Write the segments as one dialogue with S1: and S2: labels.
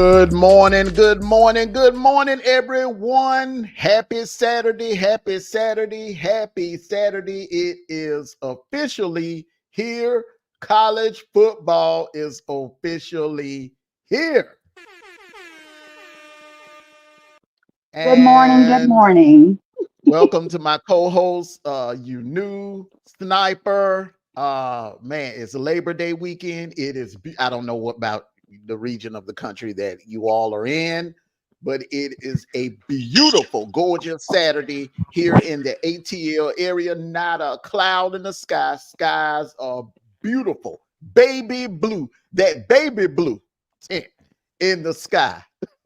S1: Good morning, good morning, good morning, everyone. Happy Saturday, happy Saturday, happy Saturday. It is officially here. College football is officially here.
S2: Good morning. Good
S1: And
S2: morning.
S1: welcome to my co-host, you new sniper. Man, it's Labor Day weekend. I don't know what about the region of the country that you all are in, but it is a beautiful, gorgeous Saturday here in the ATL area. Not a cloud in the sky. Skies are beautiful, baby blue. That baby blue tint in the sky.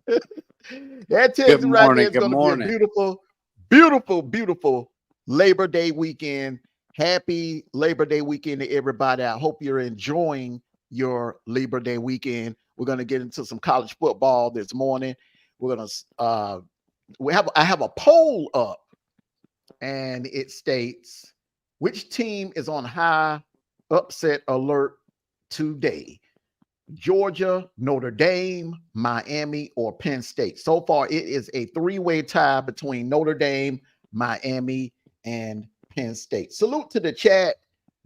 S1: That tells
S3: Good
S1: you right there
S3: morning.
S1: it's
S3: Good
S1: going to be a
S3: morning.
S1: beautiful Labor Day weekend. Happy Labor Day weekend to everybody. I hope you're enjoying your Labor Day weekend. We're going to get into some college football this morning. We're going to I have a poll up, and it states which team is on high upset alert today. Georgia, Notre Dame, Miami, or Penn State. So far, it is a three-way tie between Notre Dame, Miami, and Penn State. Salute to the chat,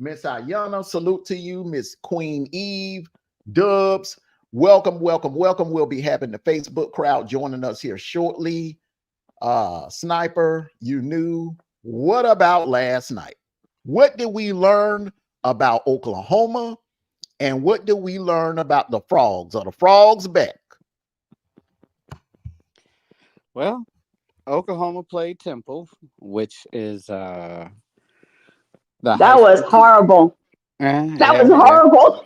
S1: Miss Ayana. Salute to you, Miss Queen Eve, Dubs. Welcome, welcome, welcome. We'll be having the Facebook crowd joining us here shortly. Sniper, you knew. What about last night? What did we learn about Oklahoma? And what do we learn about the frogs? Are the frogs back?
S3: Well, Oklahoma played Temple, which is the high
S2: That was
S3: school team.
S2: horrible. That was
S3: Yeah.
S2: horrible.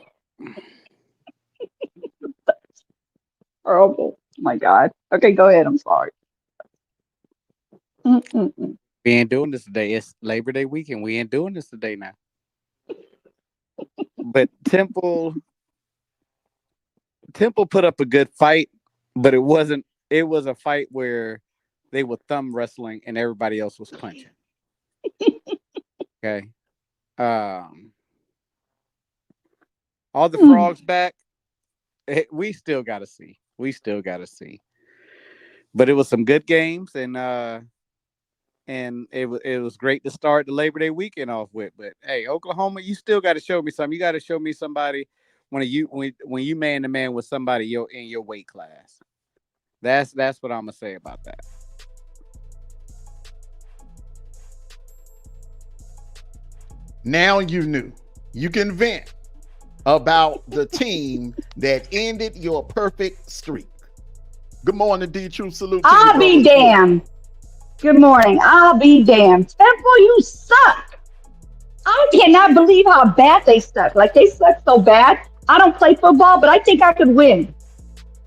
S2: Horrible. Oh my God. Okay, go ahead. I'm sorry. Mm-mm-mm.
S3: We ain't doing this today. It's Labor Day weekend. We ain't doing this today now. But Temple put up a good fight, but it wasn't. It was a fight where they were thumb wrestling and everybody else was punching. Okay. Um, all the
S2: Mm.
S3: frogs back. We still got to see. We still got to see. But it was some good games, and it was great to start the Labor Day weekend off with. But hey, Oklahoma, you still got to show me something. You got to show me somebody when you man to man with somebody in your weight class. That's what I'm gonna say about that.
S1: Now you knew. You can vent about the team that ended your perfect streak. Good morning, D True. Salute to you,
S2: I'll
S1: brother.
S2: be
S1: Salute.
S2: damned. Good morning. I'll be damned. Temple, you suck. I cannot believe how bad they suck. Like they suck so bad. I don't play football, but I think I could win.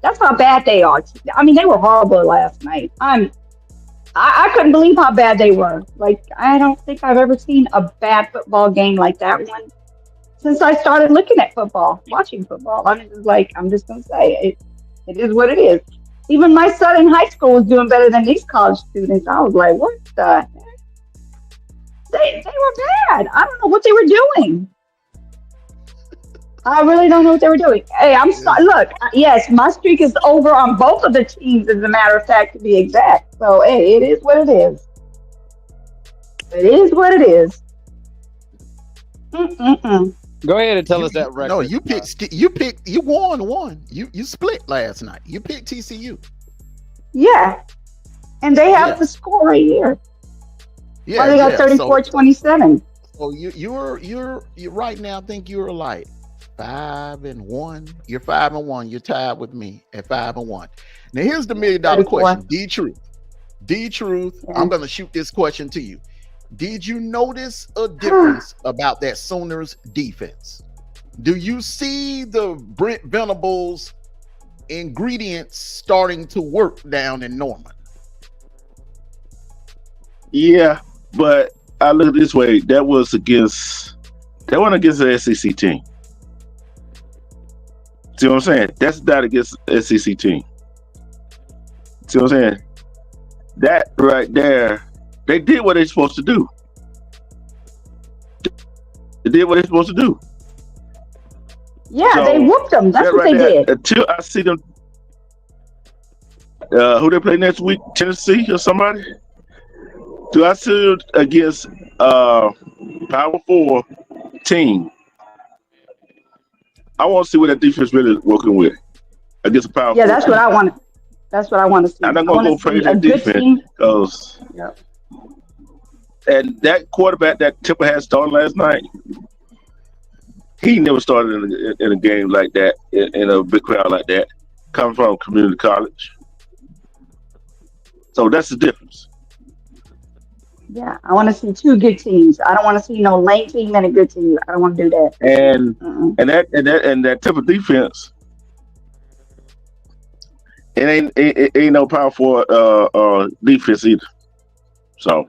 S2: That's how bad they are. I mean, they were horrible last night. I couldn't believe how bad they were. Like I don't think I've ever seen a bad football game like that one since I started looking at football, watching football. I mean, it's like I'm just gonna say it. It is what it is. Even my son in high school was doing better than these college students. I was like, what the heck? They were bad. I don't know what they were doing. I really don't know what they were doing. Hey, I'm sorry.
S1: Yes.
S2: Look, yes, my streak is over on both of the teams, as a matter of fact, to be exact. So, hey, it is what it is. It is what it is. Mm-mm-mm.
S3: Go ahead and tell
S1: You,
S3: us
S1: you
S3: that
S1: no,
S3: record.
S1: you won one. You split last night. You picked TCU.
S2: Yeah, and they have
S1: Yeah.
S2: the score right here. Why
S1: Yeah,
S2: they got
S1: yeah. So
S2: 34-27.
S1: so you're right now. I think you're like 5-1. You're 5-1. You're tied with me at 5-1. Now here's the
S2: Yeah,
S1: $1 million
S2: 34.
S1: question. D Truth. D Truth. I'm
S2: Yeah.
S1: gonna shoot this question to you. Did you notice a difference about that Sooners defense? Do you see the Brent Venables ingredients starting to work down in Norman?
S4: Yeah, but I look at it this way: that wasn't against the SEC team. See what I'm saying? That's not against the SEC team. See what I'm saying? That right there, they did what they're supposed to do. They did what they're supposed to do.
S2: Yeah, they
S4: So
S2: whooped them. That's
S4: that
S2: what
S4: right
S2: they
S4: there,
S2: did.
S4: until I see them, who they play next week? Tennessee or somebody? Do I see it against Power 4 team? I want to see what that defense really working with against a Power 4
S2: that's
S4: team.
S2: what I want. That's what I want to see.
S4: I'm not
S2: I
S4: gonna go
S2: want to
S4: praise
S2: see a
S4: that
S2: good
S4: defense
S2: team.
S4: because
S2: Yep.
S4: and that quarterback that Temple had started last night, he never started in a game like that in a big crowd like that, coming from community college. So that's the difference.
S2: Yeah, I want to see two good teams. I don't want to see no lame team and a good team. I don't want to do that.
S4: And
S2: Mm-mm.
S4: that Temple defense, it ain't no Power 4 defense either. So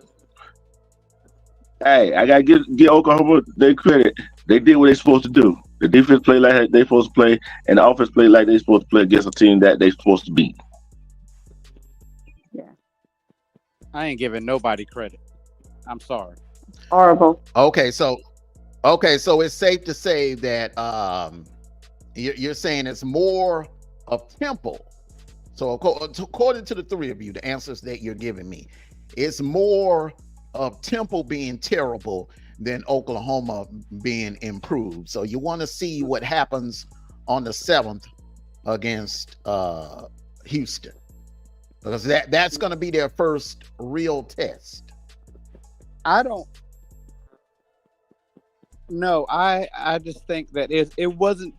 S4: hey, I gotta get Oklahoma their credit. They did what they supposed to do. The defense played like they supposed to play, and the offense played like they supposed to play against a team that they supposed to beat.
S3: I ain't giving nobody credit. I'm sorry.
S2: Horrible.
S1: Okay, so it's safe to say that you're saying it's more of Temple. So according to the three of you, the answers that you're giving me, it's more of Temple being terrible than Oklahoma being improved. So you want to see what happens on the 7th against Houston, because that's going to be their first real test.
S3: I don't know. I just think that it wasn't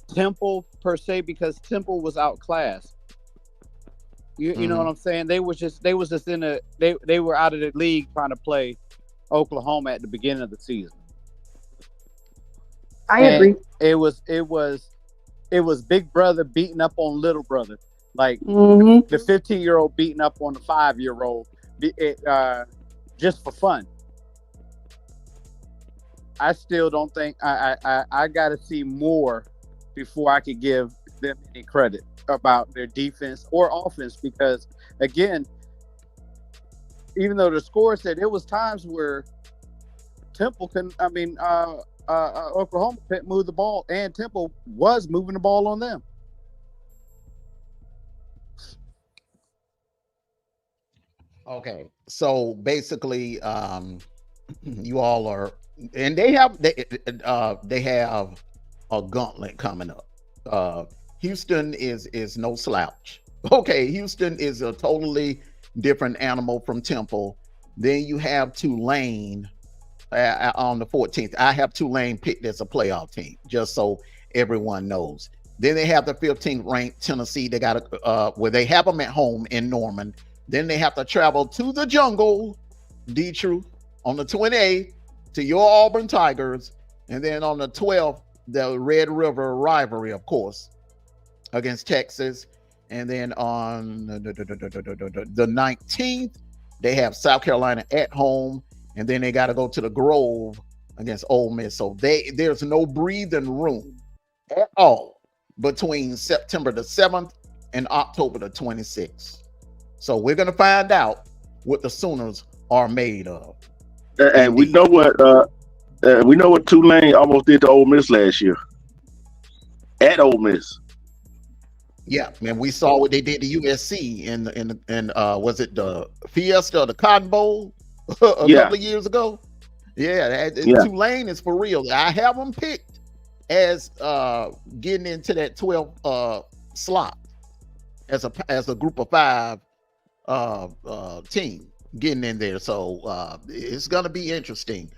S3: Temple per se, because Temple was outclassed. You know what I'm saying? They was just in they were out of the league trying to play Oklahoma at the beginning of the season.
S2: I agree.
S3: It was big brother beating up on little brother, like
S2: Mm-hmm.
S3: the 15-year-old beating up on the 5-year-old, just for fun. I still don't think I got to see more before I could give them any credit about their defense or offense, because again, even though the score said, it was times where Oklahoma couldn't move the ball, and Temple was moving the ball on them.
S1: Okay, so basically, you all are, and they have a gauntlet coming up. Houston is no slouch. Okay, Houston is a totally different animal from Temple. Then you have Tulane on the 14th. I have Tulane picked as a playoff team, just so everyone knows. Then they have the 15th ranked Tennessee. They got where they have them at home in Norman. Then they have to travel to the jungle, D-Truth, on the 28th to your Auburn Tigers. And then on the 12th, the Red River rivalry, of course, against Texas. And then on the 19th, they have South Carolina at home. And then they got to go to the Grove against Ole Miss. So there's no breathing room at all between September the 7th and October the 26th. So we're going to find out what the Sooners are made of.
S4: And we know what Tulane almost did to Ole Miss last year at Ole Miss.
S1: Yeah, man, we saw what they did to USC in was it the Fiesta or the Cotton Bowl a couple of years ago? Yeah, Tulane is for real. I have them picked as getting into that 12 slot as a group of 5 team getting in there. So it's gonna be interesting.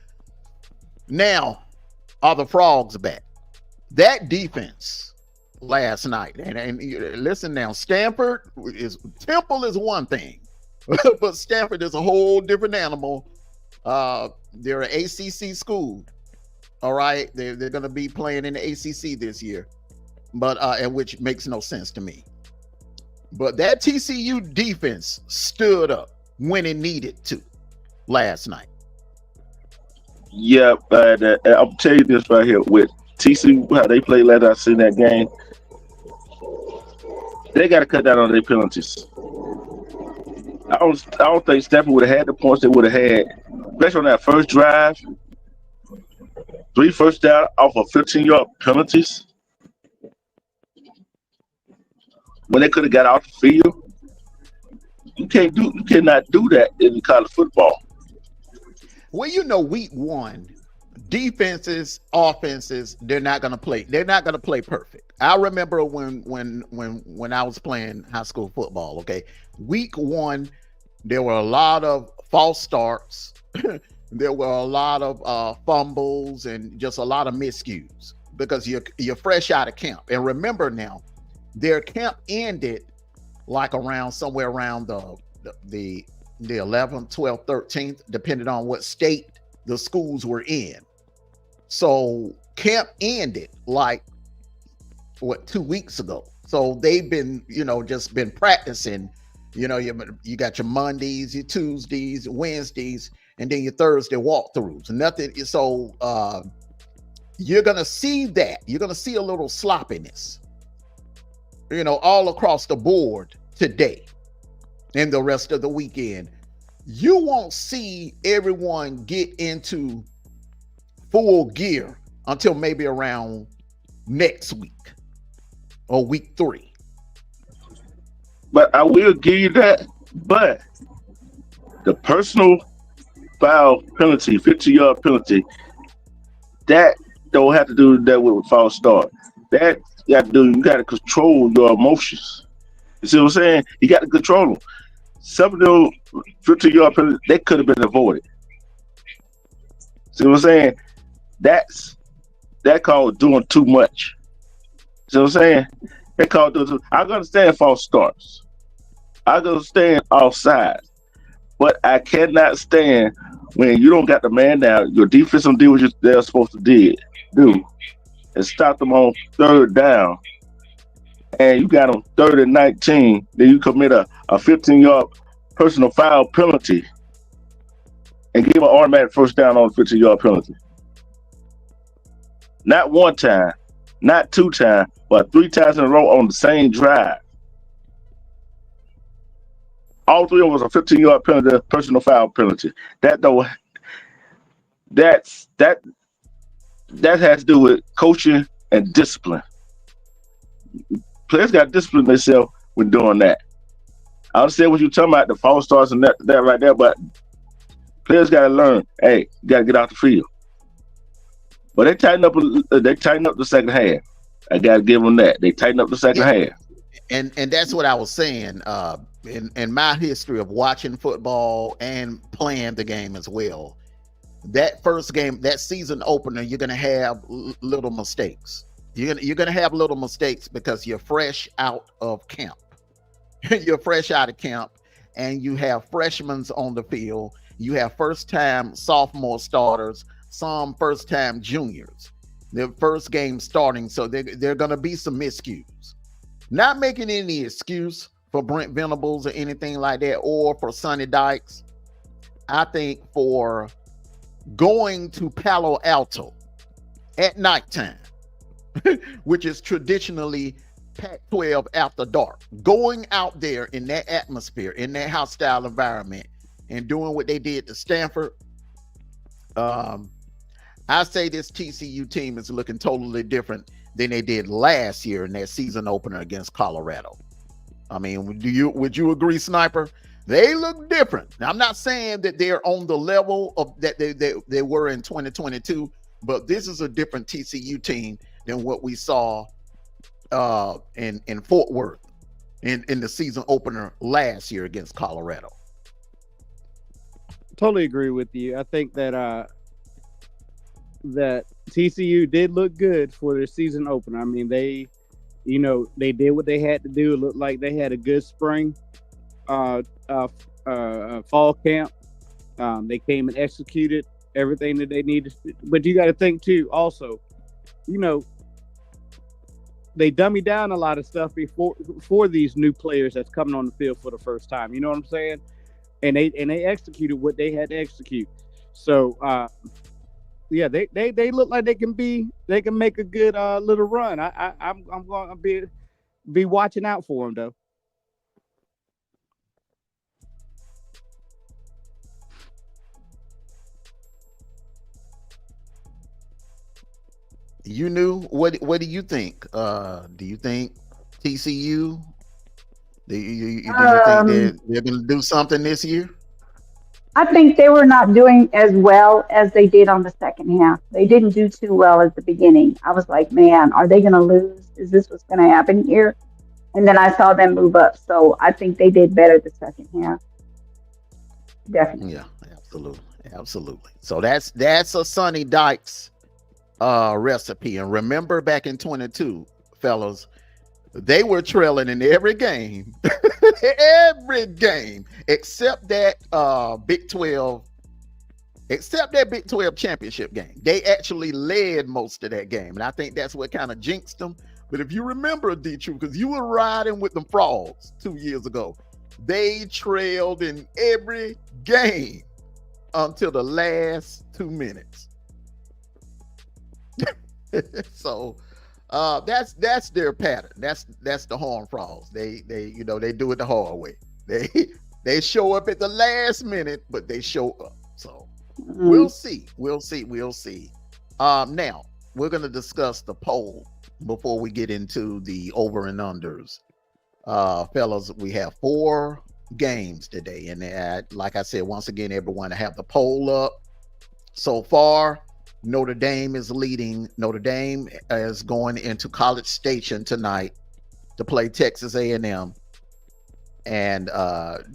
S1: Now, are the Frogs back? That defense last night, and listen now, Temple is one thing, but Stanford is a whole different animal. They're an ACC school, all right. They're going to be playing in the ACC this year, but and which makes no sense to me. But that TCU defense stood up when it needed to last night.
S4: Yeah, I'll tell you this right here with TCU, how they played last night. I seen that game. They got to cut down on their penalties. I don't think Stanford would have had the points they would have had, especially on that first drive. 3 first down off of 15-yard penalties when they could have got off the field. You cannot do that in college football.
S1: Well, week one, defenses, offenses, they're not going to play. They're not going to play perfect. I remember when I was playing high school football. Okay, week one, there were a lot of false starts. There were a lot of fumbles and just a lot of miscues because you're fresh out of camp. And remember now, their camp ended like somewhere around the 11th, 12th, 13th, depending on what state the schools were in. So camp ended like 2 weeks ago. So they've been, just been practicing. You got your Mondays, your Tuesdays, Wednesdays, and then your Thursday walkthroughs. Nothing. So you're gonna see that. You're gonna see a little sloppiness, all across the board today and the rest of the weekend. You won't see everyone get into full gear until maybe around next week or week 3.
S4: But I will give you that. But the personal foul penalty, 50-yard penalty, that don't have to do that with a false start. That you got to control your emotions. You see what I'm saying? You got to control them. Some of those 50-yard penalties, they could have been avoided. See what I'm saying? That called doing too much. See what I'm saying? They called doing too. I understand false starts. I understand offside. But I cannot stand when you don't got the man down, your defense don't do what they're supposed to do, and stop them on 3rd down, and you got them 3rd and 19, then you commit a 15-yard personal foul penalty and give an automatic first down on a 15-yard penalty. Not one time, not 2 times, but 3 times in a row on the same drive. All 3 of us a 15-yard penalty, personal foul penalty. That has to do with coaching and discipline. Players got to discipline themselves when doing that. I understand what you're talking about, the false starts and that right there, but players got to learn. Hey, you got to get out the field. But they tighten up the second half. I got to give them that. They tighten up the second half.
S1: And that's what I was saying. In my history of watching football and playing the game as well, that first game, that season opener, you're going to have little mistakes. You're going to have little mistakes because you're fresh out of camp. You're fresh out of camp, and you have freshmen on the field. You have first-time sophomore starters, some first-time juniors. Their first game starting, so there are going to be some miscues. Not making any excuse for Brent Venables or anything like that, or for Sonny Dykes. I think for going to Palo Alto at nighttime, which is traditionally Pac-12 after dark, going out there in that atmosphere, in that hostile environment, and doing what they did to Stanford, I say this TCU team is looking totally different than they did last year in that season opener against Colorado. I mean, would you agree, Sniper? They look different. Now, I'm not saying that they're on the level of that they were in 2022, but this is a different TCU team than what we saw in Fort Worth in the season opener last year against Colorado.
S3: Totally agree with you. I think that that TCU did look good for their season opener. I mean, they did what they had to do. It looked like they had a good spring fall camp. They came and executed everything that they needed. But you got to think too, also, they dummy down a lot of stuff for these new players that's coming on the field for the first time. You know what I'm saying? And they executed what they had to execute. So yeah, they look like they can make a good little run. I'm going to be watching out for them though.
S1: You knew what do you think? Do you think TCU Do you think they're
S2: Um,
S1: going to do something this year?
S2: I think they were not doing as well as they did on the second half. They didn't do too well at the beginning. I was like, man, are they going to lose? Is this what's going to happen here? And then I saw them move up. So I think they did better the second half. Definitely.
S1: Yeah, absolutely, absolutely. So that's a Sonny Dykes recipe. And remember back in 22, fellas, they were trailing in every game, every game, except that Big 12, except that Big 12 championship game. They actually led most of that game. And I think that's what kind of jinxed them. But if you remember, D-True, because you were riding with them Frogs 2 years ago, they trailed in every game until the last 2 minutes. So that's their pattern. That's the Horned Frogs. They they do it the hard way. They show up at the last minute, but they show up. So we'll see. Now we're gonna discuss the poll before we get into the over and unders. Fellas, we have 4 games today, and like I said, once again, everyone have the poll up. So far, Notre Dame is leading. Notre Dame is going into College Station tonight to play Texas A&M, and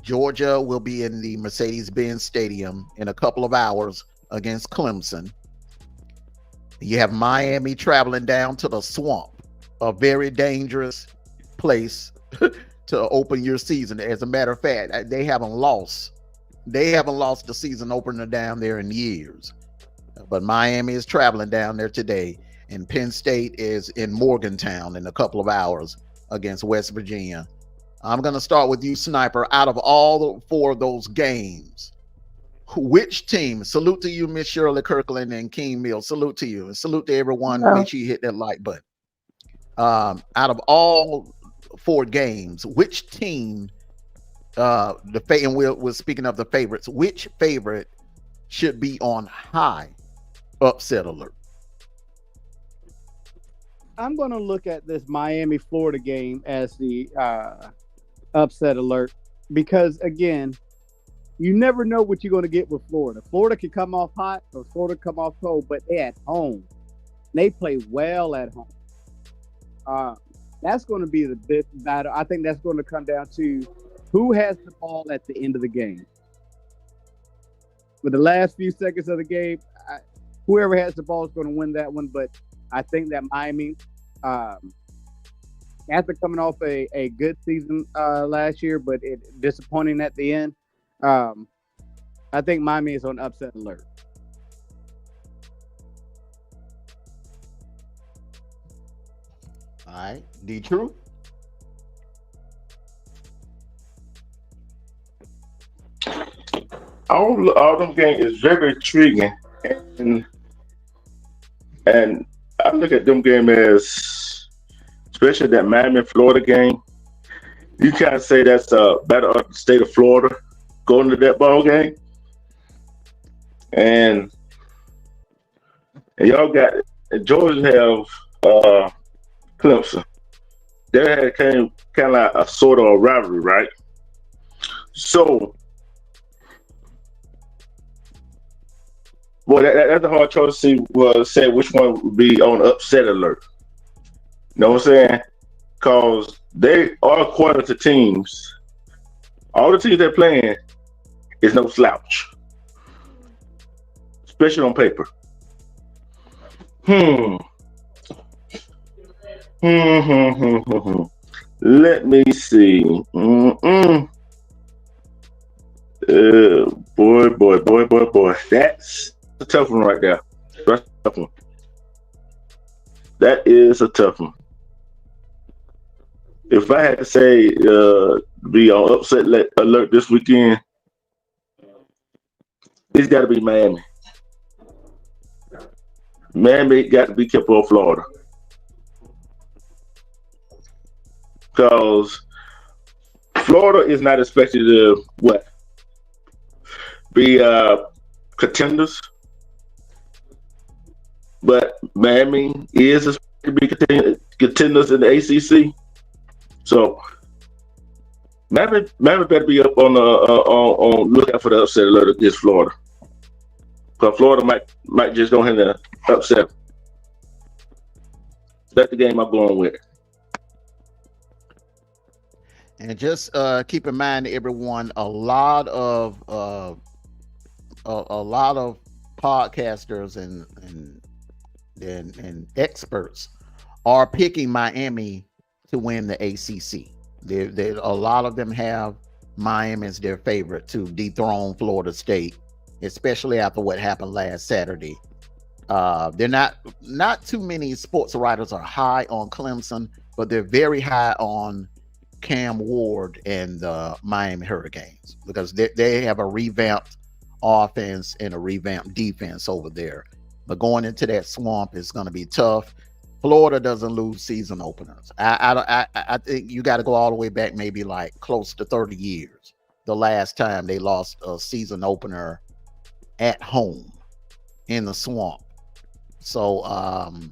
S1: Georgia will be in the Mercedes-Benz Stadium in a couple of hours against Clemson. You have Miami traveling down to the Swamp, a very dangerous place to open your season. As a matter of fact, they haven't lost the season opener down there in years. But Miami is traveling down there today, and Penn State is in Morgantown in a couple of hours against West Virginia. I'm going to start with you, Sniper. Out of all 4 of those games, which team? Salute to you, Miss Shirley Kirkland and King Mill. Salute to you, and salute to everyone.
S2: Hello.
S1: Make sure you hit that like button. Out of all 4 games, which team? And we're speaking of the favorites. Which favorite should be on high upset alert?
S3: I'm going to look at this Miami Florida game as the upset alert, because again, you never know what you're going to get with Florida. Florida can come off hot or Florida come off cold, but they're at home. They play well at home. That's going to be the big battle. I think that's going to come down to who has the ball at the end of the game. With the last few seconds of the game, whoever has the ball is going to win that one. But I think that Miami, after coming off a good season last year, but disappointing at the end, I think Miami is on upset alert.
S1: All right, D-True.
S4: All them games is very intriguing, and I look at them game as, especially that Miami Florida game. You can't say that's a better of the state of Florida going to that ball game, and y'all got Georgia have Clemson. They had kind of like a sort of a rivalry, right? So, boy, that's a hard choice to say which one would be on upset alert. You know what I'm saying? Because they are according to teams. All the teams they're playing is no slouch, especially on paper. Let me see. Boy. That's a tough one right there. That's a tough one. That is a tough one. If I had to say be on upset alert this weekend, it's got to be Miami. Miami got to be kept off Florida. Because Florida is not expected to be contenders, but Miami is expected to be contenders in the ACC. So Miami better be up on look out for the upset alert against Florida. Because Florida might just go ahead and upset. That's the game I'm going with.
S1: And just keep in mind, everyone, a lot of podcasters and experts are picking Miami to win the ACC. A lot of them have Miami as their favorite to dethrone Florida State, especially after what happened last Saturday. They're not too many sports writers are high on Clemson, but they're very high on Cam Ward and the Miami Hurricanes because they have a revamped offense and a revamped defense over there. But going into that swamp is going to be tough. Florida doesn't lose season openers. I think you got to go all the way back, maybe like close to 30 years. The last time they lost a season opener at home in the swamp. So I'm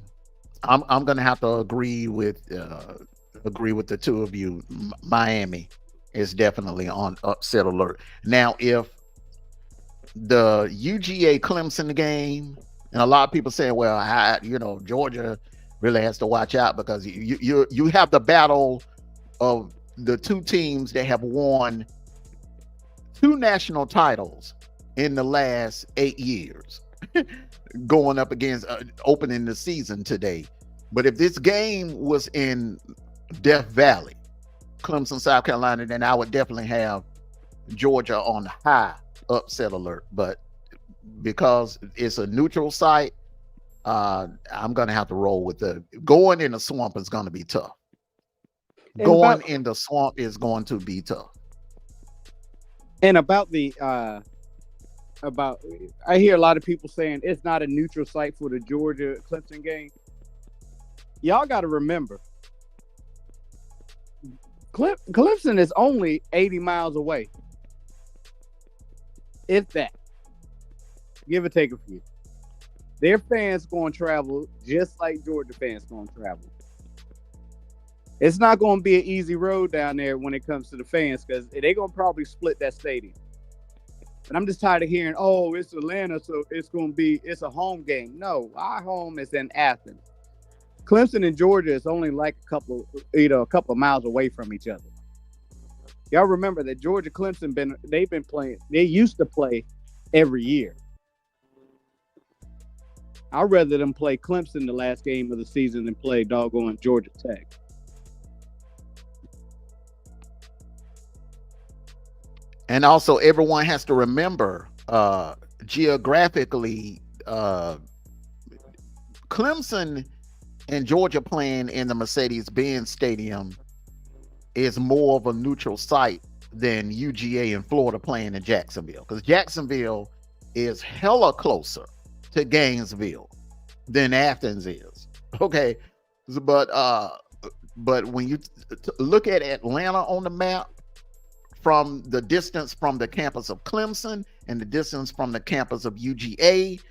S1: going to have to agree with the two of you. Miami is definitely on upset alert. Now, if the UGA Clemson game, and a lot of people saying, well, Georgia really has to watch out because you have the battle of the two teams that have won 2 national titles in the last 8 years going up against opening the season today. But if this game was in Death Valley, Clemson, South Carolina, then I would definitely have Georgia on high upset alert. But because it's a neutral site, I'm going to have to roll with going in the swamp is going to be tough. Going in the swamp is going to be tough.
S3: And I hear a lot of people saying it's not a neutral site for the Georgia Clemson game. Y'all got to remember, Clemson is only 80 miles away. If that. Give or take a few. Their fans going to travel just like Georgia fans going to travel. It's not going to be an easy road down there when it comes to the fans because they're going to probably split that stadium. And I'm just tired of hearing, oh, it's Atlanta, so it's a home game. No, our home is in Athens. Clemson and Georgia is only like a couple of miles away from each other. Y'all remember that Georgia Clemson they used to play every year. I'd rather them play Clemson the last game of the season than play doggone Georgia Tech.
S1: And also everyone has to remember geographically, Clemson and Georgia playing in the Mercedes-Benz Stadium is more of a neutral site than UGA and Florida playing in Jacksonville, because Jacksonville is hella closer to Gainesville than Athens is. Okay, but when you look at Atlanta on the map, from the distance from the campus of Clemson and the distance from the campus of UGA,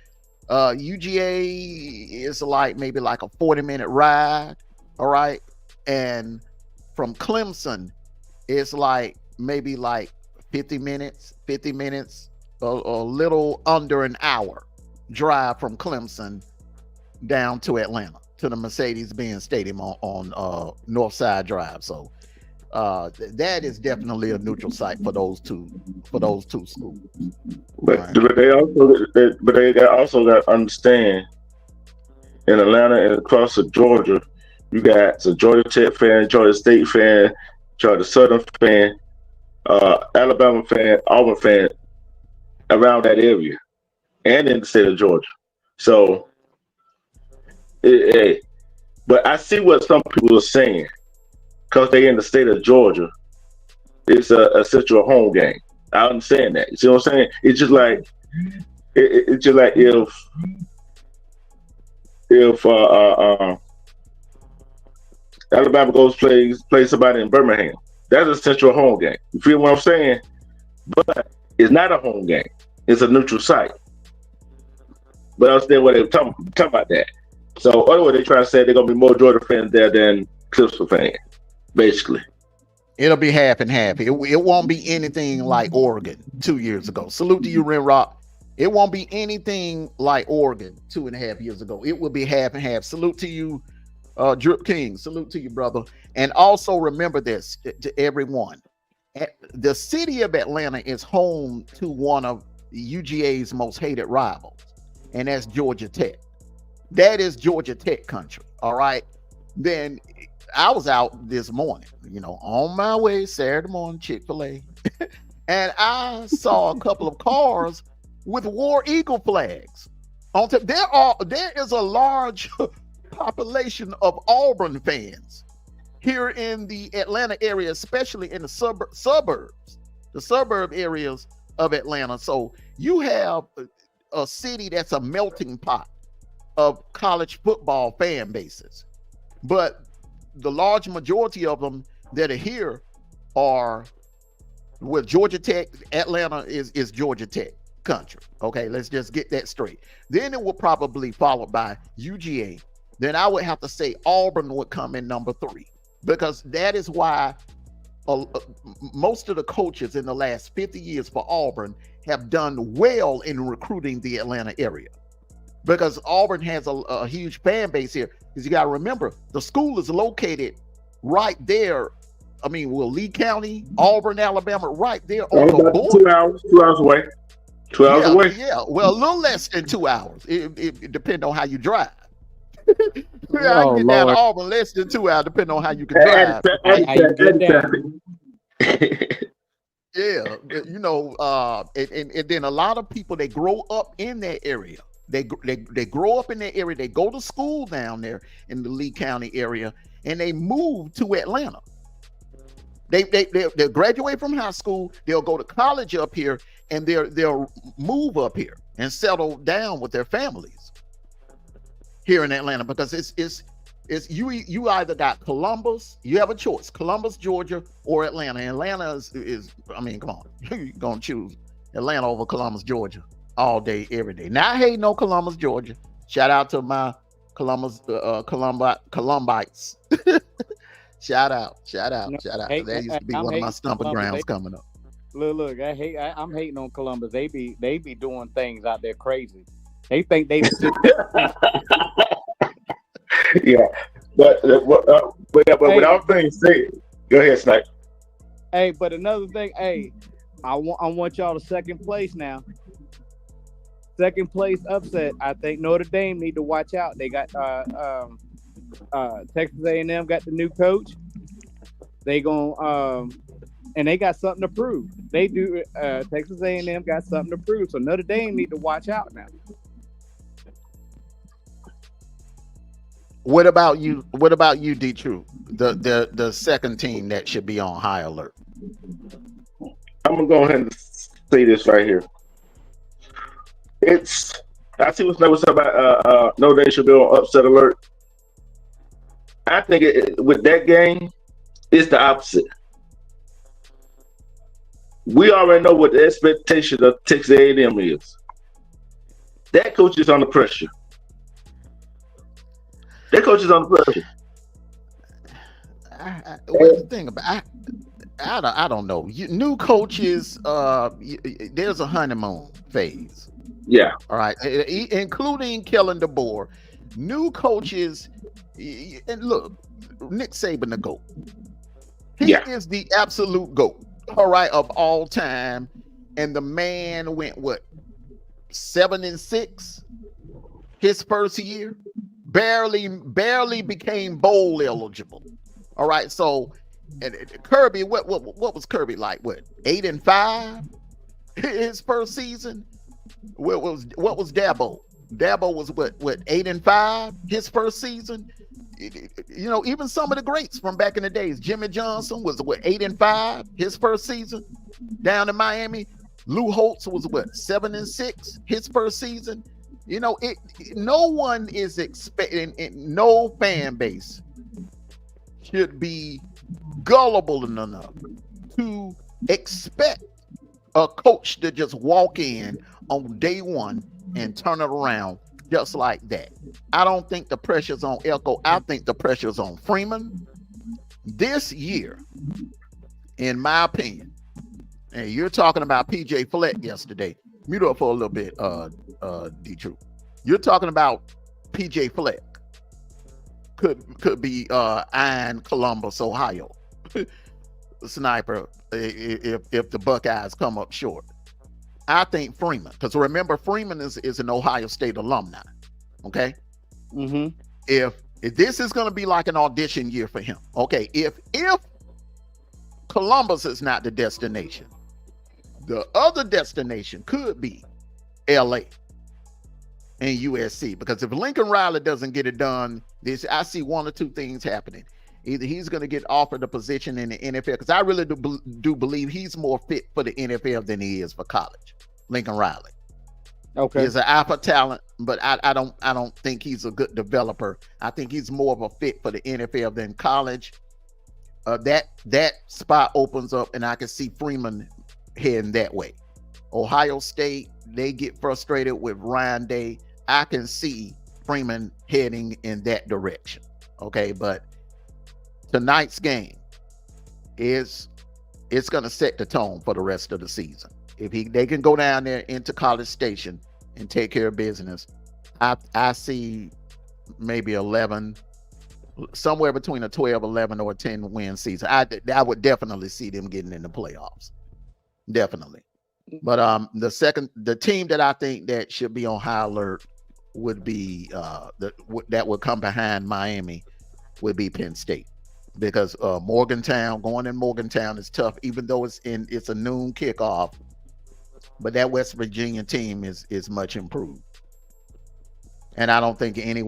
S1: UGA is maybe like a 40-minute ride, all right? And from Clemson, it's maybe 50 minutes, a little under an hour drive from Clemson down to Atlanta, to the Mercedes-Benz Stadium on North Side Drive. So that is definitely a neutral site for those two schools.
S4: But
S1: right.
S4: they also got to understand, in Atlanta and across Georgia, you got a Georgia Tech fan, Georgia State fan, Georgia Southern fan, Alabama fan, Auburn fan around that area, and in the state of Georgia. So, but I see what some people are saying. Because they in the state of Georgia, it's essentially a home game. I understand that. You see what I'm saying? It's just like if Alabama goes play somebody in Birmingham, that's essentially a home game. You feel what I'm saying? But it's not a home game. It's a neutral site. But I understand what they're talking about that. So otherwise, they try to say they're gonna be more Georgia fans there than Clemson fans. Basically,
S1: It'll be half and half. It won't be anything like Oregon 2 years ago. Salute to you, Ren Rock. It won't be anything like Oregon 2.5 years ago. It will be half and half. Salute to you, Drip King. Salute to you, brother. And also remember this to everyone. The city of Atlanta is home to one of UGA's most hated rivals, and that's Georgia Tech. That is Georgia Tech country. All right. Then I was out this morning, on my way Saturday morning, Chick-fil-A, and I saw a couple of cars with War Eagle flags. There is a large population of Auburn fans here in the Atlanta area, especially in the suburbs, the suburb areas of Atlanta. So you have a city that's a melting pot of college football fan bases. But the large majority of them that are here are with Georgia Tech. Atlanta is Georgia Tech country. Okay, let's just get that straight. Then it will probably followed by UGA. Then I would have to say Auburn would come in number 3, because that is why most of the coaches in the last 50 years for Auburn have done well in recruiting the Atlanta area, because Auburn has a huge fan base here. Because you got to remember, the school is located right there. I mean, Lee County, Auburn, Alabama, right there on the border.
S4: 2 hours away. 2 hours away.
S1: Yeah, well, a little less than 2 hours. It depends on how you drive. I can get down to Auburn less than 2 hours, depending on how you can drive. Yeah, and then a lot of people, they grow up in that area. They grow up in that area. They go to school down there in the Lee County area, and they move to Atlanta. They graduate from high school. They'll go to college up here, and they'll move up here and settle down with their families here in Atlanta, because it's you either got Columbus. You have a choice: Columbus, Georgia, or Atlanta. And Atlanta is I mean, come on, you're gonna choose Atlanta over Columbus, Georgia, all day, every day. Now, I hate no Columbus, Georgia. Shout out to my Columbites. shout out. That used to be one of my stomping grounds coming up.
S3: Look, I'm hating on Columbus. They be doing things out there crazy. They think they
S4: yeah. But without being said, go ahead, Snipe.
S3: Hey, but another thing, I want y'all to second place now. Second place upset. I think Notre Dame need to watch out. They got Texas A&M got the new coach. They and they got something to prove. They do. Texas A&M got something to prove. So Notre Dame need to watch out now.
S1: What about you, D-True? The second team that should be on high alert.
S4: I'm gonna go ahead and say this right here. I see what's about Notre Dame should be on upset alert. I think with that game, it's the opposite. We already know what the expectation of Texas A&M is. That coach is under pressure.
S1: What's the thing about I don't know. New coaches, there's a honeymoon phase.
S4: Yeah.
S1: All right. Including Kellen DeBoer. New coaches, and look, Nick Saban, the GOAT. He is the absolute GOAT, all right, of all time. And the man went, 7-6 his first year? Barely became bowl eligible. All right. So, and Kirby, what was Kirby like? 8-5 his first season? What was Dabo? Dabo was 8-5 his first season. Even some of the greats from back in the days. Jimmy Johnson was 8-5 his first season down in Miami. Lou Holtz was 7-6 his first season. No one is expecting. No fan base should be gullible enough to expect a coach to just walk in on day one and turn it around just like that. I don't think the pressure's on Elko. I think the pressure's on Freeman. This year, in my opinion, and you're talking about PJ Fleck yesterday. Mute up for a little bit, D-True. You're talking about PJ Fleck. Could be Iron Columbus, Ohio. Sniper, if the Buckeyes come up short. I think Freeman, because remember, Freeman is an Ohio State alumni. Okay.
S3: Mm-hmm.
S1: If this is going to be like an audition year for him, okay, if Columbus is not the destination, the other destination could be LA and USC, because if Lincoln Riley doesn't get it done, I see one or two things happening. Either he's going to get offered a position in the NFL, because I really do believe he's more fit for the NFL than he is for college. Lincoln Riley.
S3: Okay.
S1: He's an alpha talent, but I don't think he's a good developer. I think he's more of a fit for the NFL than college. That spot opens up, and I can see Freeman heading that way. Ohio State, they get frustrated with Ryan Day. I can see Freeman heading in that direction. Okay, but tonight's game it's going to set the tone for the rest of the season. If they can go down there into College Station and take care of business, I see maybe 11, somewhere between a 12, 11, or a 10 win season. I would definitely see them getting in the playoffs. Definitely. But the team that I think that should be on high alert would be that would come behind Miami would be Penn State, because Morgantown, going in Morgantown is tough, even though it's a noon kickoff. But that West Virginia team is much improved. And I don't think any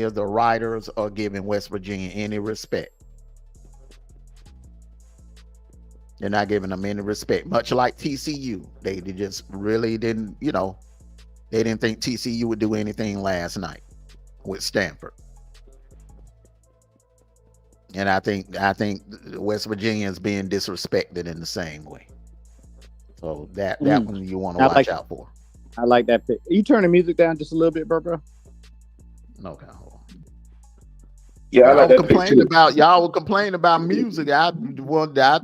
S1: of the writers are giving West Virginia any respect. They're not giving them any respect. Much like TCU. They just really didn't, they didn't think TCU would do anything last night with Stanford. And I think West Virginia is being disrespected in the same way. So that one you want to watch out for.
S3: I like that pick. You turn the music down just a little bit, bro?
S1: Okay, hold on.
S4: Yeah, I like that pick too.
S1: Y'all will complain about music. I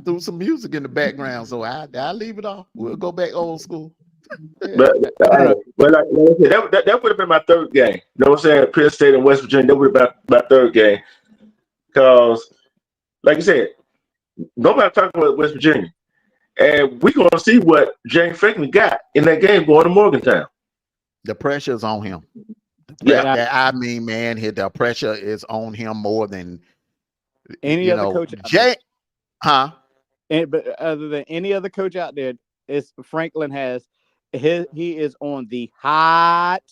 S1: threw some music in the background, so I leave it off. We'll go back old school.
S4: But that would have been my third game. You know what I'm saying? Penn State and West Virginia, that would have been my third game. Because, like you said, nobody talking about West Virginia. And we're going to see what James Franklin got in that game going to Morgantown.
S1: The pressure is on him.
S3: Yeah.
S1: Man, the pressure is on him more than
S3: any other coach. But other than any other coach out there, Franklin he is on the hot.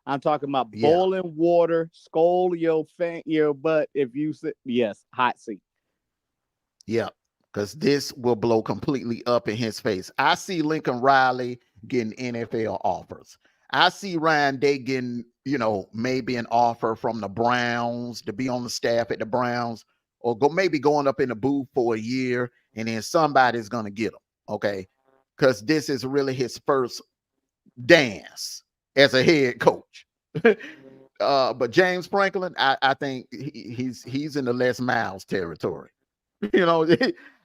S3: I'm talking about boiling water, scald your butt if you sit. Yes, hot seat.
S1: Yeah. Because this will blow completely up in his face. I see Lincoln Riley getting NFL offers. I see Ryan Day getting, maybe an offer from the Browns to be on the staff at the Browns, or maybe going up in the booth for a year, and then somebody's going to get him, okay? Because this is really his first dance as a head coach. But James Franklin, I think he's in the Les Miles territory.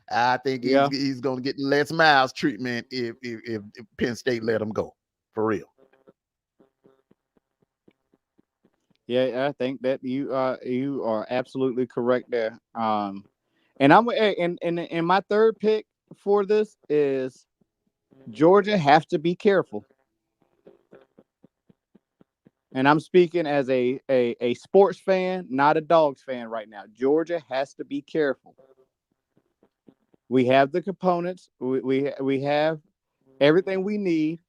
S1: I think he's going to get Les Miles treatment if Penn State let him go, for real.
S3: Yeah, I think that you are absolutely correct there. And I'm and my third pick for this is Georgia has to be careful. And I'm speaking as a sports fan, not a Dogs fan right now. Georgia has to be careful. We have the components. We have everything we need.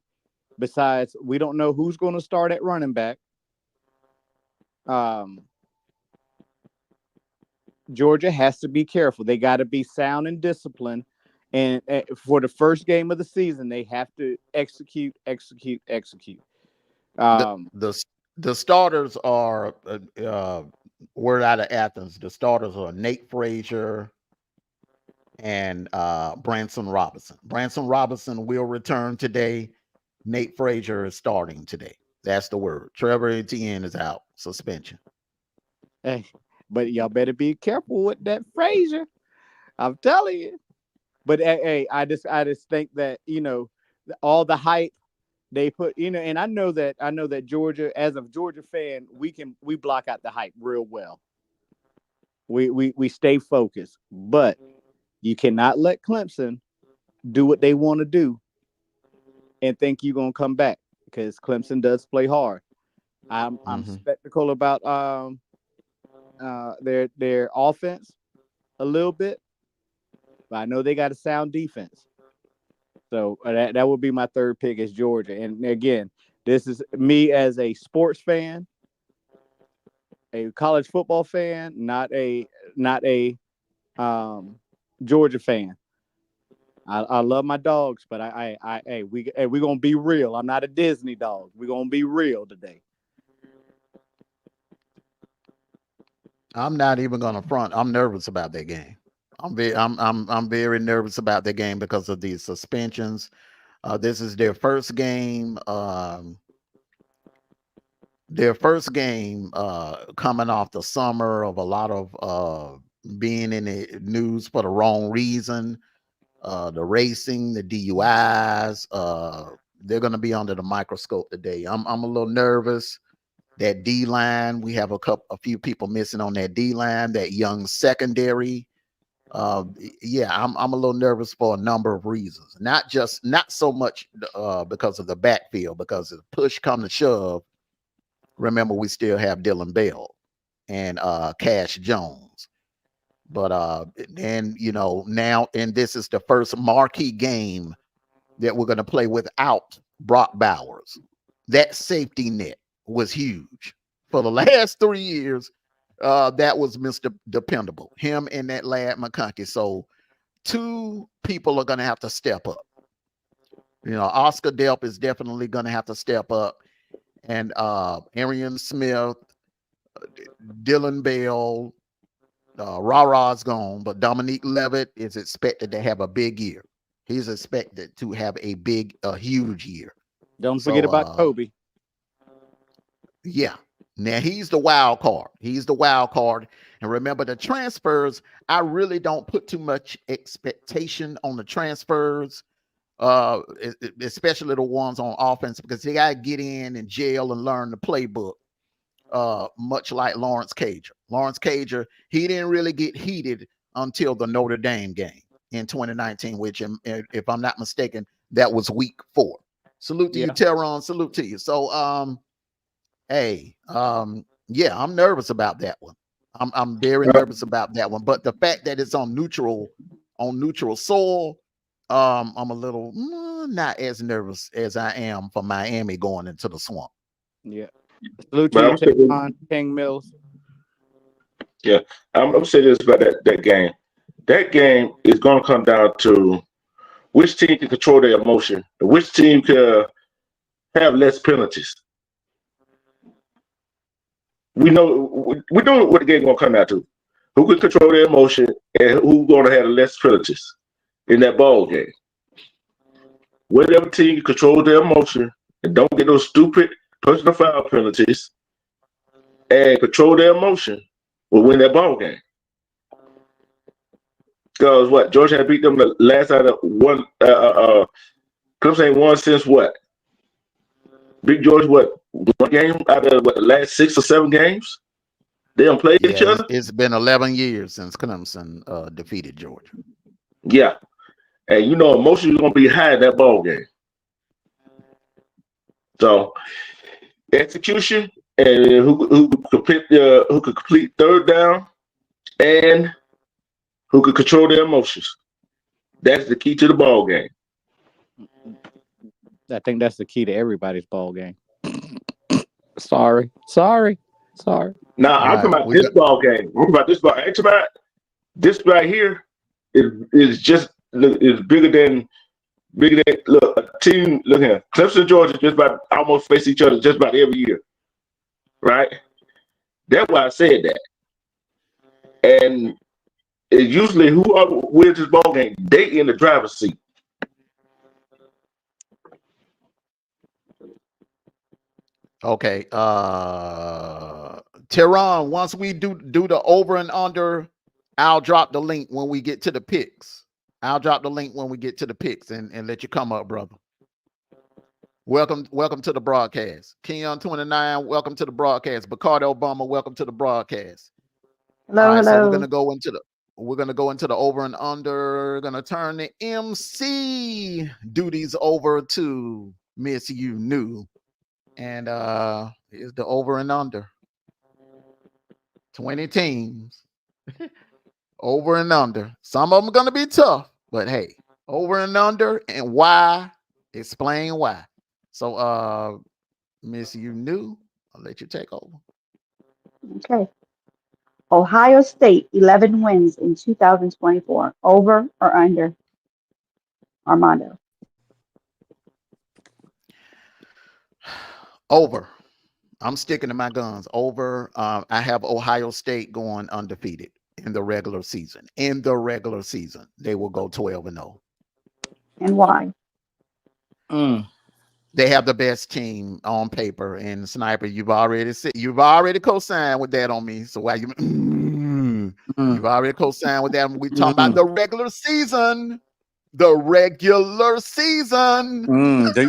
S3: Besides, we don't know who's going to start at running back. Georgia has to be careful. They got to be sound and disciplined. And for the first game of the season, they have to execute.
S1: The starters are word out of Athens. The starters are Nate Frazier and Branson Robinson. Branson Robinson will return today. Nate Frazier is starting today. That's the word. Trevor Etienne is out, suspension.
S3: Hey, but y'all better be careful with that Frazier. I'm telling you. But hey, I just think that all the hype they put, and I know that Georgia, as a Georgia fan, we block out the hype real well. We stay focused, but you cannot let Clemson do what they want to do and think you're gonna come back, because Clemson does play hard. I'm skeptical about their offense a little bit, but I know they got a sound defense. So that would be my third pick is Georgia. And again, this is me as a sports fan, a college football fan, not a Georgia fan. I love my dogs, but we gonna be real. I'm not a Disney dog. We're gonna be real today.
S1: I'm not even gonna front. I'm nervous about that game. I'm very nervous about that game because of these suspensions. This is their first game. Coming off the summer of a lot of being in the news for the wrong reason. The racing, the DUIs, they're going to be under the microscope today. I'm a little nervous. That D line, we have a few people missing on that D line. That young secondary, yeah, I'm a little nervous for a number of reasons. Not so much because of the backfield, because if push come to shove, remember we still have Dylan Bell and Cash Jones. But and now, and this is the first marquee game that we're going to play without Brock Bowers. That safety net was huge for the last 3 years. That was Mr. Dependable, him and that lad McConkey. So 2 people are going to have to step up. Oscar Delp is definitely going to have to step up, and Arian Smith, Dylan Bell. Ra-Ra's gone, but Dominique Levitt is expected to have a big year. He's expected to have a huge year.
S3: Don't forget about Kobe.
S1: Yeah. Now he's the wild card. And remember the transfers, I really don't put too much expectation on the transfers, especially the ones on offense, because they got to get in and gel and learn the playbook. Much like Lawrence Cager. Lawrence Cager, he didn't really get heated until the Notre Dame game in 2019, which, if I'm not mistaken, that was week 4. Salute to you, Teron. Salute to you. So, yeah, I'm nervous about that one. I'm very nervous about that one. But the fact that it's on neutral soil, I'm a little not as nervous as I am for Miami going into the swamp.
S3: Yeah. Salute to you, King Mills.
S4: Yeah, I'm gonna say this about that game. That game is gonna come down to which team can control their emotion, and which team can have less penalties. We know what the game gonna come down to. Who can control their emotion and who's gonna have less penalties in that ball game. Whatever team can control their emotion and don't get those stupid personal foul penalties and control their emotion will win that ball game. Because what Georgia had beat them the last out of one. Clemson ain't won since what? Big George, what, one game out of the last 6 or 7 games? They don't play each other.
S1: It's been 11 years since Clemson defeated Georgia.
S4: Yeah, and emotion is gonna be high in that ball game. So execution and who could complete third down and who could control their emotions. That's the key to the ball game.
S3: I think that's the key to everybody's ball game. Sorry.
S4: Now I'm talking about this ball game. I'm talking about this ball. This right here is bigger than look, a team. Look here, Clemson and Georgia just about almost face each other just about every year, right? That's why I said that. And it's usually who wins this ball game, they in the driver's seat.
S1: Okay. Teron, once we do the over and under, I'll drop the link when we get to the picks. I'll drop the link when we get to the picks and let you come up, brother. Welcome to the broadcast. Keon 29, welcome to the broadcast. Bacardi Obama, welcome to the broadcast.
S2: Hello,
S1: All right,
S2: hello.
S1: so we're gonna go into the over and under. Gonna turn the MC duties over to Miss You New, and is the over and under 20 teams. Over and under. Some of them are gonna be tough, but hey, over and under, and why? Explain why. So, Miss You New, I'll let you take over.
S2: Okay. Ohio State, 11 wins in 2024. Over or under? Armando.
S1: Over. I'm sticking to my guns. Over. I have Ohio State going undefeated in the regular season. In the regular season, they will go 12-0.
S2: And why?
S1: They have the best team on paper. And Sniper, you've already co-signed with that on me. So why you've already co-signed with that? We're talking about the regular season. The regular season.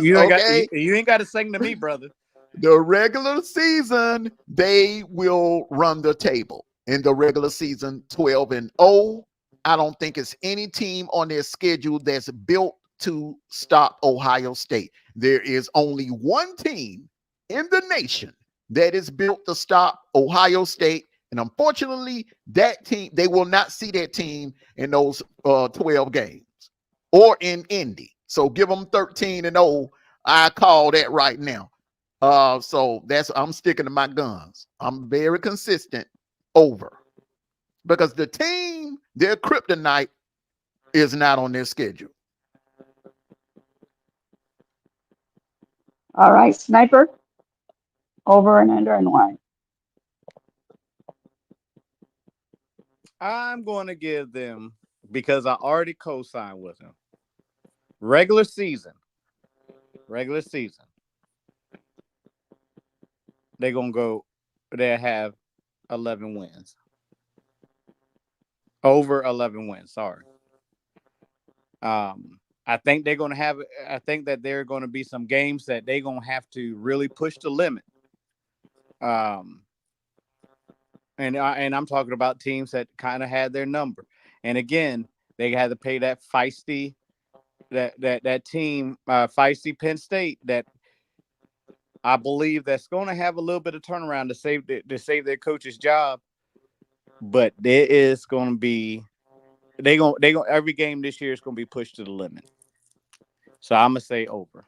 S3: You ain't got to sing to me, brother.
S1: The regular season, they will run the table. In the regular season, 12-0. I don't think it's any team on their schedule that's built to stop Ohio State. There is only one team in the nation that is built to stop Ohio State. And unfortunately, that team, they will not see that team in those 12 games or in Indy. So give them 13-0. I call that right now. So I'm sticking to my guns. I'm very consistent. Over. Because the team, their kryptonite is not on their schedule.
S2: All right, Sniper. Over and under, and why?
S3: I'm going to give them, because I already co-signed with them. Regular season. They're going to go, they have 11 wins. Over 11 wins, sorry. I think that there are going to be some games that they're going to have to really push the limit. And I'm talking about teams that kind of had their number. And again, they had to pay that feisty, that team, feisty Penn State, that I believe that's going to have a little bit of turnaround to save their coach's job. But there is going to be, every game this year is going to be pushed to the limit. So I'm gonna say over.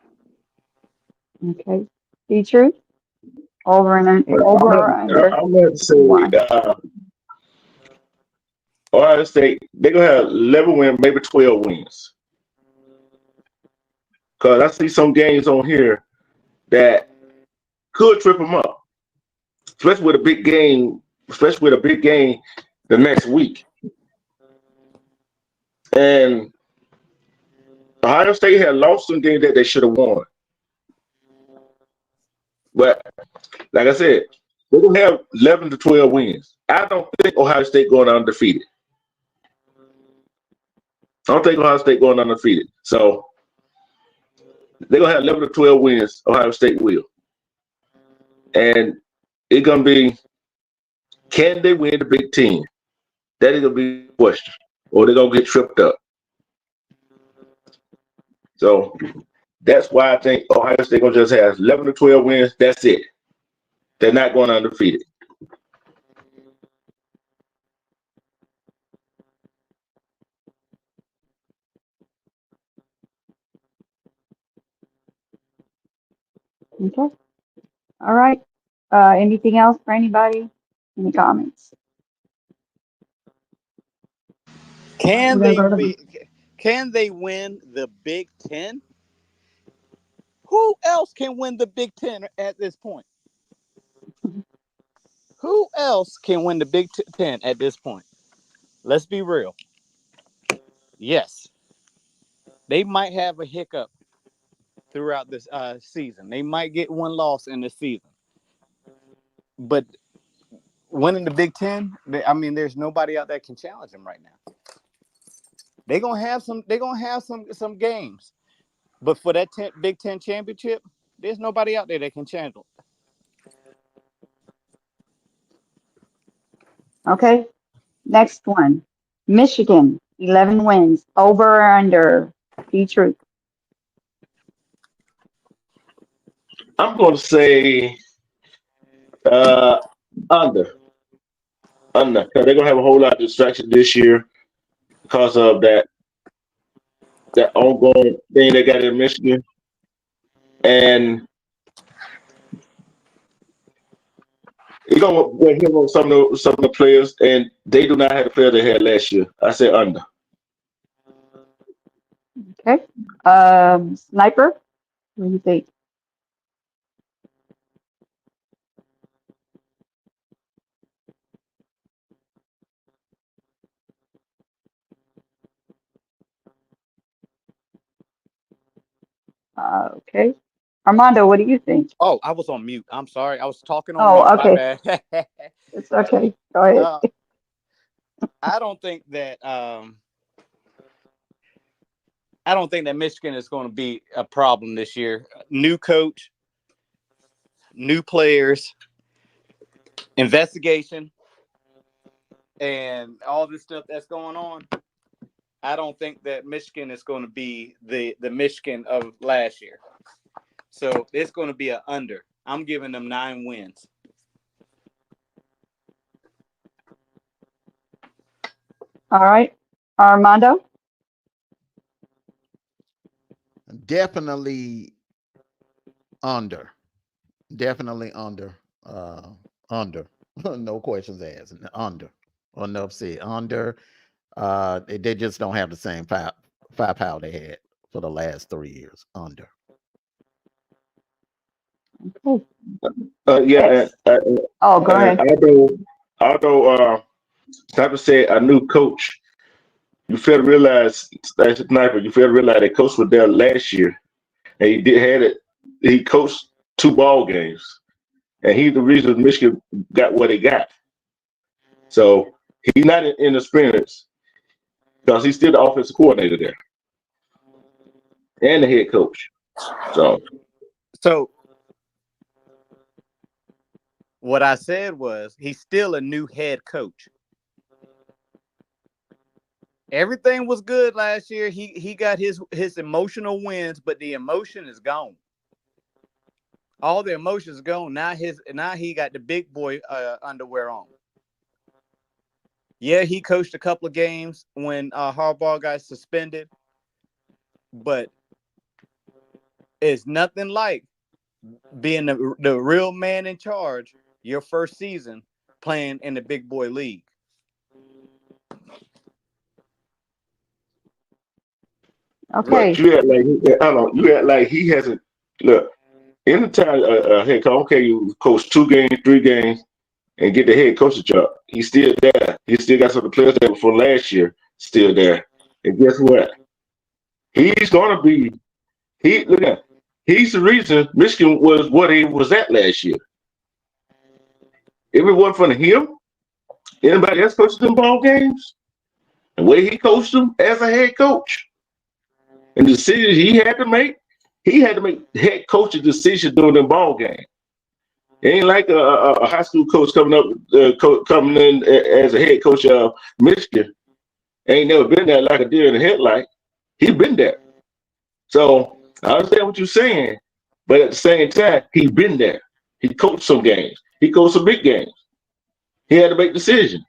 S2: Okay. Be true. Over and under. Over or under.
S4: I'm going to say Ohio State, they're going to have 11 wins, maybe 12 wins. Because I see some games on here that could trip them up, especially with a big game the next week. And Ohio State had lost some games that they should have won. But like I said, they're going to have 11 to 12 wins. I don't think Ohio State going undefeated. So they're going to have 11 to 12 wins. Ohio State will. And it's going to be, can they win the Big Ten? That is going to be the question. Or they're going to get tripped up. So that's why I think Ohio State going to just have 11 to 12 wins. That's it. They're not going undefeated.
S2: Okay. All right. Anything else for anybody? Any comments?
S3: Can they win the Big Ten? Who else can win the Big Ten at this point? Who else can win the Big Ten at this point? Let's be real. Yes. They might have a hiccup throughout this season. They might get one loss in the season. But winning the Big Ten, there's nobody out there can challenge them right now. They're gonna have some games. But for that Big Ten championship, there's nobody out there that can handle.
S2: Okay. Next one. Michigan, 11 wins. Over or under? Detroit.
S4: I'm going to say under. Under. 'Cause they're going to have a whole lot of distraction this year because of that ongoing thing they got in Michigan. And you're going to wear him on some of the players, and they do not have the player they had last year. I say under.
S2: Okay. Sniper, what do you think? Okay. Armando, what do you think?
S3: Oh, I was on mute. I'm sorry. I was talking on mute.
S2: Oh,
S3: My
S2: okay.
S3: bad.
S2: It's okay. Go ahead.
S3: I don't think that Michigan is going to be a problem this year. New coach, new players, investigation, and all this stuff that's going on. I don't think that Michigan is going to be the Michigan of last year. So it's going to be an under. I'm giving them 9 wins.
S2: All right. Armando?
S1: Definitely under. Definitely under. Under. No questions asked. Under. Enough said. Under. They just don't have the same firepower they had for the last 3 years. Under.
S2: Okay.
S4: Yeah.
S2: Oh, go ahead.
S4: Although Sniper said a new coach, you fail to realize that coach was there last year, and he coached 2 ball games, and he's the reason Michigan got what they got. So he's not inexperienced because he's still the offensive coordinator there and the head coach. So
S3: What I said was he's still a new head coach. Everything was good last year. He got his emotional wins, but the emotion is gone. All the emotions gone. Now he got the big boy underwear on. Yeah, he coached a couple of games when Harbaugh got suspended, but it's nothing like being the real man in charge your first season playing in the big boy league.
S2: Okay.
S4: But you act like he hasn't. Look, anytime a head coach, okay, you coach 2 games, 3 games, and get the head coach's job, he's still there. He still got some of the players that were from last year still there. And guess what? He's gonna be. He's the reason Michigan was what he was at last year. If it wasn't for him, anybody else coaching them ball games, the way he coached them as a head coach, and the decisions he had to make head coaching decisions during the ball game. It ain't like a high school coach coming in as a head coach of Michigan. Ain't never been there like a deer in the headlight. He been there. So I understand what you're saying, but at the same time, he been there. He coached some games. He coached some big games. He had to make decisions,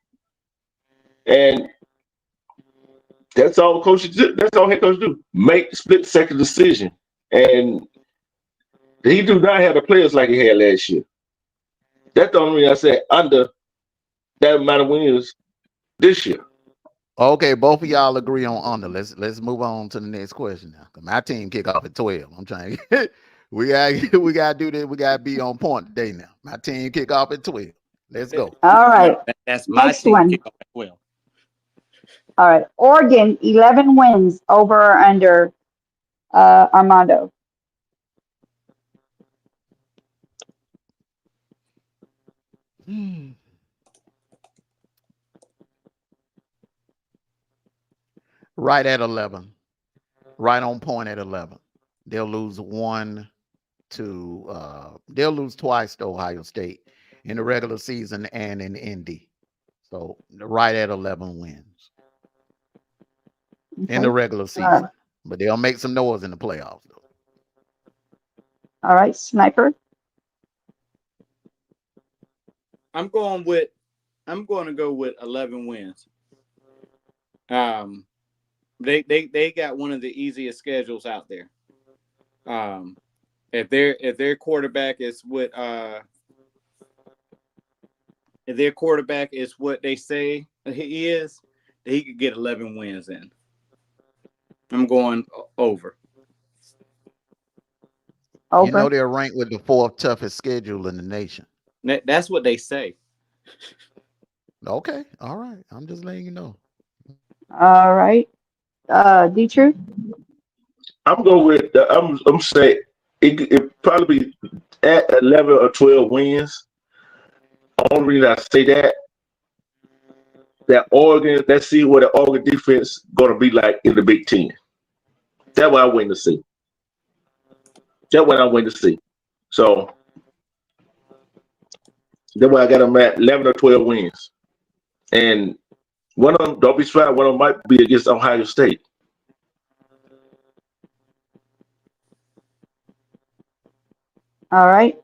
S4: and that's all coaches do. That's all head coaches do: make split-second decision. And he do not have the players like he had last year. That's the only reason I said under that amount of wins this year.
S1: Okay, both of y'all agree on under. Let's move on to the next question now. 'Cause my team kick off at 12. I'm trying to we gotta do this. We gotta be on point today now. My team kick off at 12. Let's go.
S2: All right.
S3: That's my
S2: Next
S3: team
S2: one.
S3: kick off as well.
S2: All right. Oregon, 11 wins. Over or under? Armando.
S1: Right at 11. Right on point at 11. They'll lose they'll lose twice to Ohio State in the regular season and in Indy. So right at 11 wins in the
S2: Okay.
S1: regular
S2: Uh,
S1: season. But they'll make some noise in the playoffs, though.
S2: all right, Sniper.
S3: I'm going to go with 11 wins. They got one of the easiest schedules out there. If their quarterback is what they say he is, he could get 11 wins in. I'm going over.
S1: You know
S2: Over.
S1: they're ranked with the 4th toughest schedule in the nation.
S3: That's what they say.
S1: Okay, all right. I'm just letting you know.
S2: All right. D-True.
S4: I'm going with. I'm saying it probably be at 11 or 12 wins. Only reason I say that Oregon. Let's see what the Oregon defense going to be like in the Big Ten. That's what I'm waiting to see. That's what I'm waiting to see. So that's why I got them at 11 or 12 wins. And one of them, don't be surprised, one of them might be against Ohio State.
S2: All right.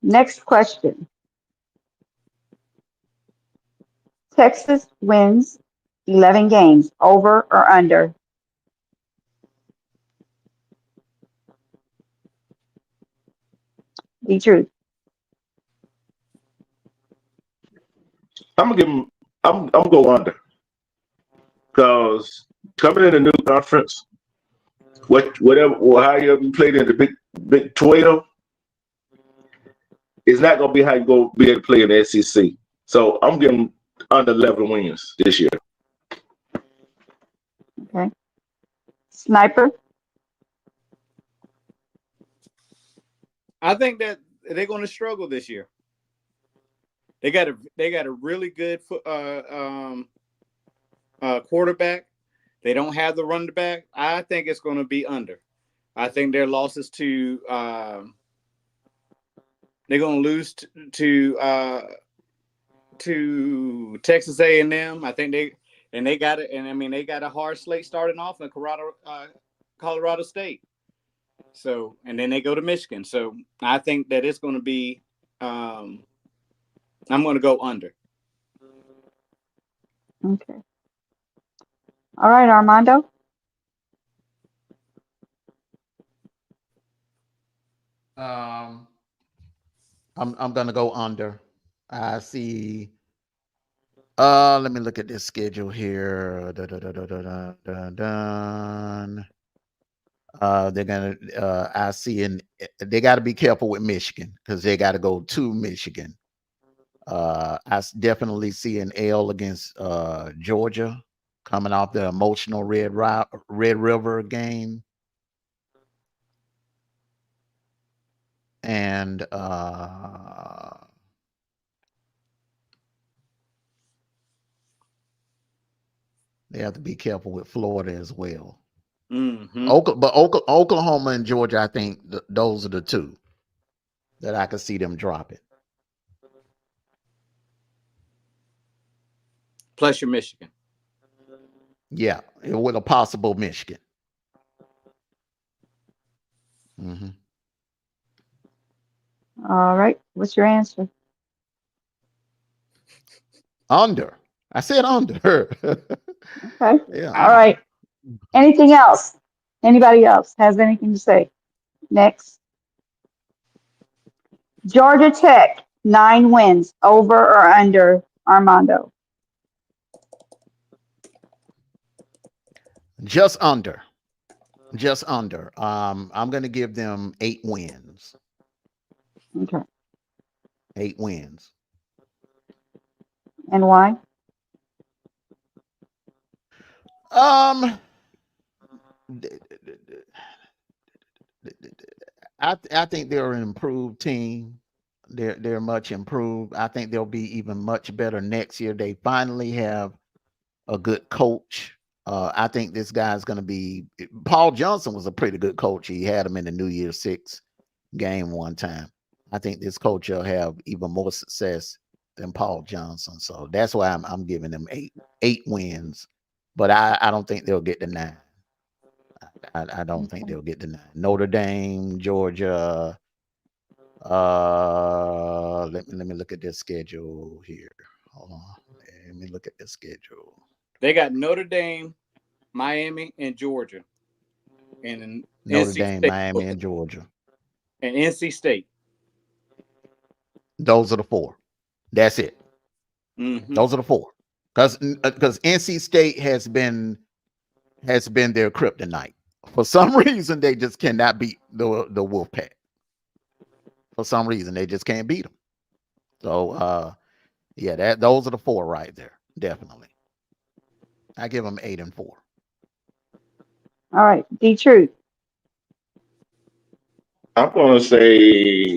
S2: Next question. Texas wins 11 games. Over or under? D-True.
S4: I'm gonna give them. I'm gonna go under because coming in a new conference, whatever or however you played in the Big 12, it's not gonna be how you go be able to play in the SEC. So I'm giving under 11 wins this year.
S2: Okay. Sniper.
S3: I think that they're going to struggle this year. They got a really good quarterback. They don't have the running back. I think it's going to be under. I think their losses to they're going to lose to Texas A&M. I think they got it, and I mean they got a hard slate starting off in Colorado State. So and then they go to Michigan. So I think that it's going to be. I'm going to go under.
S2: Okay. All right, Armando.
S1: I'm gonna go under. I see. Let me look at this schedule here. They're gonna. I see, and they got to be careful with Michigan because they got to go to Michigan. Definitely see an L against Georgia coming off the emotional Red River game. And they have to be careful with Florida as well.
S3: Mm-hmm.
S1: But Oklahoma and Georgia, I think those are the two that I could see them dropping.
S3: Plus your Michigan.
S1: Yeah, with a possible Michigan. Mm-hmm.
S2: All right. What's your answer?
S1: Under. I said under.
S2: Okay.
S1: Yeah.
S2: All right. Anything else? Anybody else has anything to say? Next. Georgia Tech, 9 wins. Over or under, Armando?
S1: Just under. Just under. I'm going to give them 8 wins.
S2: Okay.
S1: 8 wins.
S2: And why?
S1: I think they're an improved team. They're much improved. I think they'll be even much better next year. They finally have a good coach. I think this guy's going to be. Paul Johnson was a pretty good coach. He had him in the New Year's Six game one time. I think this coach will have even more success than Paul Johnson. So that's why I'm giving them eight wins. But I don't think they'll get to 9. I don't think they'll get to 9. Notre Dame, Georgia. Let me look at their schedule here. Hold on. Let me look at the schedule.
S3: They got Notre Dame, Miami, and Georgia. And
S1: Notre Dame, Miami, and Georgia.
S3: And NC State.
S1: Those are the 4. That's it.
S3: Mm-hmm.
S1: Those are the 4. Because NC State has been their kryptonite. For some reason, they just cannot beat the Wolfpack. For some reason, they just can't beat them. So, yeah, those are the 4 right there. Definitely. I give them 8 and 4.
S2: All right, D-Truth.
S4: I'm going to say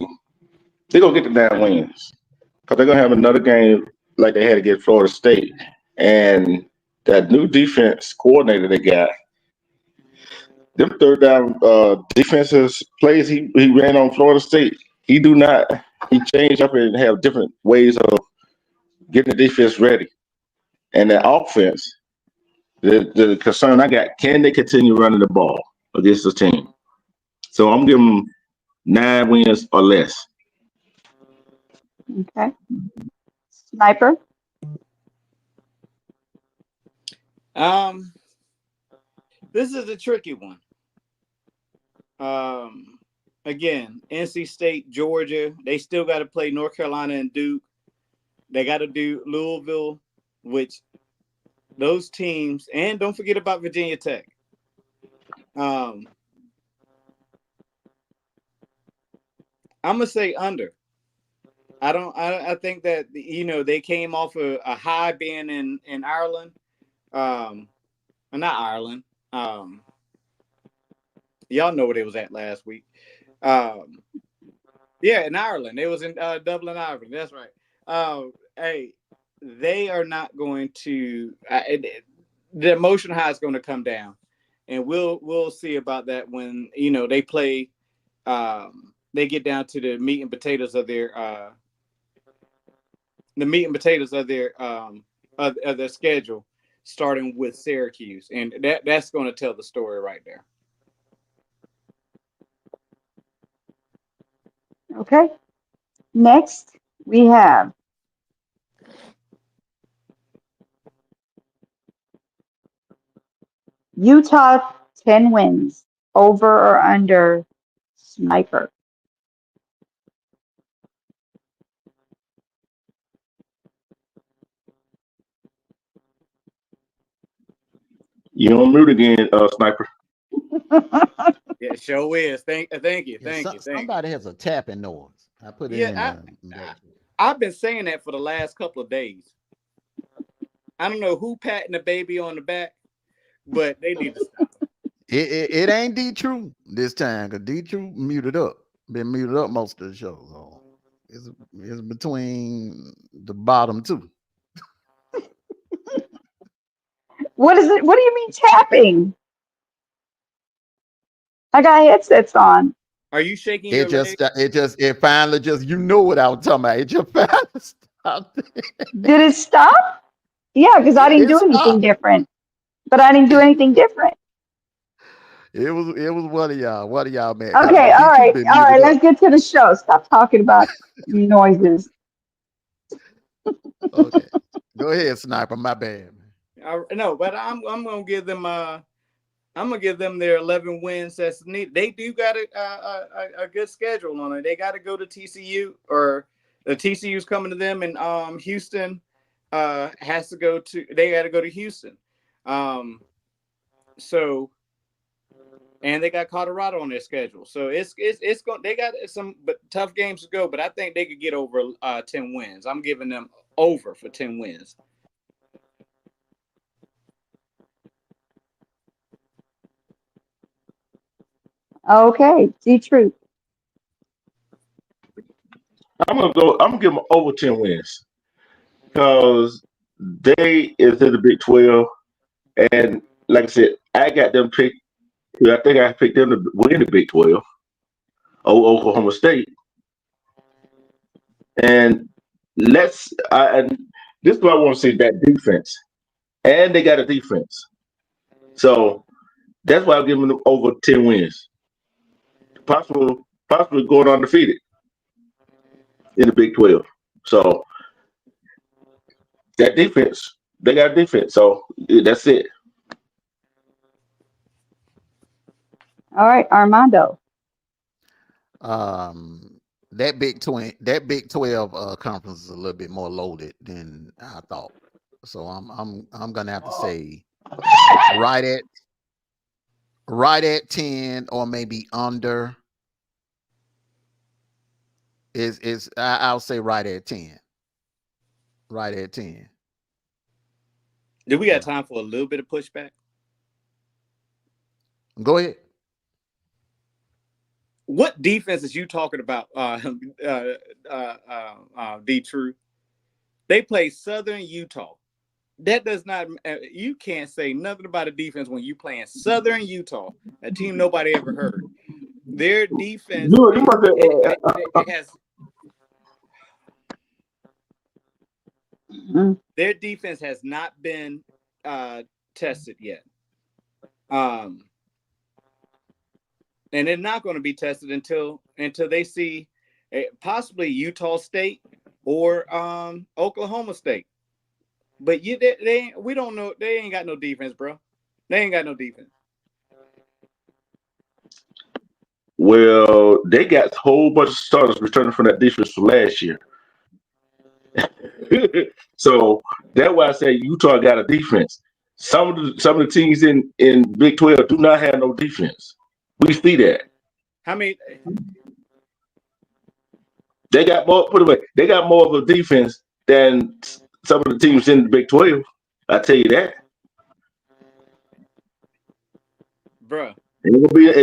S4: they're going to get the 9 wins because they're going to have another game like they had against Florida State. And that new defense coordinator they got, them third down defensive plays he ran on Florida State, he changed up and have different ways of getting the defense ready. And the offense, the concern I got, can they continue running the ball against the team? So I'm giving them 9 wins or less.
S2: Okay. Sniper.
S3: This is a tricky one. Again, NC State, Georgia, they still got to play North Carolina and Duke. They got to do Louisville, which those teams, and don't forget about Virginia Tech. I'm gonna say under. I think that they came off a high being in Ireland, not Ireland. Y'all know where they was at last week. Yeah, in Ireland. It was in Dublin, Ireland. That's right. Hey, they are not going to. The emotion high is going to come down, and we'll see about that when they play. They get down to the meat and potatoes of their of their schedule, starting with Syracuse, and that's going to tell the story right there.
S2: Okay. Next, we have Utah 10 wins, over or under Sniper.
S4: You on mute again, Sniper.
S3: Yeah, sure is. Thank you.
S1: Somebody has a tapping noise. I put it in.
S3: I've been saying that for the last couple of days. I don't know who patting the baby on the back, but they need to stop.
S1: It ain't D-True this time because D-True muted up. Been muted up most of the show. So it's between the bottom 2.
S2: What is it? What do you mean tapping? I got headsets on.
S3: Are you shaking your leg?
S1: It finally just, you know what I was talking about. It just finally stopped.
S2: Did it stop? Yeah, because I didn't do anything different. But I didn't do anything different.
S1: It was one of y'all. One of y'all, man.
S2: Okay, all right. Let's get to the show. Stop talking about noises.
S1: Okay, go ahead, Sniper. My bad.
S3: No, but I'm gonna give them. I'm gonna give them their 11 wins that's needed. They do got a good schedule on it. They got to go to TCU, or the TCU's coming to them, and Houston has to go to. They got to go to Houston. So. And they got Colorado on their schedule, so it's going. They got some tough games to go, but I think they could get over 10 wins. I'm giving them over for 10 wins.
S2: Okay, D-Truth.
S4: I'm gonna give them over 10 wins because they is in the Big 12, and like I said, I got them picked. I think I picked them to win the Big 12 over Oklahoma State. And and this is what I want to see, that defense. And they got a defense. So that's why I'm giving them over 10 wins. Possibly going undefeated in the Big 12. So that defense, they got a defense. So that's it.
S2: All right, Armando.
S1: That Big 12 conference is a little bit more loaded than I thought. So I'm gonna have to say right at 10 or maybe under. I'll say right at 10. Right at 10.
S3: Do we got time for a little bit of pushback?
S1: Go ahead.
S3: What defense is you talking about, D-True? They play Southern Utah. That does not, you can't say nothing about a defense when you playing Southern Utah, a team nobody ever heard. Their defense it has their defense has not been tested yet. And they're not going to be tested until they see possibly Utah State or Oklahoma State. But we don't know. They ain't got no defense, bro. They ain't got no defense.
S4: Well, they got a whole bunch of starters returning from that defense from last year. So that's why I say Utah got a defense. Some of the teams in Big 12 do not have no defense. We see that.
S3: How many?
S4: They got more. Put away. They got more of a defense than some of the teams in the Big 12. I tell you that,
S3: Bruh.
S4: It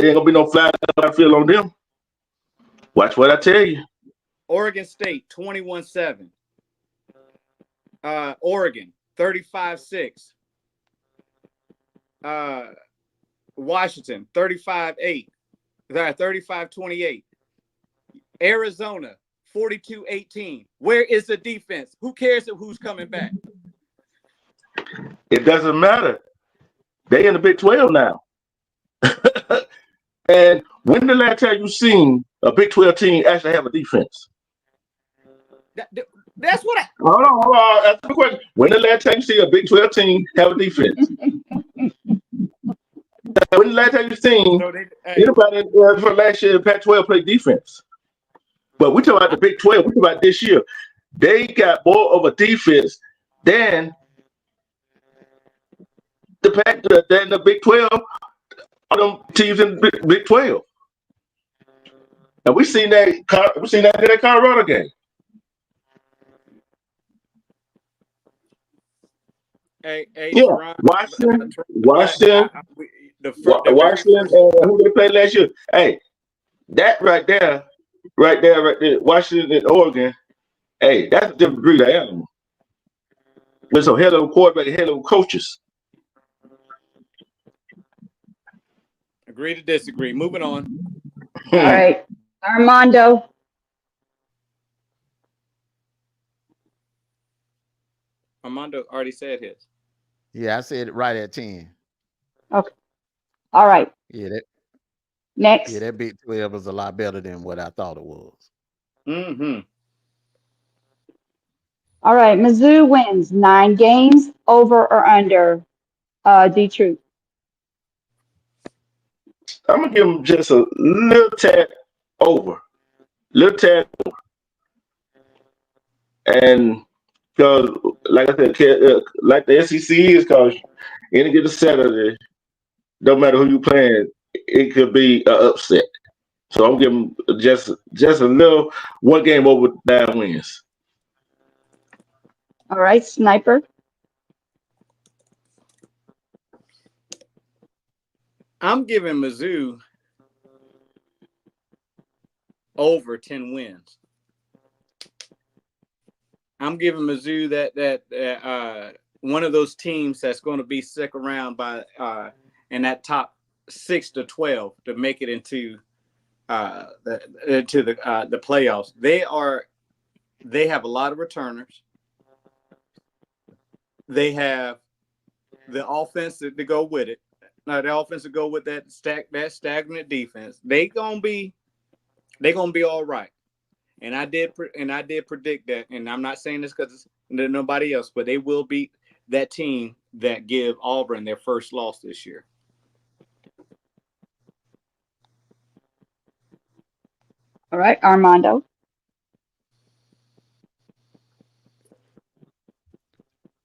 S4: ain't gonna be no fly field on them. Watch what I tell you.
S3: Oregon State 21-7. Oregon 35-6. Washington 35-8. 35-28. Arizona 42-18. Where is the defense? Who cares who's coming back?
S4: It doesn't matter. They in the Big 12 now. And when the last time you seen a Big 12 team actually have a defense?
S3: That's what I.
S4: Hold on. That's the question. When the last time you see a Big 12 team have a defense? When the last time you seen anybody from last year in Pac-12 play defense? But we talking about the Big 12. We talking about this year. They got more of a defense than the Big 12. All them teams in the Big 12. And we seen that in that Colorado game. Yeah, Washington. Washington. Who they played last year? Hey, that right there, Washington and Oregon. Hey, that's a different breed of animal. There's a hell of a quarterback, a hell of coaches.
S3: Agree to disagree. Moving on.
S2: All right, Armando.
S3: Armando already said his.
S1: Yeah, I said it right at 10.
S2: Okay. All right.
S1: Yeah,
S2: Next.
S1: that Big 12 was a lot better than what I thought it was.
S3: Mm-hmm.
S2: All right. Mizzou wins 9 games, over or under. D-True.
S4: I'm gonna give them just a little tad over. And because, like I said, like the SEC is, because any given Saturday, no matter who you playing, it could be an upset. So I'm giving just a little, one game over 9 wins.
S2: All right, Sniper.
S3: I'm giving Mizzou over 10 wins. I'm giving Mizzou that one of those teams that's going to be stuck around by in that top 6 to 12 to make it into the playoffs. They have a lot of returners. They have the offense to go with it. The offense to go with that stagnant defense. They're gonna be all right. And I did predict that. And I'm not saying this because there's nobody else, but they will beat that team that give Auburn their first loss this year.
S2: All right, Armando.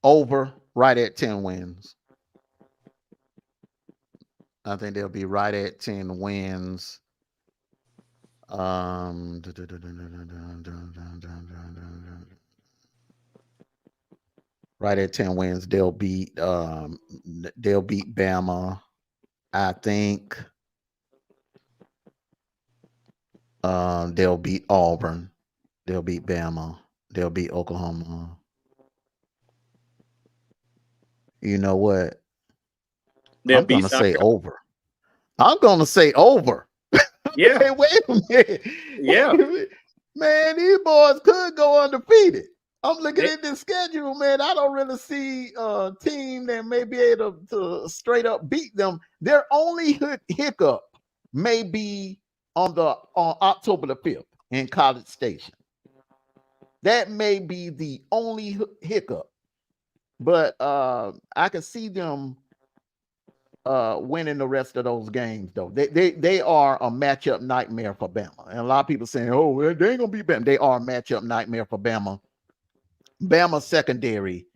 S1: Over, right at 10 wins. I think they'll be right at 10 wins. Right at 10 wins. They'll beat Bama. I think they'll beat Auburn. They'll beat Bama. They'll beat Oklahoma. You know what?
S3: They'll
S1: I'm going to
S3: beat South
S1: say
S3: Carolina.
S1: over. I'm going to say over.
S3: Yeah.
S1: Hey, wait a minute.
S3: Yeah.
S1: Man, these boys could go undefeated. I'm looking at this schedule, man. I don't really see a team that may be able to straight up beat them. Their only hiccup may be on October the 5th in College Station. That may be the only hiccup. But I can see them winning the rest of those games, though. They are a matchup nightmare for Bama. And a lot of people saying, oh, they ain't going to beat Bama. They are a matchup nightmare for Bama. Bama secondary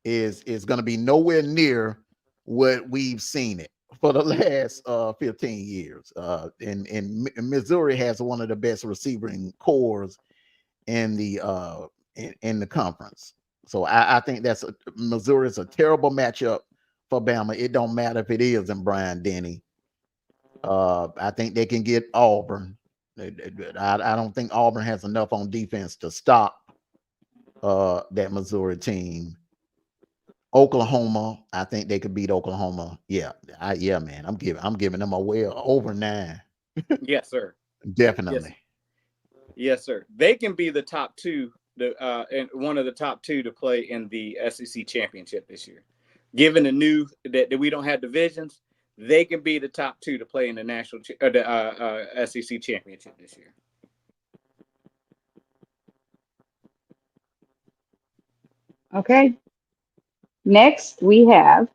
S1: is going to be nowhere near what we've seen it for the last 15 years. And Missouri has one of the best receiving cores in the conference. So I think Missouri is a terrible matchup for Bama. It don't matter if it is in Bryant-Denny. I think they can get Auburn. I don't think Auburn has enough on defense to stop that Missouri team. Oklahoma, I think they could beat Oklahoma. Yeah, man. I'm giving them a over 9.
S3: Yes, sir.
S1: Definitely.
S3: Yes, sir. They can be the top 2, and one of the top 2 to play in the SEC championship this year. Given the new that we don't have divisions, they can be the top 2 to play in the SEC championship this year.
S2: Okay. Next, we have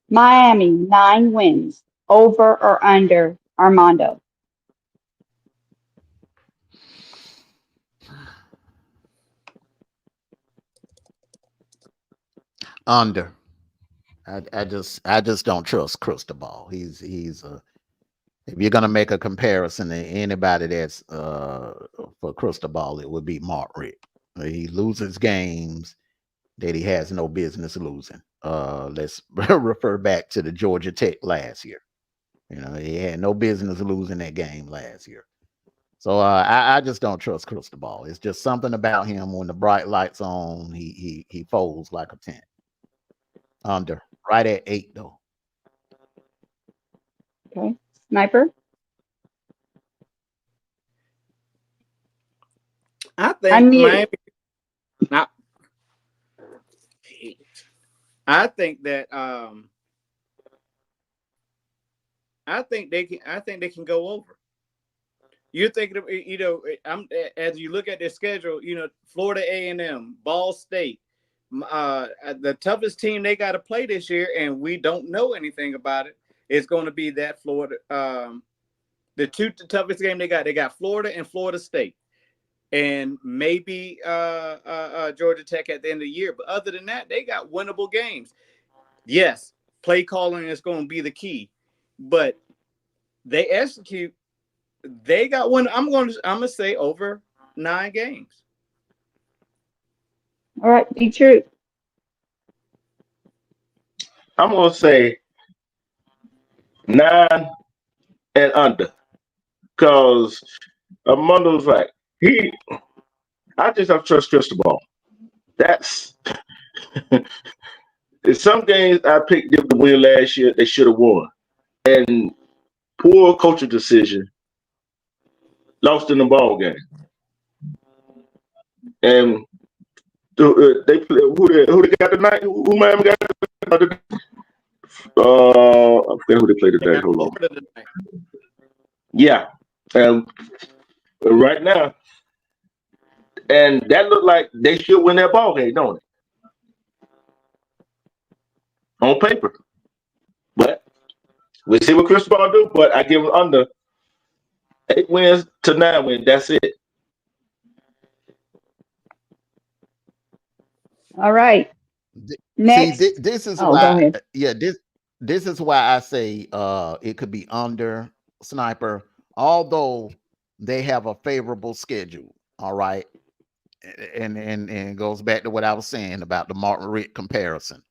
S2: Miami, 9 wins. Over or under, Armando?
S1: Under. I just don't trust Cristobal. He's if you're gonna make a comparison to anybody that's for Cristobal, it would be Mark Richt. He loses games that he has no business losing. Let's refer back to the Georgia Tech last year. He had no business losing that game last year. So I just don't trust Cristobal. It's just something about him when the bright lights on, he folds like a tent. Under, right at 8 though.
S2: Okay. Sniper?
S3: I think Miami. I think that I think they can go over. You're thinking of, as you look at their schedule, Florida A&M, Ball State, the toughest team they got to play this year, and we don't know anything about it, is going to be that Florida. The toughest game they got Florida and Florida State, and maybe Georgia Tech at the end of the year. But other than that, they got winnable games. Yes, play calling is going to be the key, but they execute. They got one. I'm gonna say over 9 games.
S2: All right, be true.
S4: I'm gonna say 9 and under, Because Armando was like, I just have to trust Cristobal. That's in some games I picked them to win last year, they should have won. And poor coaching decision lost in the ball game. And they play who they got tonight? Who Miami got tonight? I forget who they played today. Hold on. Yeah. Right now. And that looked like they should win that ball game, don't it? On paper. But we see what Cristobal do, but I give him under 8 wins to 9 wins. That's it.
S2: All right. Next.
S1: See, this is
S2: Oh, go
S1: why.
S2: ahead.
S1: Yeah, this is why I say it could be under Sniper, although they have a favorable schedule. All right, and it goes back to what I was saying about the Martin Rick comparison.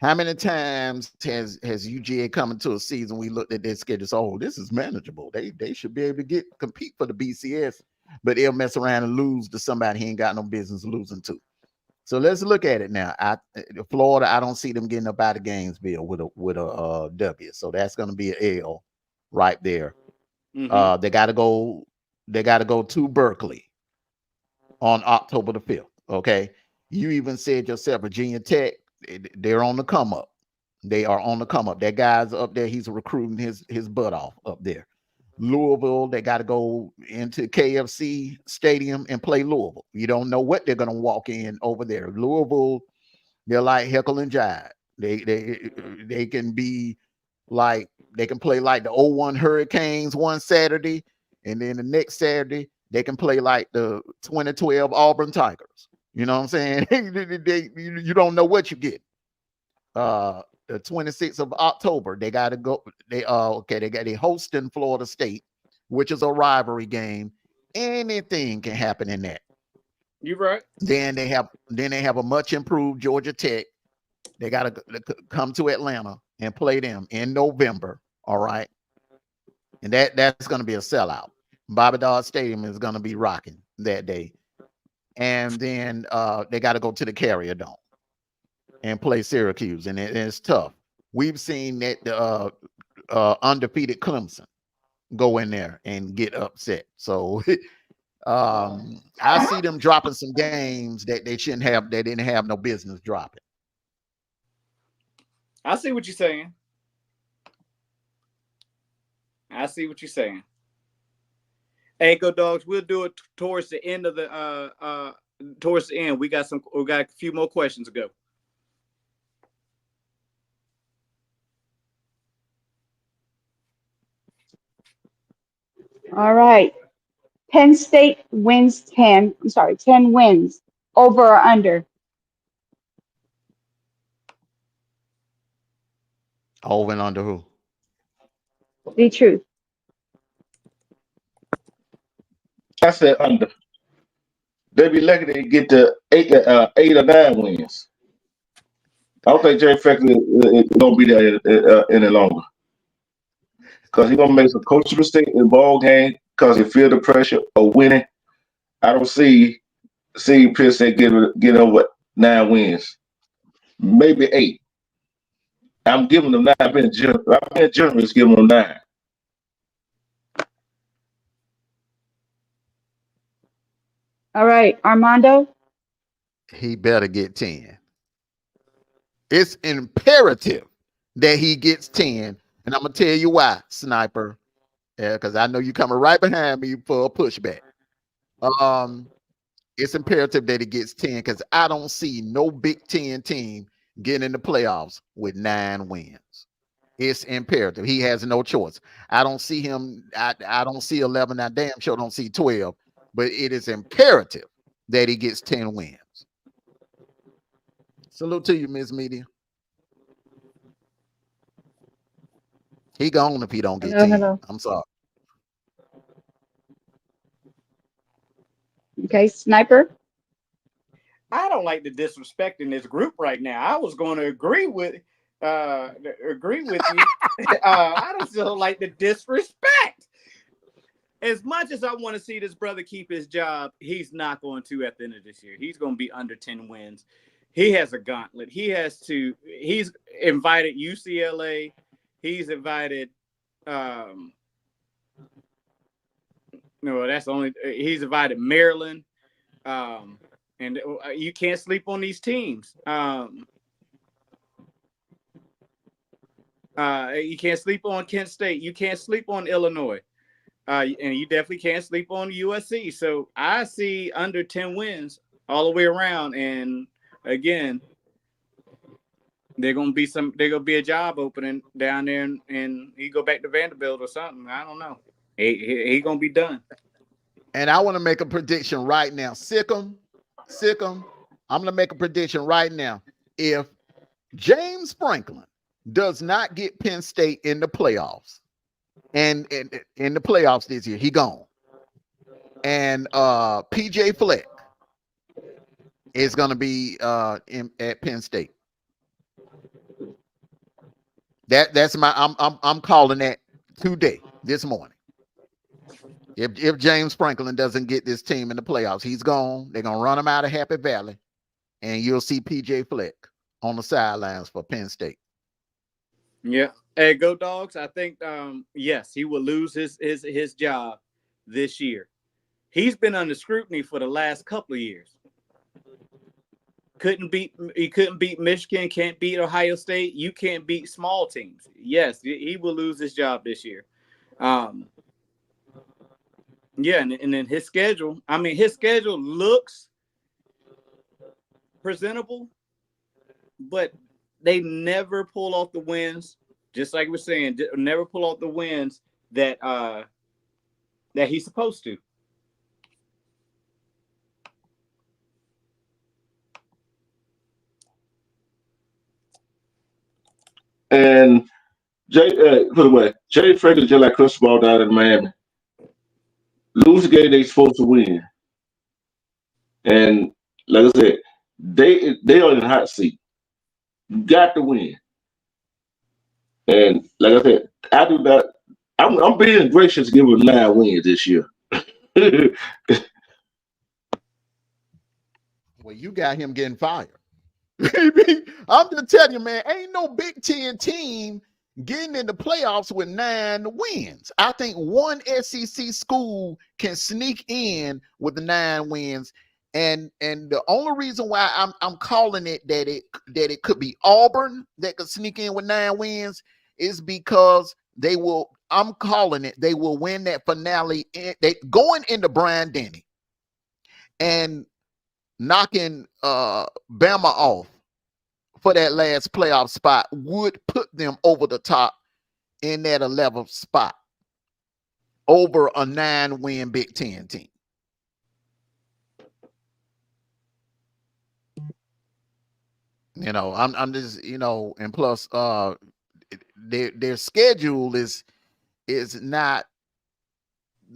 S1: How many times has UGA come into a season we looked at their schedule? Oh, this is manageable. They should be able to compete for the BCS, but they'll mess around and lose to somebody he ain't got no business losing to. So let's look at it now. Florida, I don't see them getting up out of Gainesville with a W. So that's going to be an L right there. Mm-hmm. They got to go to Berkeley on October the 5th. Okay. You even said yourself, Virginia Tech, they're on the come up. They are on the come up. That guy's up there. He's recruiting his butt off up there. Louisville, they got to go into KFC Stadium and play Louisville. You don't know what they're going to walk in over there. Louisville, they're like Heckle and Jive. They can be like, they can play like the 01 Hurricanes one Saturday, and then the next Saturday they can play like the 2012 Auburn Tigers. You know what I'm saying? You don't know what you get. The 26th of October, they got to go. They hosting Florida State, which is a rivalry game. Anything can happen in that.
S3: You're right.
S1: Then they have a much improved Georgia Tech. They got to come to Atlanta and play them in November. All right, and that's going to be a sellout. Bobby Dodd Stadium is going to be rocking that day, and then they got to go to the Carrier Dome and play Syracuse, and it's tough. We've seen that the undefeated Clemson go in there and get upset. So I see them dropping some games that they shouldn't have. They didn't have no business dropping.
S3: I see what you're saying. Hey, Go Dogs, we'll do it towards the end of the towards the end. We got a few more questions to go.
S2: All right. Penn State wins 10. I'm sorry, 10 wins. Over or under?
S1: Over and under who?
S2: The truth.
S4: I said under. They'd be lucky to get to 8 or 9 wins. I don't think Jerry Franklin is going to be there any longer. Because he's going to make some coaching mistake in the ball game because he feel the pressure of winning. I don't see Penn State get over 9 wins. Maybe 8. I'm giving them 9. I've been generous giving them 9.
S2: All right, Armando?
S1: He better get 10. It's imperative that he gets 10. And I'm going to tell you why, Sniper. Because I know you're coming right behind me for a pushback. It's imperative that he gets 10 because I don't see no Big Ten team getting in the playoffs with 9 wins. It's imperative. He has no choice. I don't see him. I don't see 11. I damn sure don't see 12. But it is imperative that he gets 10 wins. Salute to you, Ms. Media. He gone if he don't get 10.
S2: Hello.
S1: I'm sorry.
S2: Okay, Sniper?
S3: I don't like the disrespect in this group right now. I was going to agree with you. I just don't like the disrespect. as much as I want to see this brother keep his job, he's not going to at the end of this year. He's going to be under 10 wins. He has a gauntlet. He's invited UCLA. He's invited, he's invited Maryland. And you can't sleep on these teams. You can't sleep on Kent State. You can't sleep on Illinois. And you definitely can't sleep on USC. So I see under 10 wins all the way around. And again, there's gonna be a job opening down there, and he go back to Vanderbilt or something. I don't know. He gonna be done.
S1: And I want to make a prediction right now. Sikkim. I'm gonna make a prediction right now. If James Franklin does not get Penn State in the playoffs, and in the playoffs this year, he gone. And PJ Fleck is gonna be at Penn State. That's my I'm calling that today, this morning. If James Franklin doesn't get this team in the playoffs, he's gone. They're gonna run him out of Happy Valley, and you'll see PJ Fleck on the sidelines for Penn State.
S3: Yeah. Hey, go Dogs. I think yes, he will lose his job this year. He's been under scrutiny for the last couple of years. He couldn't beat Michigan, can't beat Ohio State. You can't beat small teams. Yes, he will lose his job this year. Yeah, and then his schedule looks presentable, but they never pull off the wins. Just like we're saying, never pull off the wins that he's supposed to.
S4: And put it away. Jay Franklin just like Chris Ball down in Miami. Lose the game they supposed to win. And like I said, they are in the hot seat. You got to win. And like I said, after that, I'm being gracious to give them 9 wins this year.
S1: Well, you got him getting fired. I'm just telling you, man, ain't no Big Ten team getting in the playoffs with 9 wins. I think one SEC school can sneak in with the 9 wins. And the only reason why I'm calling it that it could be Auburn that could sneak in with 9 wins is because they will win that finale. They going into Brian Denny and knocking Bama off for that last playoff spot would put them over the top in that 11th spot over a 9-win Big Ten team. You know, I'm just, you know, and plus their schedule is not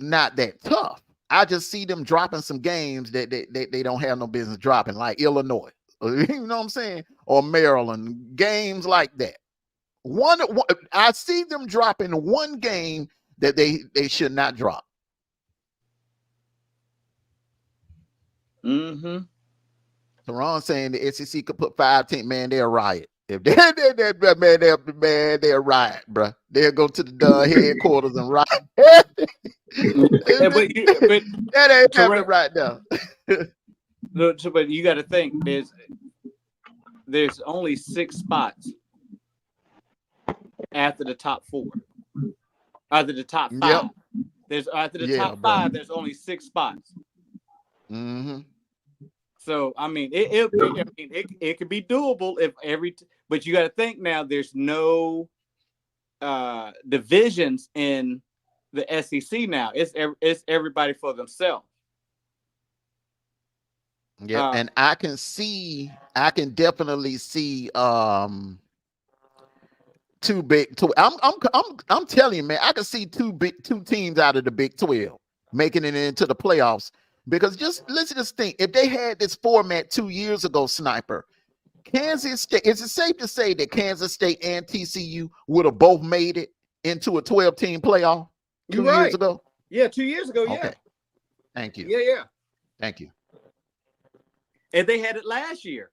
S1: that tough. I just see them dropping some games that they don't have no business dropping, like Illinois, you know what I'm saying, or Maryland, games like that. One I see them dropping one game that they should not drop.
S3: Mm-hmm.
S1: So Ron saying the SEC could put 5 teams, man, they'll riot. If they'll riot, bro. They'll go to the headquarters and riot.
S3: But
S1: That ain't happening right now.
S3: But you got to think there's only 6 spots after the top 4. After the top 5.
S1: Yep.
S3: There's after the top 5. There's only 6 spots.
S1: Mm-hmm.
S3: So I mean, it could be doable if but you got to think now. There's no divisions in the SEC now. It's everybody for themselves.
S1: Yeah, and I can definitely see 2 big. I'm telling you, man, I can see 2 teams out of the Big 12 making it into the playoffs. Because let's just think, if they had this format 2 years ago, Sniper, Kansas State, is it safe to say that Kansas State and TCU would have both made it into a 12-team playoff 2 years ago?
S3: Yeah, 2 years ago. Yeah.
S1: Okay. Thank you.
S3: Yeah.
S1: Thank you.
S3: If they had it last year,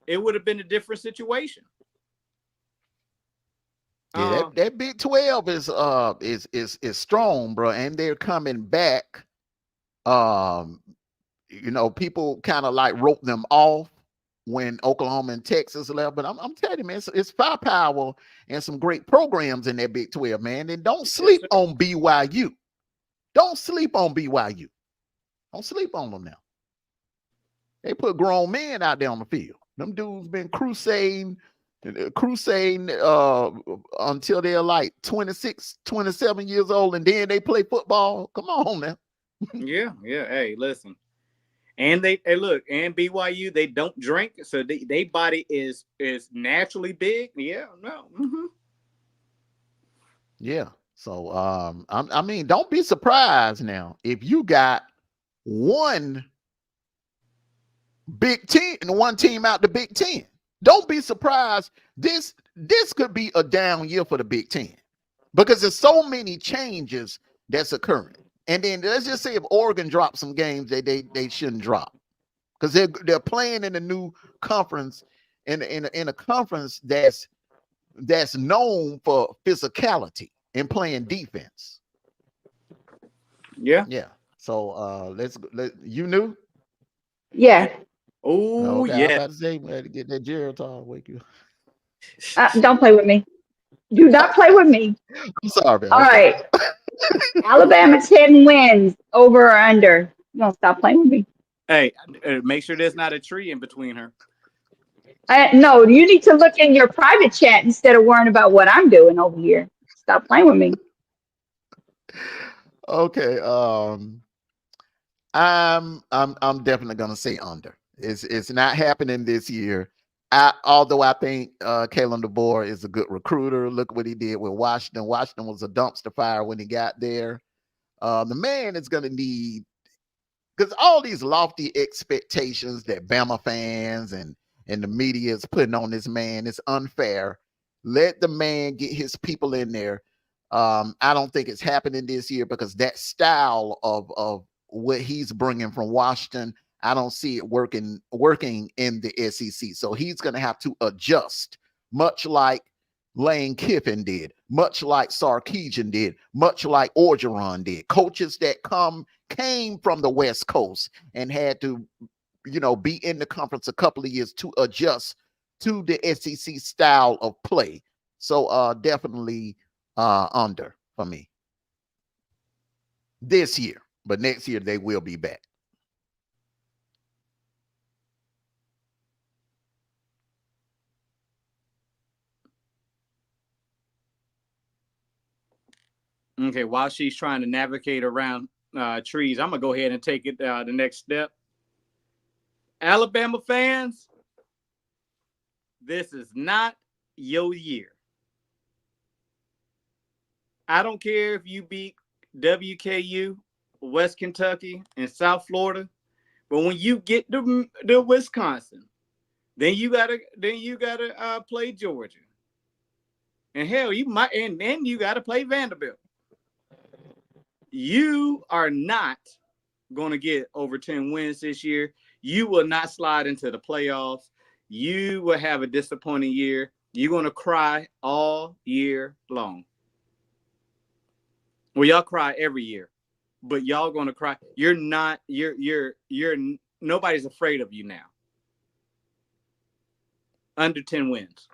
S3: it would have been a different situation.
S1: Yeah, that Big 12 is strong, bro, and they're coming back. People kind of like wrote them off when Oklahoma and Texas left, but I'm telling you, man, it's firepower and some great programs in that Big 12, man. And don't sleep on BYU. Don't sleep on BYU. Don't sleep on them now. They put grown men out there on the field. Them dudes been crusading until they're like 26, 27 years old, and then they play football. Come on now.
S3: Yeah. Hey, listen. And look, and BYU, they don't drink, so they body is naturally big. Yeah, no. Mm-hmm.
S1: Yeah. So I mean, don't be surprised now if you got one Big Ten and one team out the Big Ten. Don't be surprised. This could be a down year for the Big Ten because there's so many changes that's occurring. And then let's just say if Oregon drops some games that they shouldn't drop because they're playing in a new conference in a conference that's known for physicality and playing defense.
S3: Yeah.
S1: So you knew?
S2: Yeah.
S3: Oh,
S1: okay,
S3: yeah.
S1: I'm about to say, man, to get that Geritol, wake you.
S2: Don't play with me. Do not play with me.
S1: I'm sorry, man.
S2: All right. Alabama 10 wins, over or under. You don't stop playing with me.
S3: Hey, make sure there's not a tree in between her.
S2: No, you need to look in your private chat instead of worrying about what I'm doing over here. Stop playing with me.
S1: Okay. I'm definitely gonna say under. It's not happening this year. Although I think Kalen DeBoer is a good recruiter. Look what he did with Washington. Washington was a dumpster fire when he got there. The man is gonna need, because all these lofty expectations that Bama fans and the media is putting on this man is unfair. Let the man get his people in there. I don't think it's happening this year because that style of what he's bringing from Washington, I don't see it working in the SEC. So he's going to have to adjust, much like Lane Kiffin did, much like Sarkisian did, much like Orgeron did. Coaches that came from the West Coast and had to, be in the conference a couple of years to adjust to the SEC style of play. So definitely under for me this year, but next year they will be back.
S3: Okay, while she's trying to navigate around trees, I'm going to go ahead and take it the next step. Alabama fans, this is not your year. I don't care if you beat WKU, West Kentucky, and South Florida, but when you get to Wisconsin, then you gotta play Georgia, and hell, then you gotta play Vanderbilt. You are not going to get over 10 wins this year. You will not slide into the playoffs. You will have a disappointing year. You're going to cry all year long. Well, y'all cry every year, but y'all going to cry. You're nobody's afraid of you now. Under 10 wins.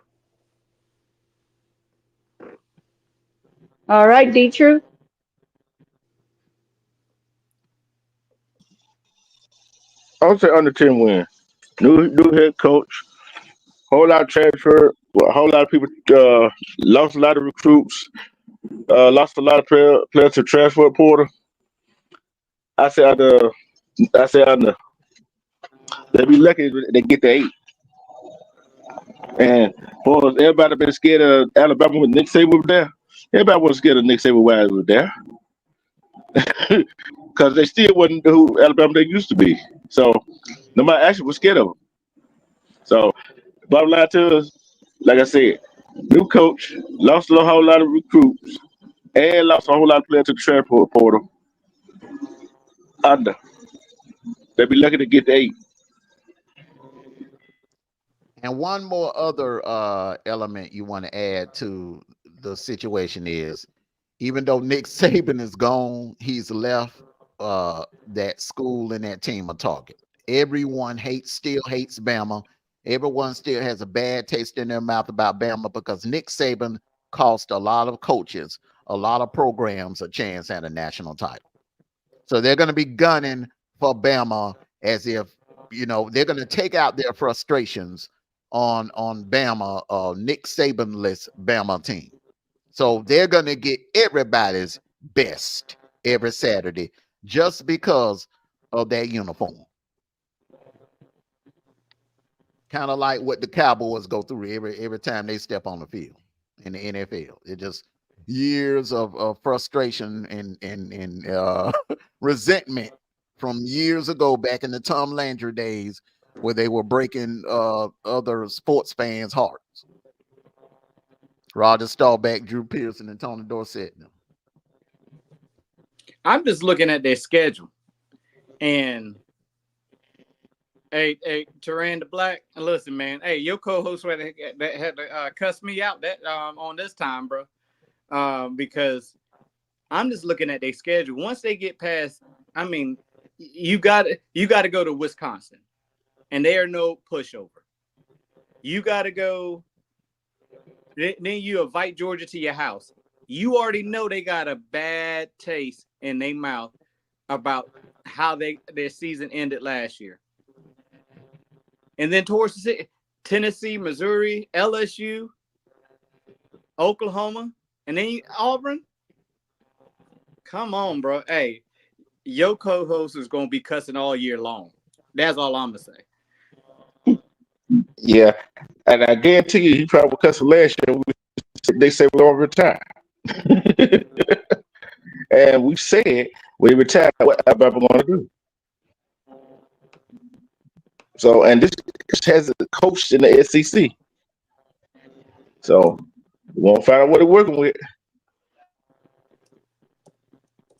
S2: All right, D-True.
S4: I would say under 10 win. New head coach, whole lot of transfer, a whole lot of people lost a lot of recruits, lost a lot of players to transfer portal. I say under. They'll be lucky if they get the 8. And boys, everybody been scared of Alabama when Nick Saban was there. Everybody was scared of Nick Saban while he was there. Because they still wasn't who Alabama they used to be. So nobody actually was scared of them. So bottom line to us, like I said, new coach, lost a whole lot of recruits, and lost a whole lot of players to the transfer portal. Under. They'd be lucky to get the 8.
S1: And one more other element you want to add to the situation is, even though Nick Saban is gone, he's left that school and that team a target. Everyone still hates Bama. Everyone still has a bad taste in their mouth about Bama because Nick Saban cost a lot of coaches, a lot of programs a chance at a national title. So they're going to be gunning for Bama as if, they're going to take out their frustrations on Bama, Nick Saban-less Bama team. So they're going to get everybody's best every Saturday just because of that uniform. Kind of like what the Cowboys go through every time they step on the field in the NFL. It just years of frustration and resentment from years ago back in the Tom Landry days where they were breaking other sports fans' hearts. Roger Staubach, Drew Pearson, and Tony Dorsett.
S3: I'm just looking at their schedule, and hey, Teran the Black, and listen, man. Hey, your co-host had to cuss me out that on this time, bro, because I'm just looking at their schedule. Once they get past, I mean, you got to go to Wisconsin, and they are no pushover. You got to go. Then you invite Georgia to your house. You already know they got a bad taste in their mouth about how their season ended last year. And then towards the city, Tennessee, Missouri, LSU, Oklahoma, and then Auburn. Come on, bro. Hey, your co-host is going to be cussing all year long. That's all I'm going to say.
S4: Yeah. And I guarantee you, he probably cussed last year. They say we're going to retire. And we said we retire, what Alabama going to do? So, and this has a coach in the SEC. So, we won't find out what they're working with.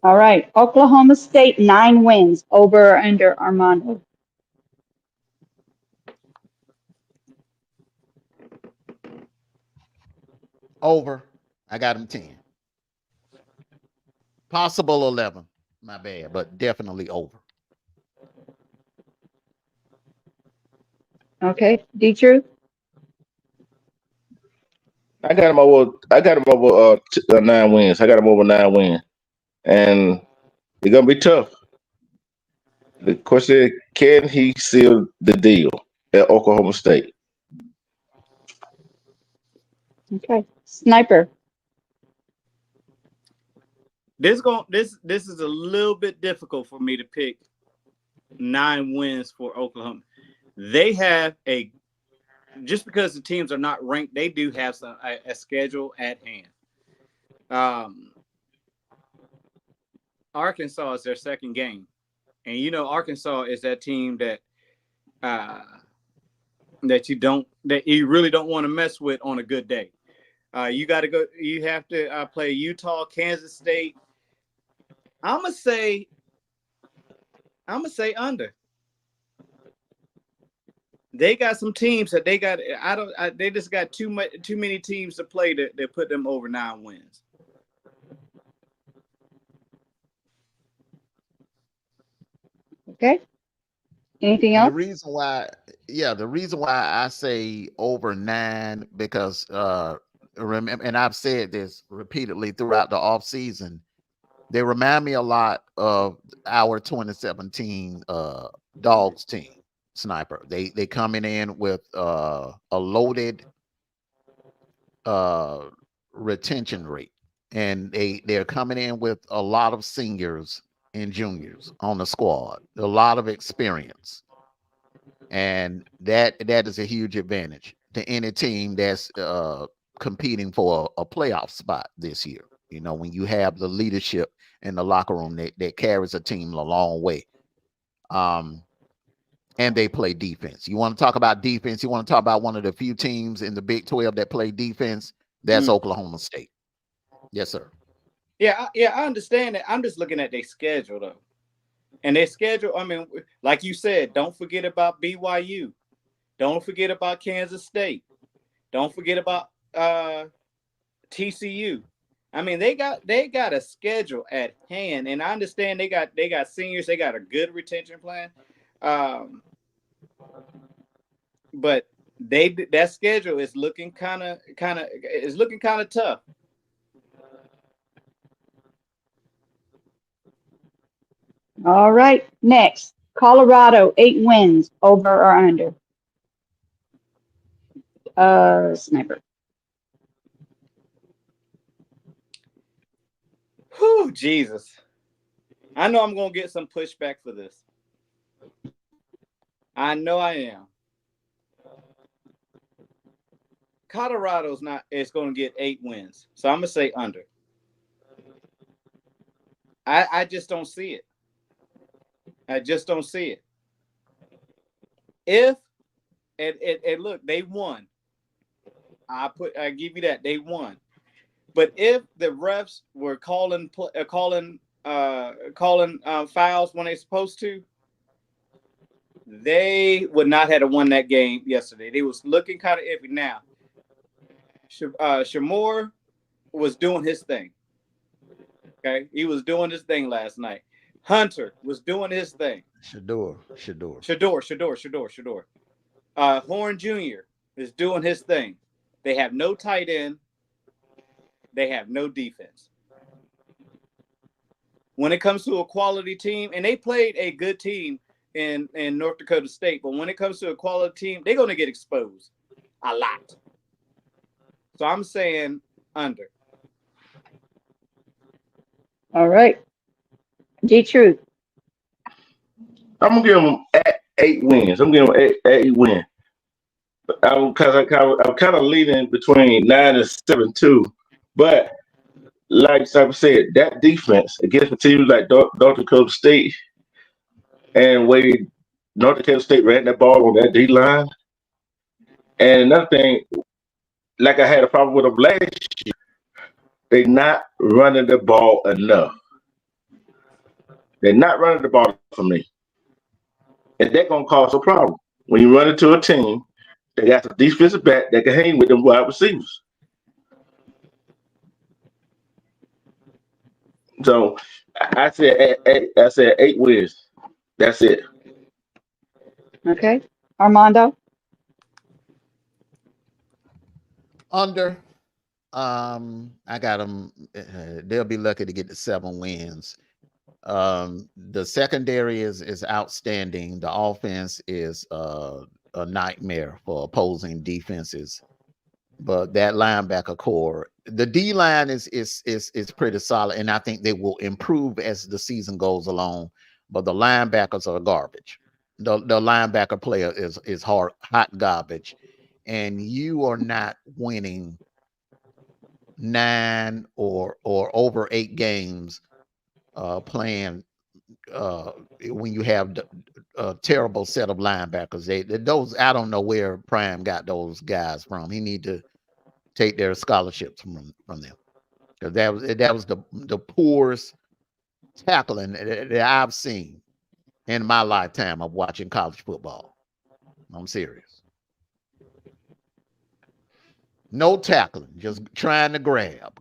S2: All right. Oklahoma State, 9 wins. Over or under, Armando?
S1: Over. I got them 10. Possible 11. My bad, but definitely over.
S2: Okay. D-True?
S4: I got them over 9 wins. I got them over 9 wins. And it's going to be tough. The question is, can he seal the deal at Oklahoma State?
S2: Okay. Sniper?
S3: This is a little bit difficult for me to pick 9 wins for Oklahoma. They have just because the teams are not ranked, they do have a schedule at hand. Arkansas is their second game, and Arkansas is that team that you really don't want to mess with on a good day. You have to play Utah, Kansas State. I'm gonna say under. They got some teams that they got. They just got too many teams to play that put them over 9 wins.
S2: Okay. Anything else?
S1: The reason why I say over 9 because remember, and I've said this repeatedly throughout the off season, they remind me a lot of our 2017 Dogs team. Sniper. They coming in with a loaded retention rate, and they're coming in with a lot of seniors and juniors on the squad, a lot of experience, and that is a huge advantage to any team that's competing for a playoff spot this year. When you have the leadership in the locker room that carries a team a long way. And they play defense. You want to talk about defense? You want to talk about one of the few teams in the Big 12 that play defense? That's Oklahoma State. Yes, sir.
S3: I understand that. I'm just looking at their schedule though, and their schedule. I mean, like you said, don't forget about BYU. Don't forget about Kansas State. Don't forget about TCU. I mean, they got a schedule at hand, and I understand they got seniors. They got a good retention plan, but that schedule is looking kind of tough.
S2: All right. Next, Colorado, 8 wins, over or under? Sniper.
S3: Whew, Jesus. I know I'm gonna get some pushback for this. I know I am. Colorado's not is going to get 8 wins, so I'm gonna say under. I just don't see it. I just don't see it. If and look, they won. I give you that they won. But if the refs were calling fouls when they're supposed to, they would not have won that game yesterday. They was looking kind of iffy. Now, Shamor was doing his thing. Okay, he was doing his thing last night. Hunter was doing his thing.
S1: Shador.
S3: Horn Jr. is doing his thing. They have no tight end. They have no defense. When it comes to a quality team, and they played a good team in North Dakota State, but when it comes to a quality team, they're going to get exposed a lot. So I'm saying under.
S2: All right. G-Truth.
S4: I'm gonna give them 8 wins. I'm giving them 8 wins. I'm kind of leaning between 9 and 7 too. But like I said, that defense against the teams like North Dakota State and way North Dakota State ran that ball on that D line. And another thing, like I had a problem with them last year, they're not running the ball enough. They're not running the ball for me. And that's going to cause a problem. When you run into a team, they got some defensive back that can hang with them wide receivers. So I said 8 wins. That's it.
S2: Okay. Armando.
S1: Under. I got them. They'll be lucky to get the 7 wins. The secondary is outstanding. The offense is a nightmare for opposing defenses. But that linebacker core, the D line is pretty solid, and I think they will improve as the season goes along. But the linebackers are garbage. The linebacker player is hot garbage, and you are not winning 9 or over 8 games playing when you have a terrible set of linebackers. Those I don't know where Prime got those guys from. He need to take their scholarships from them, because that was the poorest tackling that I've seen in my lifetime of watching college football. I'm serious. No tackling, just trying to grab.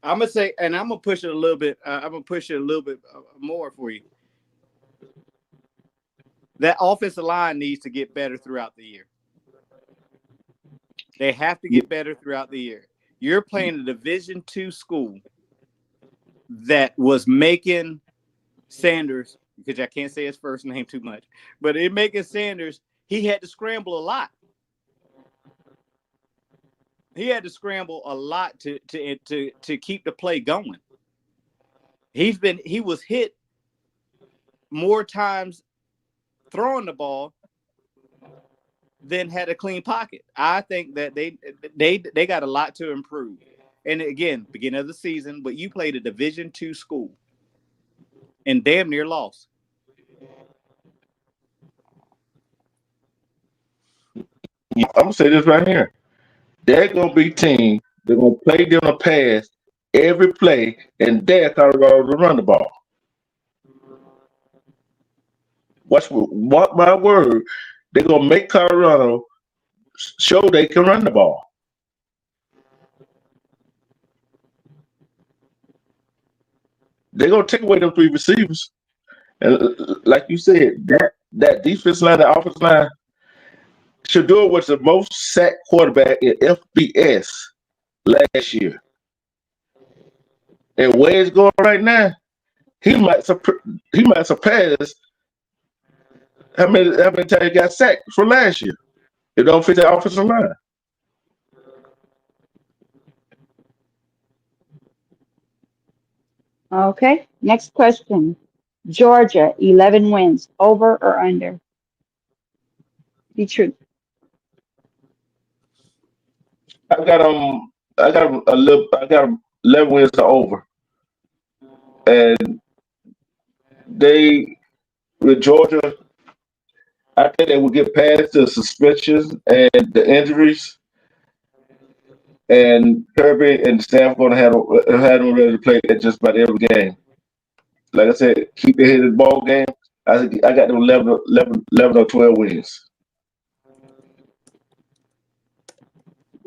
S3: I'm gonna say, and I'm gonna push it a little bit. I'm gonna push it a little bit more for you. That offensive line needs to get better throughout the year. They have to get better throughout the year. You're playing a Division II school that was making Sanders, because I can't say his first name too much, but in making Sanders, he had to scramble a lot. He had to scramble a lot to keep the play going. He was hit more times throwing the ball than had a clean pocket. I think that they got a lot to improve. And again, beginning of the season, but you played a Division II school and damn near lost.
S4: I'm gonna say this right here. they're gonna be team. They're gonna play them a pass every play, and dare Colorado to run the ball. Mark my word, they're gonna make Colorado show they can run the ball. They're gonna take away them three receivers, and like you said, that defense line, the offense line, Shador was the most sacked quarterback in FBS last year, and where it's going right now, he might surpass how many times he got sacked from last year. It don't fit the offensive line.
S2: Okay. Next question. Georgia, 11 wins, over or under? Be true.
S4: I got 11 wins to over, and they with Georgia. I think they will get past the suspensions and the injuries, and Kirby and the staff going to have them ready to play at just about every game. Like I said, keep their head in the ball game. I got them 11 or 12 wins.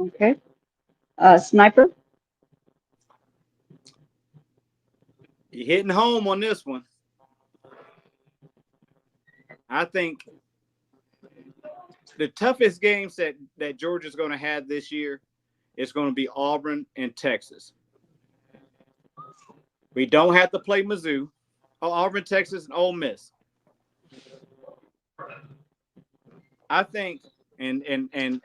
S2: Okay. Sniper?
S3: You're hitting home on this one. I think the toughest games that Georgia's going to have this year is going to be Auburn and Texas. We don't have to play Mizzou. Auburn, Texas, and Ole Miss. I think, and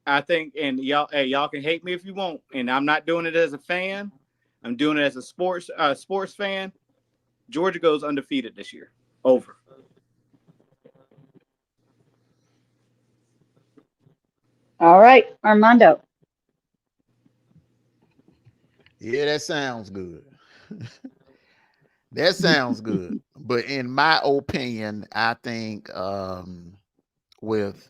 S3: I think, and y'all can hate me if you want, and I'm not doing it as a fan. I'm doing it as a sports fan. Georgia goes undefeated this year. Over.
S2: All right, Armando.
S1: Yeah, that sounds good. That sounds good. But in my opinion, I think with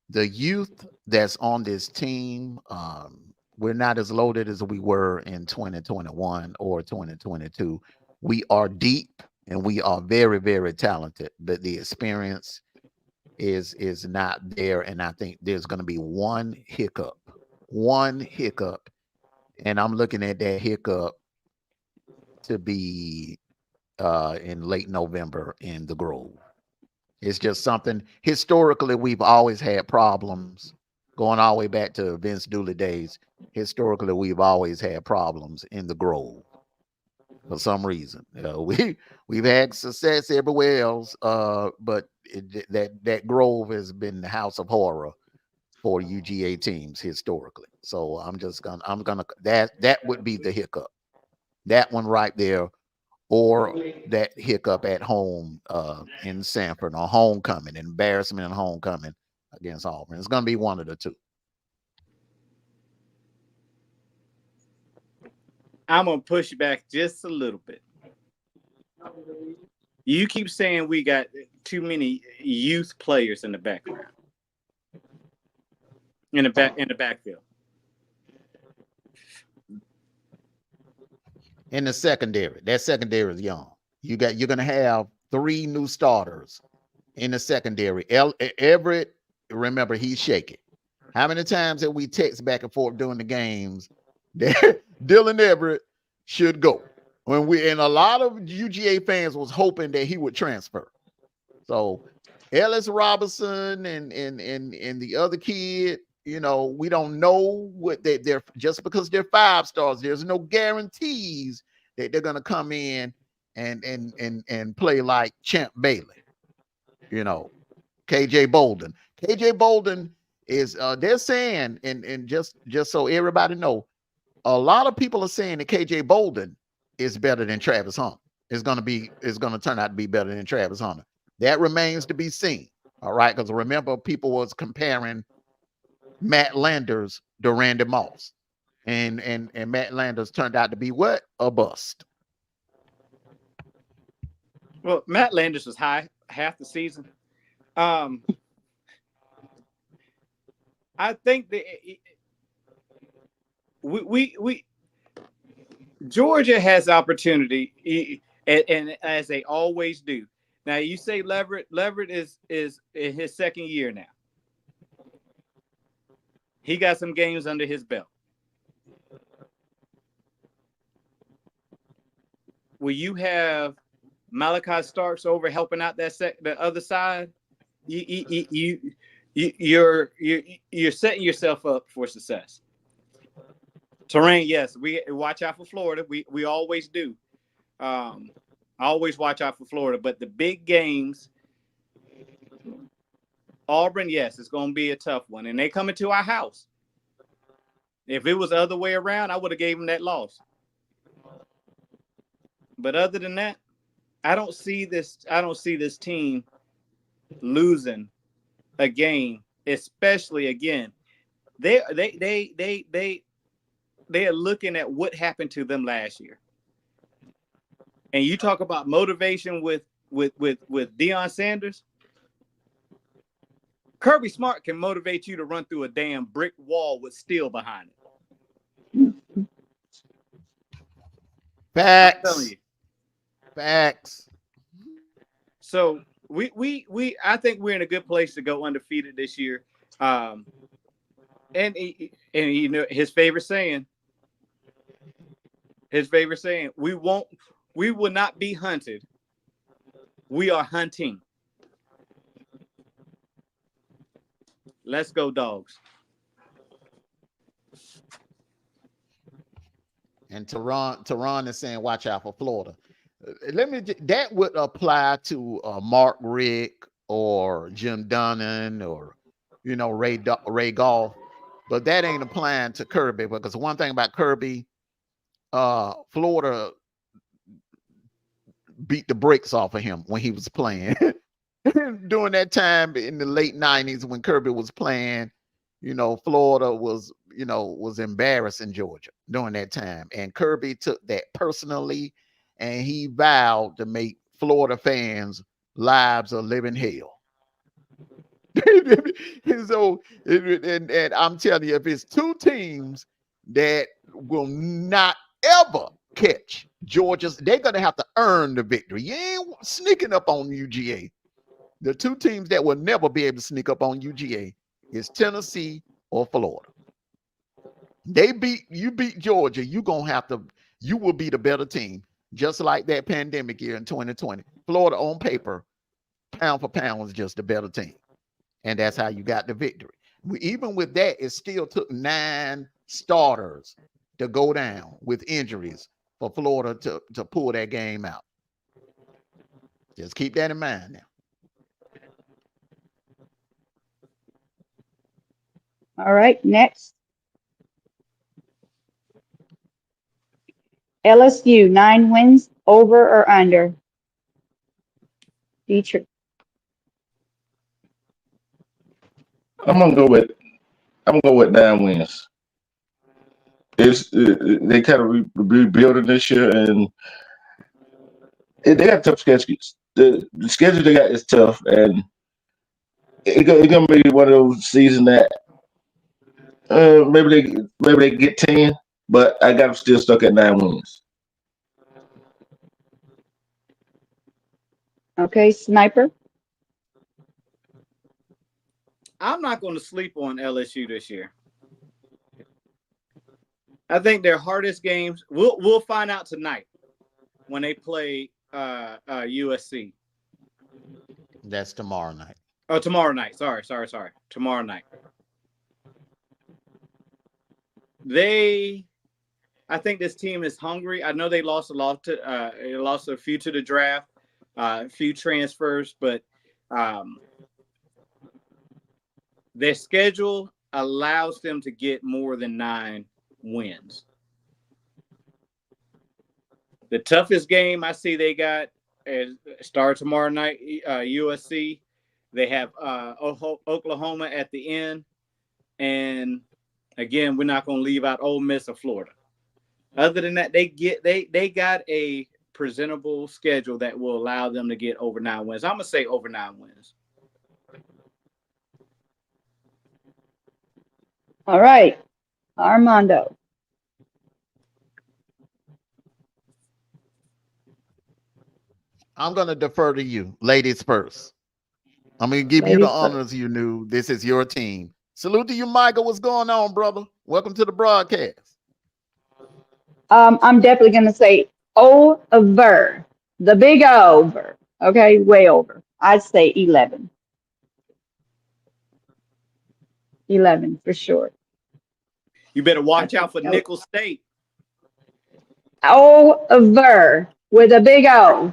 S1: the youth that's on this team, we're not as loaded as we were in 2021 or 2022. We are deep and we are very, very talented, but the experience is not there. And I think there's going to be one hiccup, and I'm looking at that hiccup to be in late November in the Grove. It's just something historically we've always had problems going all the way back to Vince Dooley days. Historically, we've always had problems in the Grove for some reason. We've had success everywhere else, but that Grove has been the house of horror for UGA teams historically. So that would be the hiccup. That one right there, or that hiccup at home in Sanford or homecoming, embarrassment in homecoming against Auburn. It's going to be one of the two.
S3: I'm going to push you back just a little bit. You keep saying we got too many youth players in the background. In the backfield.
S1: In the secondary, that secondary is young. You're going to have 3 new starters in the secondary. Everett, remember, he's shaking. How many times have we text back and forth during the games that Dylan Everett should go? And a lot of UGA fans was hoping that he would transfer. So Ellis Robinson and the other kid, we don't know what they're just because they're 5 stars. There's no guarantees that they're gonna come in and play like Champ Bailey. KJ Bolden. KJ Bolden is they're saying, and just so everybody know, a lot of people are saying that KJ Bolden is better than Travis Hunter. It's gonna turn out to be better than Travis Hunter. That remains to be seen. All right, because remember, people was comparing Matt Landers to Randy Moss, and Matt Landers turned out to be what? A bust.
S3: Well, Matt Landers was high half the season. I think that we Georgia has opportunity, and as they always do. Now you say Leverett is in his second year now. He got some games under his belt. Will you have Malachi Starks over helping out the other side? You're setting yourself up for success. Terrain, yes, we watch out for Florida. We always do. I always watch out for Florida, but the big games, Auburn, yes, it's going to be a tough one, and they coming to our house. If it was the other way around, I would have gave them that loss. But other than that, I don't see this team losing a game, especially again. They are looking at what happened to them last year. And you talk about motivation with Deion Sanders. Kirby Smart can motivate you to run through a damn brick wall with steel behind it.
S1: Facts.
S3: I'm telling you.
S1: Facts.
S3: So I think we're in a good place to go undefeated this year. And you know his favorite saying, we will not be hunted. We are hunting. Let's go, dogs.
S1: And Tehran is saying, watch out for Florida. That would apply to Mark Richt or Jim Dunnan or, you know, Ray Goff, but that ain't applying to Kirby, because one thing about Kirby, Florida beat the brakes off of him when he was playing. During that time in the late 90s when Kirby was playing, you know, Florida was embarrassing Georgia during that time. And Kirby took that personally, and he vowed to make Florida fans' lives a living hell. So, and I'm telling you, if it's two teams that will not ever catch Georgia's, they're going to have to earn the victory. You ain't sneaking up on UGA. The two teams that will never be able to sneak up on UGA is Tennessee or Florida. You beat Georgia, you will be the better team, just like that pandemic year in 2020. Florida on paper, pound for pound, was just the better team. And that's how you got the victory. Even with that, it still took 9 starters to go down with injuries for Florida to pull that game out. Just keep that in mind now.
S2: All right, next. LSU, 9 wins, over or under? Dietrich.
S4: I'm gonna go with 9 wins. They kind of rebuilding this year, and they got tough schedules. The schedule they got is tough, and it's gonna be one of those seasons that maybe they get 10, but I got them still stuck at 9 wins.
S2: Okay, Sniper.
S3: I'm not going to sleep on LSU this year. I think their hardest games, we'll find out tonight when they play USC.
S1: That's tomorrow night.
S3: Oh, tomorrow night. Sorry. Tomorrow night. I think this team is hungry. I know they lost a few to the draft, a few transfers, but their schedule allows them to get more than 9 wins. The toughest game I see they got start tomorrow night, USC. They have Oklahoma at the end, and again, we're not going to leave out Ole Miss or Florida. Other than that, they got a presentable schedule that will allow them to get over 9 wins. I'm gonna say over 9 wins.
S2: All right, Armando.
S1: I'm gonna defer to you, ladies first. I'm gonna give you the
S2: Ladies first.
S1: honors. You knew this is your team. Salute to you, Michael. What's going on, brother? Welcome to the broadcast.
S2: I'm definitely gonna say over. The big over. Okay, way over. I'd say 11. 11 for sure.
S3: You better
S2: I
S3: watch
S2: think
S3: out for
S2: so.
S3: Nickel State.
S2: Over with a big O,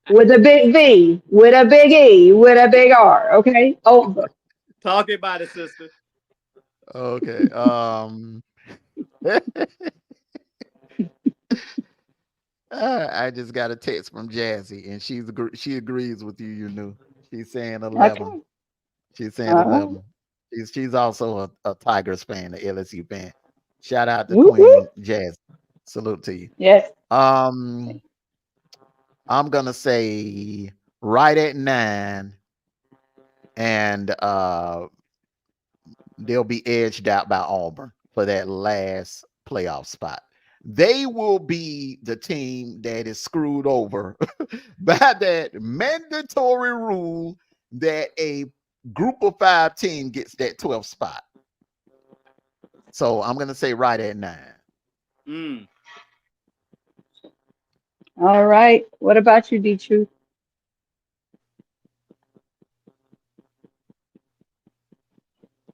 S2: with a big V, with a big E, with a big R. Okay, over.
S3: Talk about it, sister.
S1: Okay. I just got a text from Jazzy, and she agrees with you. You knew. She's saying 11.
S2: Okay.
S1: She's saying
S2: All right.
S1: 11. She's also a Tigers fan, an LSU fan. Shout out to
S2: Whoop, whoop.
S1: Queen Jazz. Salute to you.
S2: Yes.
S1: Um, I'm gonna say right at 9, and they'll be edged out by Auburn for that last playoff spot. They will be the team that is screwed over by that mandatory rule that a group of 5 team gets that 12th spot. So I'm gonna say right at 9.
S3: Mm.
S2: All right. What about you, D Truth?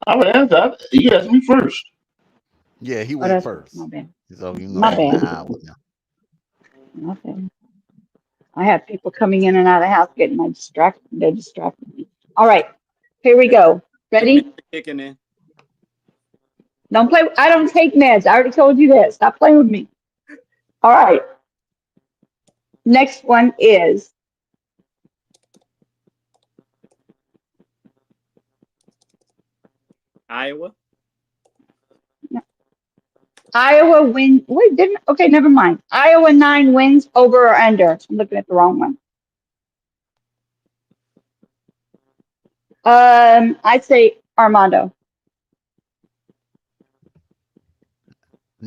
S4: I would answer. You asked me first.
S1: Yeah, he
S2: Oh,
S1: went
S2: that's right. My
S1: first.
S2: bad.
S1: So you can go
S2: My
S1: back to
S2: bad.
S1: Iowa now.
S2: My bad. I have people coming in and out of the house getting my distracted. They're distracting me. All right. Here we go.
S3: Dementia
S2: Ready?
S3: kicking in.
S2: Don't play. I don't take meds. I already told you that. Stop playing with me. All right. Next one is
S3: Iowa.
S2: Iowa win. Wait, didn't. Okay, never mind. Iowa 9 wins over or under. I'm looking at the wrong one. I'd say Armando.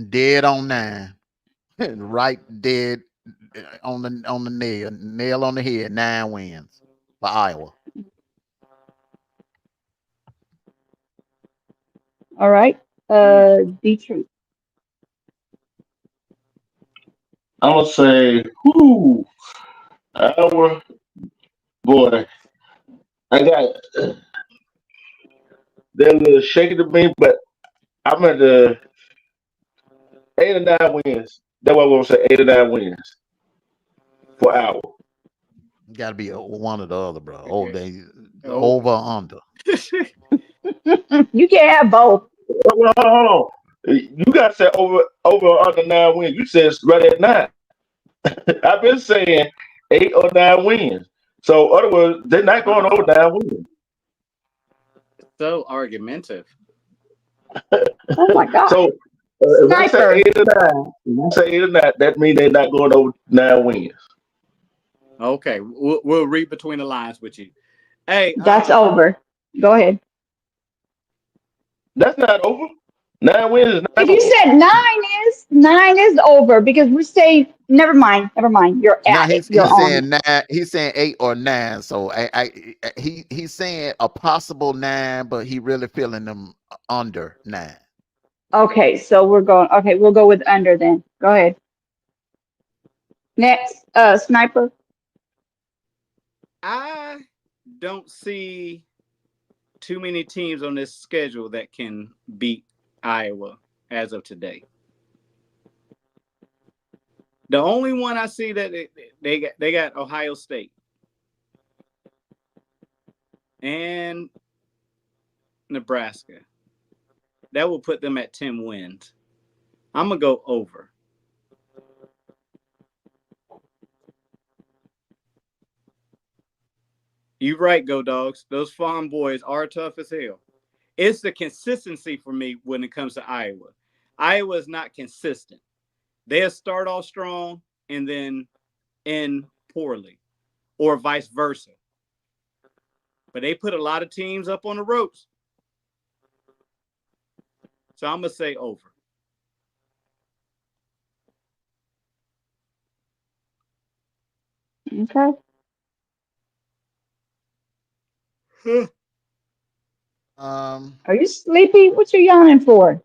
S1: Dead on 9. Right dead on the nail on the head. 9 wins for Iowa.
S2: All right.
S3: Mm.
S2: Detroit.
S4: I'm gonna say, whoo, our boy. I got they're a little shaky to me, but I'm at the 8 or 9 wins. That's what I'm gonna say. 8 or 9 wins for Iowa.
S1: Got to be one or the other, bro. Oh, they
S3: Oh.
S1: over or under.
S2: You can't have both.
S4: Well, hold on. You got to say over or under 9 wins. You said it's right at 9. I've been saying 8 or 9 wins. So, other words, they're not going over 9 wins.
S3: So argumentative.
S2: Oh my God.
S4: So, if I say
S2: Sniper.
S4: 8 or 9, that means they're not going over 9 wins.
S3: Okay, we'll read between the lines with you. Hey,
S2: That's over. Go ahead.
S4: That's not over. 9 wins is not
S2: If you
S4: over.
S2: said nine is over because we're saying never mind, never mind. You're
S1: Now
S2: at it.
S1: he's
S2: You're
S1: he's
S2: on it.
S1: saying 9. He's saying 8 or 9. So he's saying a possible 9, but he really feeling them under 9.
S2: Okay, so we're going. Okay, we'll go with under then. Go ahead. Next, sniper.
S3: I don't see too many teams on this schedule that can beat Iowa as of today. The only one I see that they got Ohio State and Nebraska. That will put them at 10 wins. I'm gonna go over. You right, Go Dogs. Those farm boys are tough as hell. It's the consistency for me when it comes to Iowa. Iowa is not consistent. They'll start off strong and then end poorly, or vice versa. But they put a lot of teams up on the ropes. So I'm gonna say over.
S2: Okay. Are you sleepy? What you yawning for?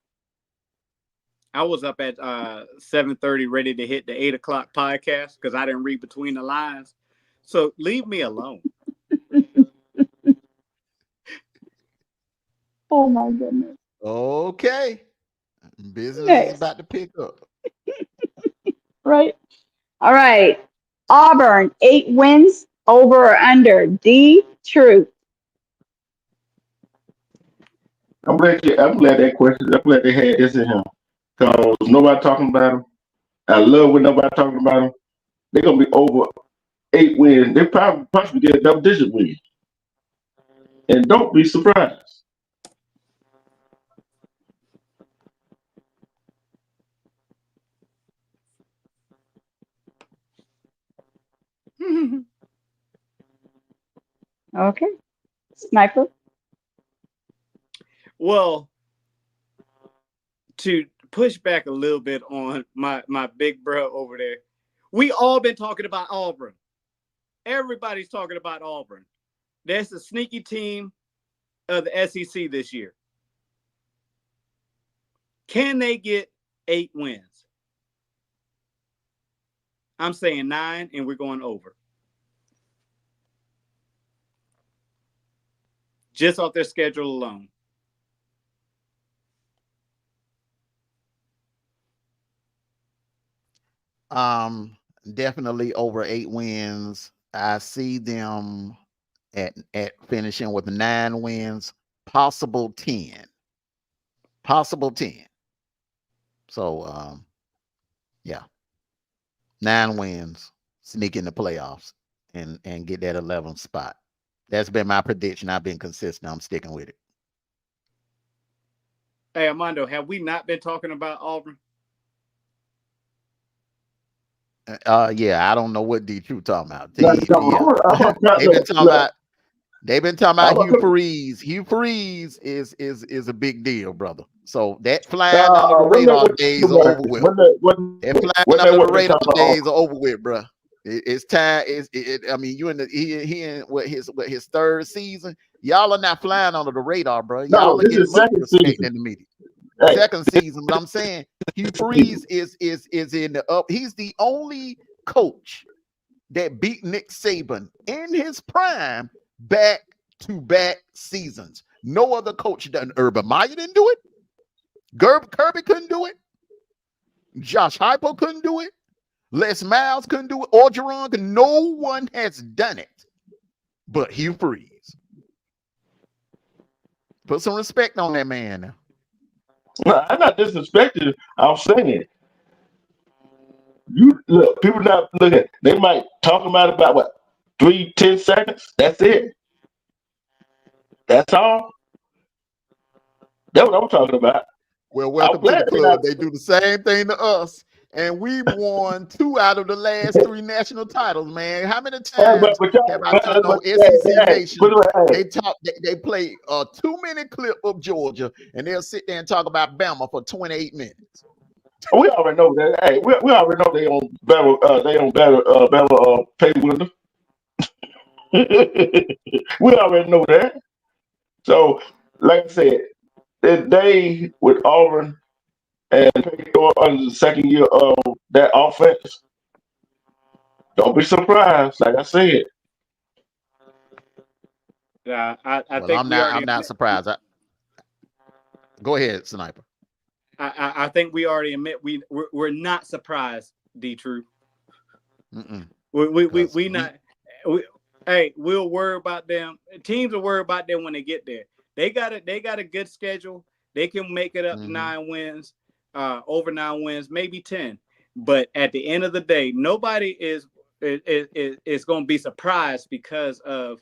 S3: I was up at 7:30 ready to hit the 8 o'clock podcast because I didn't read between the lines. So leave me alone.
S2: Oh my goodness.
S1: Okay. Business is
S2: Next.
S1: about to pick up.
S2: Right. All right. Auburn, 8 wins, over or under. D, true.
S4: I'm glad that question. I'm glad they had this in him. Cause nobody talking about him. I love when nobody talking about him. They're gonna be over 8 wins. They possibly get a double-digit win. And don't be surprised.
S2: Okay. Sniper.
S3: Well, to push back a little bit on my big bro over there, we all been talking about Auburn. Everybody's talking about Auburn. That's a sneaky team of the SEC this year. Can they get 8 wins? I'm saying 9, and we're going over. Just off their schedule alone.
S1: Definitely over 8 wins. I see them at finishing with 9 wins, possible 10. Possible 10. So yeah. 9 wins, sneak in the playoffs and get that 11th spot. That's been my prediction. I've been consistent. I'm sticking with it.
S3: Hey, Armando, have we not been talking about Auburn?
S1: Yeah, I don't know what D True talking about.
S4: No,
S1: Yeah. They've been talking about Hugh
S4: look.
S1: Freeze. Hugh Freeze is a big deal, brother. So that flying under the radar days are over with. That flying under the radar days are over with, bro. It's time. I mean, you in the he in what his 3rd season. Y'all are not flying under the radar, bro. Y'all are getting much respect in the media.
S4: Hey.
S1: 2nd season, but I'm saying Hugh Freeze is in the up. He's the only coach that beat Nick Saban in his prime back-to-back seasons. No other coach done. Urban Meyer didn't do it. Kirby couldn't do it. Josh Heupel couldn't do it. Les Miles couldn't do it. Orgeron. No one has done it but Hugh Freeze. Put some respect on that man now.
S4: I'm not disrespecting. I'm saying it. You look, people not looking. They might talk about what 3-10 seconds. That's it. That's all. That's what I'm talking about.
S1: Well, welcome to the club. They do the same thing to us, and we won 2 out of the last 3 national titles, man. How many times have I talked on SEC Nation? They play a 2-minute clip of Georgia, and they'll sit there and talk about Bama for 28 minutes.
S4: We already know that. Hey, we already know they on better pay winner. We already know that. So, like I said, they with Auburn and under the 2nd year of that offense, don't be surprised. Like I said.
S3: Yeah, I
S1: Well,
S3: think
S1: I'm not surprised. Go ahead, Sniper.
S3: I think we already admit we're not surprised, D True. We not. Hey, we'll worry about them. Teams will worry about them when they get there. They got a good schedule. They can make it up to 9 wins, over 9 wins, maybe 10. But at the end of the day, nobody is going to be surprised because of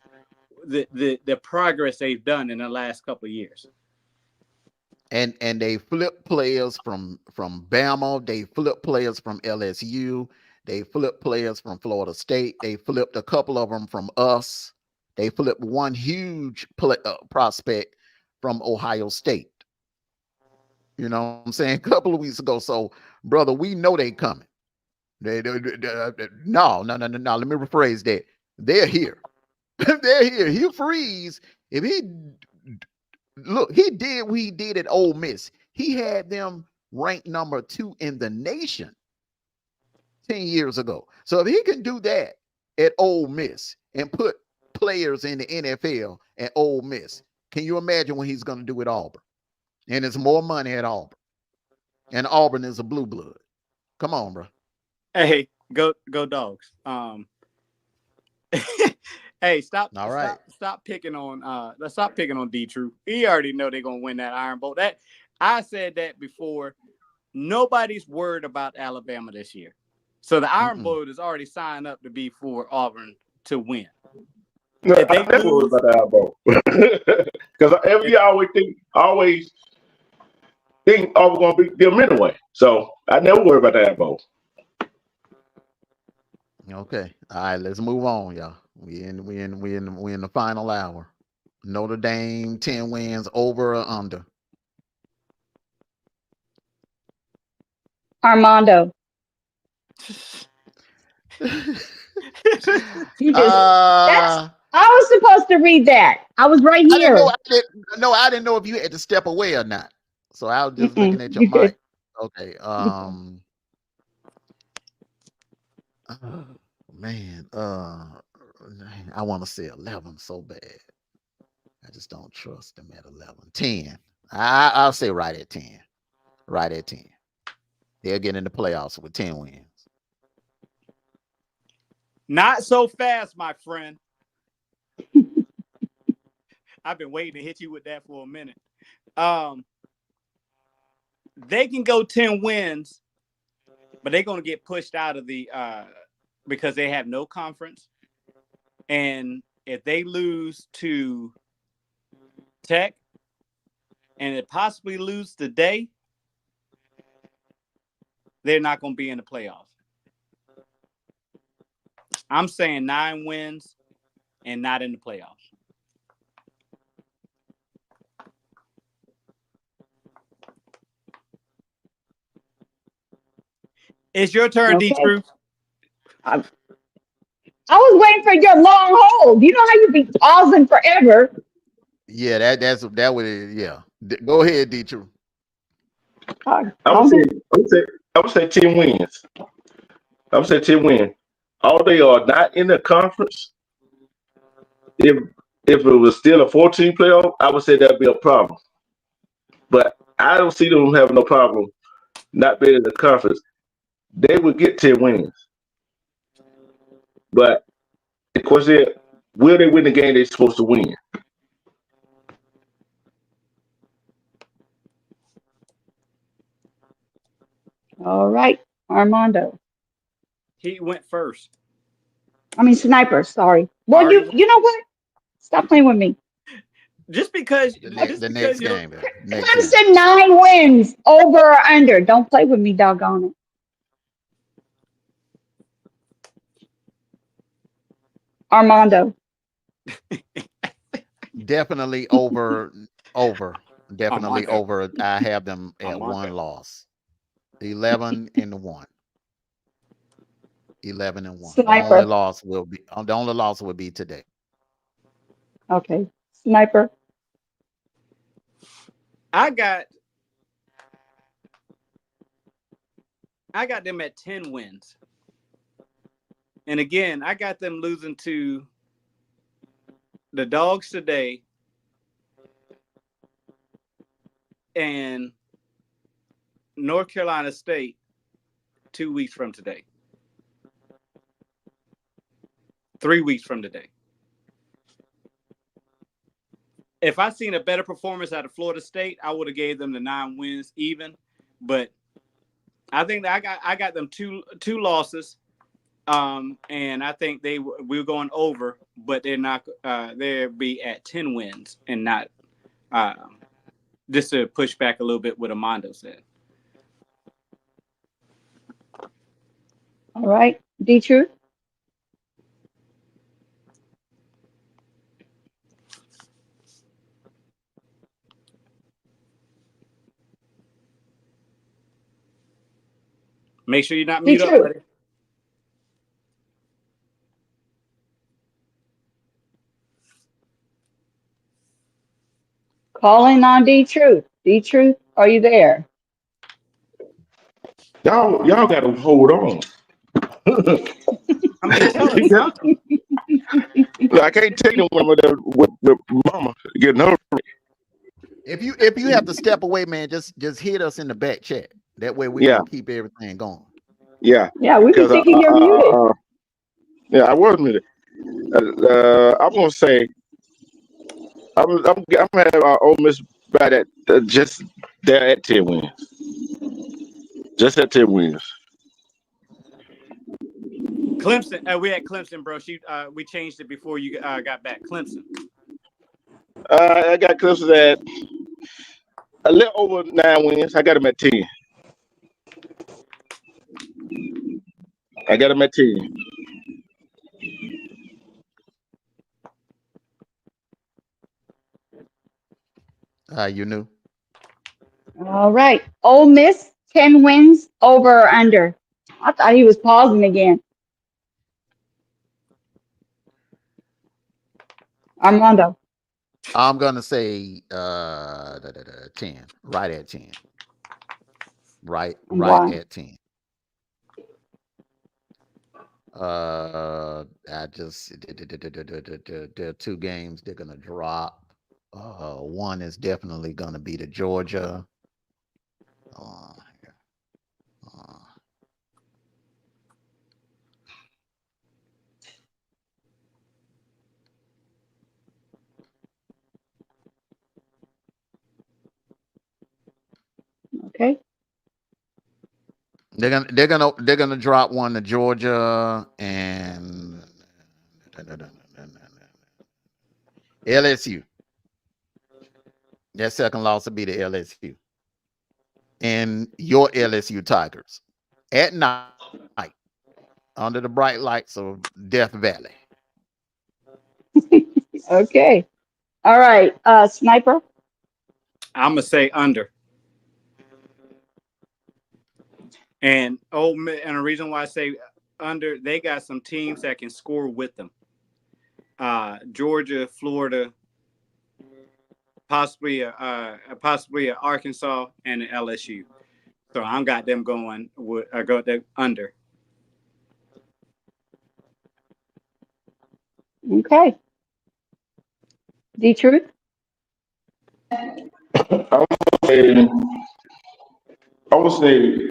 S3: the progress they've done in the last couple of years.
S1: And they flip players from Bama. They flip players from LSU. They flipped players from Florida State. They flipped a couple of them from us. They flipped one huge prospect from Ohio State. You know what I'm saying? A couple of weeks ago. So, brother, we know they coming. No. Let me rephrase that. They're here. They're here. He'll freeze. If he look, he did what he did at Ole Miss. He had them ranked number 2 in the nation 10 years ago. So if he can do that at Ole Miss and put players in the NFL at Ole Miss, can you imagine what he's going to do at Auburn? And it's more money at Auburn. And Auburn is a blue blood. Come on, bro.
S3: Hey, go Dogs. Hey, stop picking on stop picking on D-True. He already know they're gonna win that Iron Bowl. That I said that before. Nobody's worried about Alabama this year. So the Iron Bowl is already signed up to be for Auburn to win.
S4: No, I never worry about the Iron Bowl. Because every year I always think Auburn gonna beat them anyway. So I never worry about the Iron Bowl.
S1: Okay. All right, let's move on, y'all. We in the final hour. Notre Dame 10 wins, over or under?
S2: Armando. You just I was supposed to read that. I was right here.
S1: I didn't know if you had to step away or not. So I was just looking at your mic. Okay. Man, I want to say 11 so bad. I just don't trust them at 11. 10. I'll say right at 10. Right at 10. They'll get in the playoffs with 10 wins.
S3: Not so fast, my friend. I've been waiting to hit you with that for a minute. They can go 10 wins, but they're going to get pushed out of the because they have no conference. And if they lose to Tech and it possibly lose today, they're not going to be in the playoffs. I'm saying 9 wins and not in the playoffs. It's your turn,
S2: Okay.
S3: D-True.
S2: I was waiting for your long hold. You know how you be pausing forever.
S1: Yeah, that would yeah. Go ahead, D-True.
S4: I would say 10 wins. I would say 10 wins. All they are not in the conference. If it was still a 14 playoff, I would say that'd be a problem. But I don't see them having no problem not being in the conference. They would get 10 wins. But the question is, will they win the game they're supposed to win?
S2: All right, Armando.
S3: He went first.
S2: I mean, Sniper. Sorry. Well, you know what? Stop playing with me.
S3: Just because
S1: The next game.
S2: I said 9 wins, over or under. Don't play with me, doggone it. Armando.
S1: Definitely over. Definitely over. I have them at 1 loss. 11 and 1. 11 and 1.
S2: Sniper.
S1: The only loss will be today.
S2: Okay. Sniper.
S3: I got them at 10 wins. And again, I got them losing to the Dogs today and North Carolina State 2 weeks from today. 3 weeks from today. If I seen a better performance out of Florida State, I would have gave them the 9 wins even. But I think that I got them two losses, and I think we're going over, but they're not. They'll be at 10 wins and not. Just to push back a little bit what Armando said.
S2: All right, D-True.
S3: Make sure you're not
S2: Be
S3: mute up,
S2: true.
S3: buddy.
S2: Calling on D-Truth. D-Truth, are you there?
S4: Y'all gotta hold on.
S3: I mean, tell us something.
S4: I can't tell you when with mama getting her.
S1: If you have to step away, man, just hit us in the back chat. That way we
S4: Yeah.
S1: can keep everything going.
S4: Yeah.
S2: Yeah, we be
S4: Because
S2: thinking you're muted.
S4: yeah, I was muted. I'm gonna say I'm at Ole Miss right at just there at 10 wins. Just at 10 wins.
S3: Clemson. We had Clemson, bro. We changed it before you got back. Clemson.
S4: I got Clemson at a little over 9 wins. I got them at 10. I got them at 10.
S1: You knew.
S2: All right. Ole Miss, 10 wins, over or under? I thought he was pausing again. Armando.
S1: I'm gonna say 10. Right at 10. Right
S2: Why?
S1: at 10. I just there are 2 games they're gonna drop. One is definitely gonna be the Georgia.
S2: Okay.
S1: They're gonna drop one to Georgia and LSU. Their second loss will be to LSU. And your LSU Tigers at night under the bright lights of Death Valley.
S2: Okay. All right. Sniper.
S3: I'm gonna say under. And and the reason why I say under, they got some teams that can score with them. Georgia, Florida, possibly Arkansas and LSU. So I got them going. I got them under.
S2: Okay. D-Truth.
S4: I would say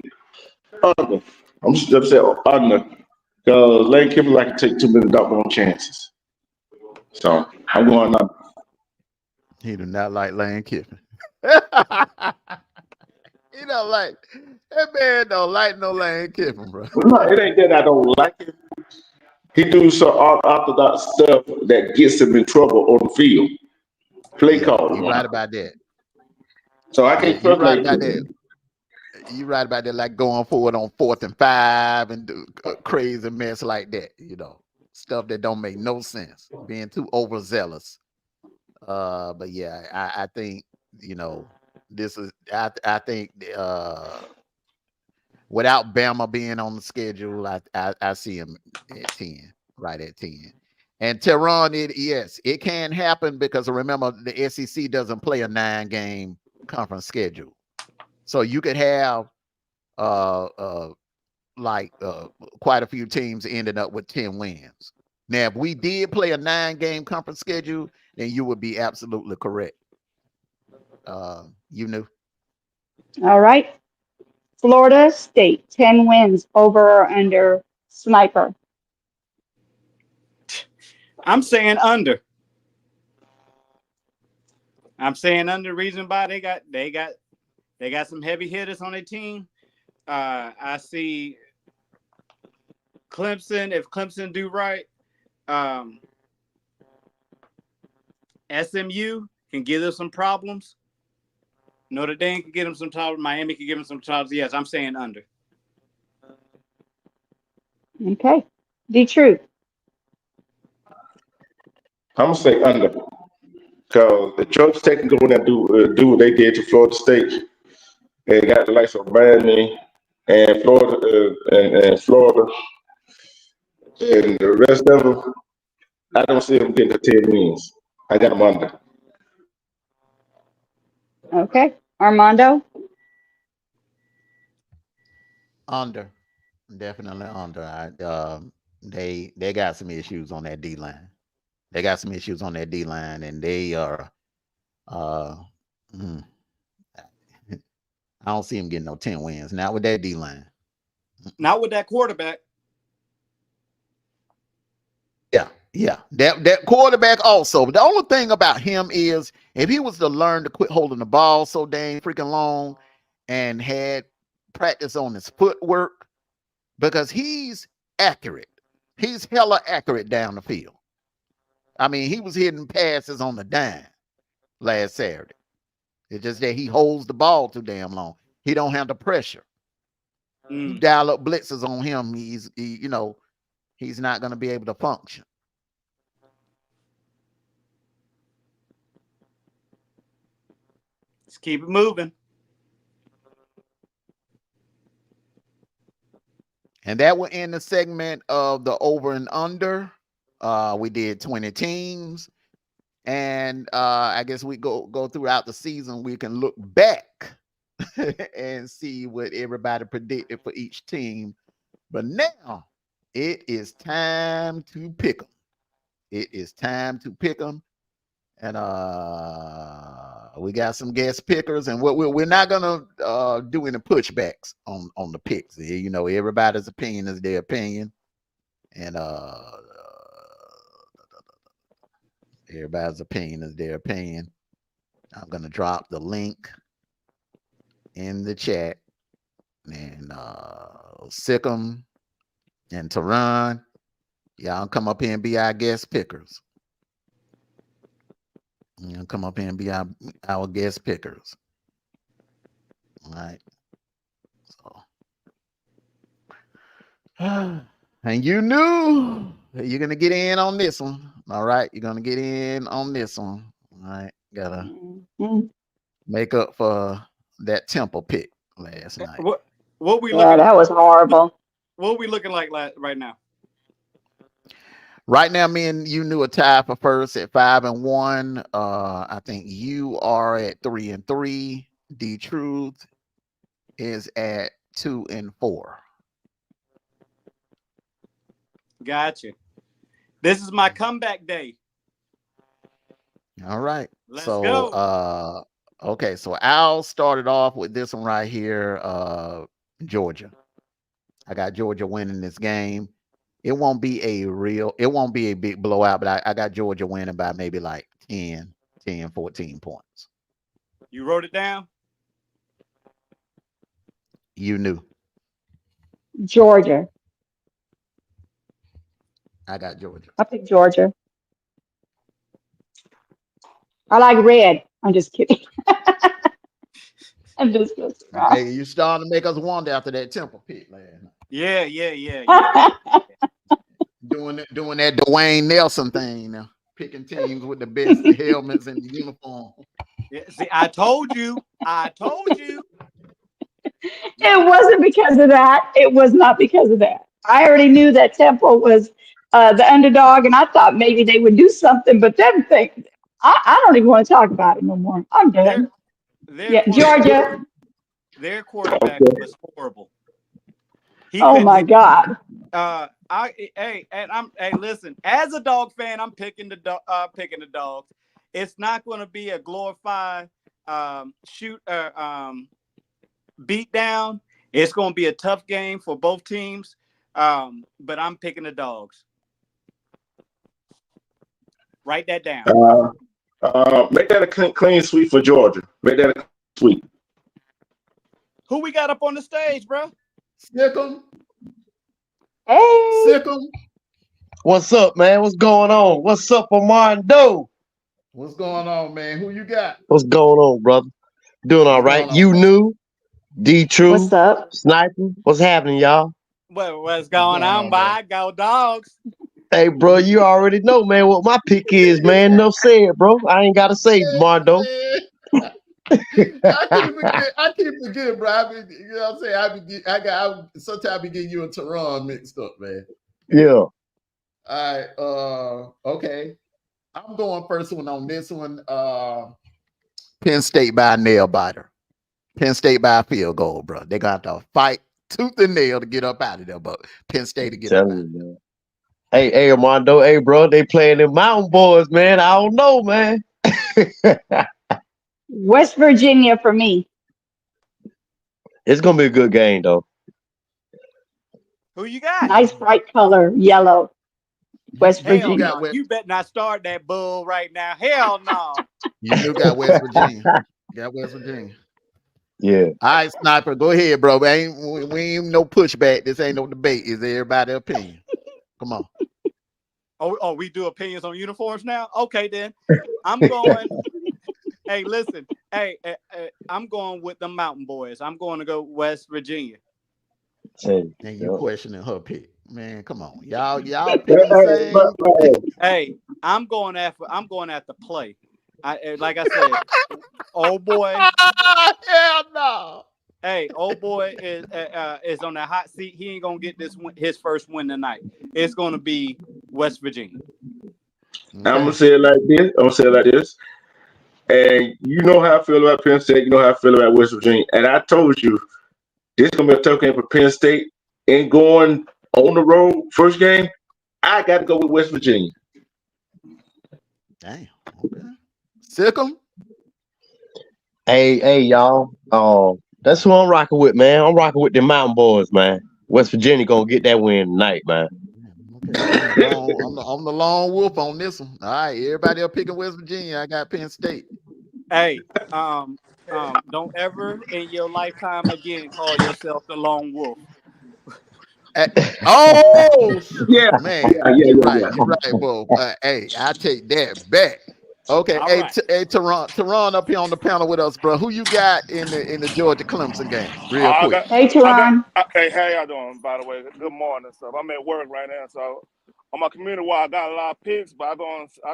S4: under. I'm just upset under because Lane Kiffin like to take too many doggone chances. So I'm going under.
S1: He do not like Lane Kiffin. He don't like that man. Don't like no Lane Kiffin, bro.
S4: No, it ain't that I don't like it. He do some orthodox stuff that gets him in trouble on the field. Play call.
S1: You right about that.
S4: So I can't
S1: You right about that. You right about that, like going forward on 4th and 5 and do a crazy mess like that. You know, stuff that don't make no sense. Being too overzealous. But yeah, I think this is. I think without Bama being on the schedule, I see him at 10, right at 10. And Tehran, it can happen because remember the SEC doesn't play a 9-game conference schedule, so you could have quite a few teams ending up with 10 wins. Now, if we did play a 9-game conference schedule, then you would be absolutely correct. You knew.
S2: All right. Florida State, 10 wins, over or under? Sniper.
S3: I'm saying under. I'm saying under. Reason why they got some heavy hitters on their team. I see Clemson. If Clemson do right, SMU can give them some problems. Notre Dame can give them some problems. Miami can give them some problems. Yes, I'm saying under.
S2: Okay. D-Truth.
S4: I'm gonna say under because the Georgia Tech can go in there and do what they did to Florida State. They got the likes of Miami, and Florida, and Florida, and the rest of them, I don't see them getting to 10 wins. I got them under.
S2: Okay. Armando?
S1: Under, definitely under. They got some issues on that D line. They got some issues on that D line, and they are. Mm, I don't see them getting no 10 wins. Not with that D line.
S3: Not with that quarterback.
S1: Yeah. That quarterback also. But the only thing about him is if he was to learn to quit holding the ball so dang freaking long and had practice on his footwork, because he's accurate. He's hella accurate down the field. I mean, he was hitting passes on the dime last Saturday. It's just that he holds the ball too damn long. He don't have the pressure. You dial up blitzes on him, he's not going to be able to function.
S3: Let's keep it moving.
S1: And that will end the segment of the over and under. We did 20 teams. And I guess we go throughout the season. We can look back and see what everybody predicted for each team. But now it is time to pick them. It is time to pick them. And we got some guest pickers, and we're not gonna do any pushbacks on the picks. You know, everybody's opinion is their opinion, and everybody's opinion is their opinion. I'm gonna drop the link in the chat, and Sikkim and Tehran, y'all come up here and be our guest pickers. Come up here and be our guest pickers. All right. So, and you knew you're gonna get in on this one. All right, you're gonna get in on this one. All right, gotta make up for that Temple pick last night.
S3: What we
S2: Yeah, that was horrible.
S3: What we looking like right now?
S1: Right now, me and you knew a tie for first at 5-1. I think you are at 3-3. D Truth is at 2-4.
S3: Gotcha. This is my comeback day.
S1: All right.
S3: Let's
S1: go. Okay, so Al started off with this one right here. Georgia. I got Georgia winning this game. It won't be a big blowout, but I got Georgia winning by maybe like 10, 14 points.
S3: You wrote it down?
S1: You knew.
S2: Georgia.
S1: I got Georgia.
S2: I picked Georgia. I like red. I'm just kidding. I'm just kidding.
S1: Hey, you starting to make us wonder after that Temple pick last night.
S3: Yeah.
S1: Doing that Dwayne Nelson thing now, picking teams with the best helmets and the uniform.
S3: Yeah, see, I told you.
S2: It wasn't because of that. It was not because of that. I already knew that Temple was the underdog, and I thought maybe they would do something, but then I don't even want to talk about it no more. I'm done. Georgia.
S3: Their quarterback was horrible.
S2: My God.
S3: Listen, as a dog fan, I'm picking the dogs. It's not going to be a glorified beat down. It's going to be a tough game for both teams. But I'm picking the dogs. Write that down.
S4: Make that a clean sweep for Georgia. Make that a sweep.
S3: Who we got up on the stage, bro?
S1: Sikkim.
S2: Hey.
S1: Sikkim.
S5: What's up, man? What's going on? What's up, Armando?
S1: What's going on, man? Who you got?
S5: What's going on, brother? Doing all right. You knew. D True.
S2: What's up?
S5: Sniping. What's happening, y'all?
S3: What's going on, boy? Go dogs.
S5: Hey, bro, you already know, man, what my pick is, man. No say it, bro. I ain't got to say, Armando.
S1: I keep forgetting, bro. You know what I'm saying? Sometimes I be getting you and Teron mixed up, man.
S5: Yeah.
S1: All right. Okay. I'm going first one on this one. Penn State by a nail biter. Penn State by a field goal, bro. They're gonna have to fight tooth and nail to get up out of there, but Penn State to get up out
S5: Telling
S1: of
S5: you,
S1: there.
S5: man. Hey, Armando, hey, bro, they playing the Mountain Boys, man. I don't know, man.
S2: West Virginia for me.
S5: It's gonna be a good game, though.
S3: Who you got?
S2: Nice bright color, yellow. West
S3: Hell
S1: You
S2: Virginia.
S1: got
S3: no. You better not start that bull right now. Hell no.
S1: You do got West Virginia. You got West Virginia.
S5: Yeah.
S1: All right, Sniper, go ahead, bro. We ain't no pushback. This ain't no debate. Is everybody's opinion? Come on.
S3: Oh, we do opinions on uniforms now? Okay, then. I'm going. Hey, listen. Hey, I'm going with the Mountain Boys. I'm going to go West Virginia.
S5: Say,
S1: And you
S5: yeah.
S1: questioning her pick. Man, come on. Y'all picking the same.
S3: Hey, I'm going after play. Like I said, old boy.
S1: Hell no.
S3: Hey, old boy is on the hot seat. He ain't gonna get his first win tonight. It's gonna be West Virginia.
S4: I'm gonna say it like this. And you know how I feel about Penn State. You know how I feel about West Virginia. And I told you this is gonna be a tough game for Penn State. And going on the road first game, I got to go with West Virginia.
S1: Damn. Okay. Sick'em.
S5: Hey, y'all. That's who I'm rocking with, man. I'm rocking with the Mountain Boys, man. West Virginia gonna get that win tonight, man.
S1: Okay. I'm the lone wolf on this one. All right, everybody else picking West Virginia. I got Penn State.
S3: Hey, don't ever in your lifetime again call yourself the lone wolf.
S1: Oh
S4: Yeah,
S1: man, you're right, bro. Hey, I take that back. Okay,
S3: All
S1: hey,
S3: right.
S1: Teron up here on the panel with us, bro. Who you got in the Georgia Clemson game? Real
S6: I
S1: quick.
S6: got,
S2: Hey, Teron.
S6: hey, how y'all doing, by the way? Good morning, stuff. I'm at work right now, so on my community wire, I got a lot of picks, but I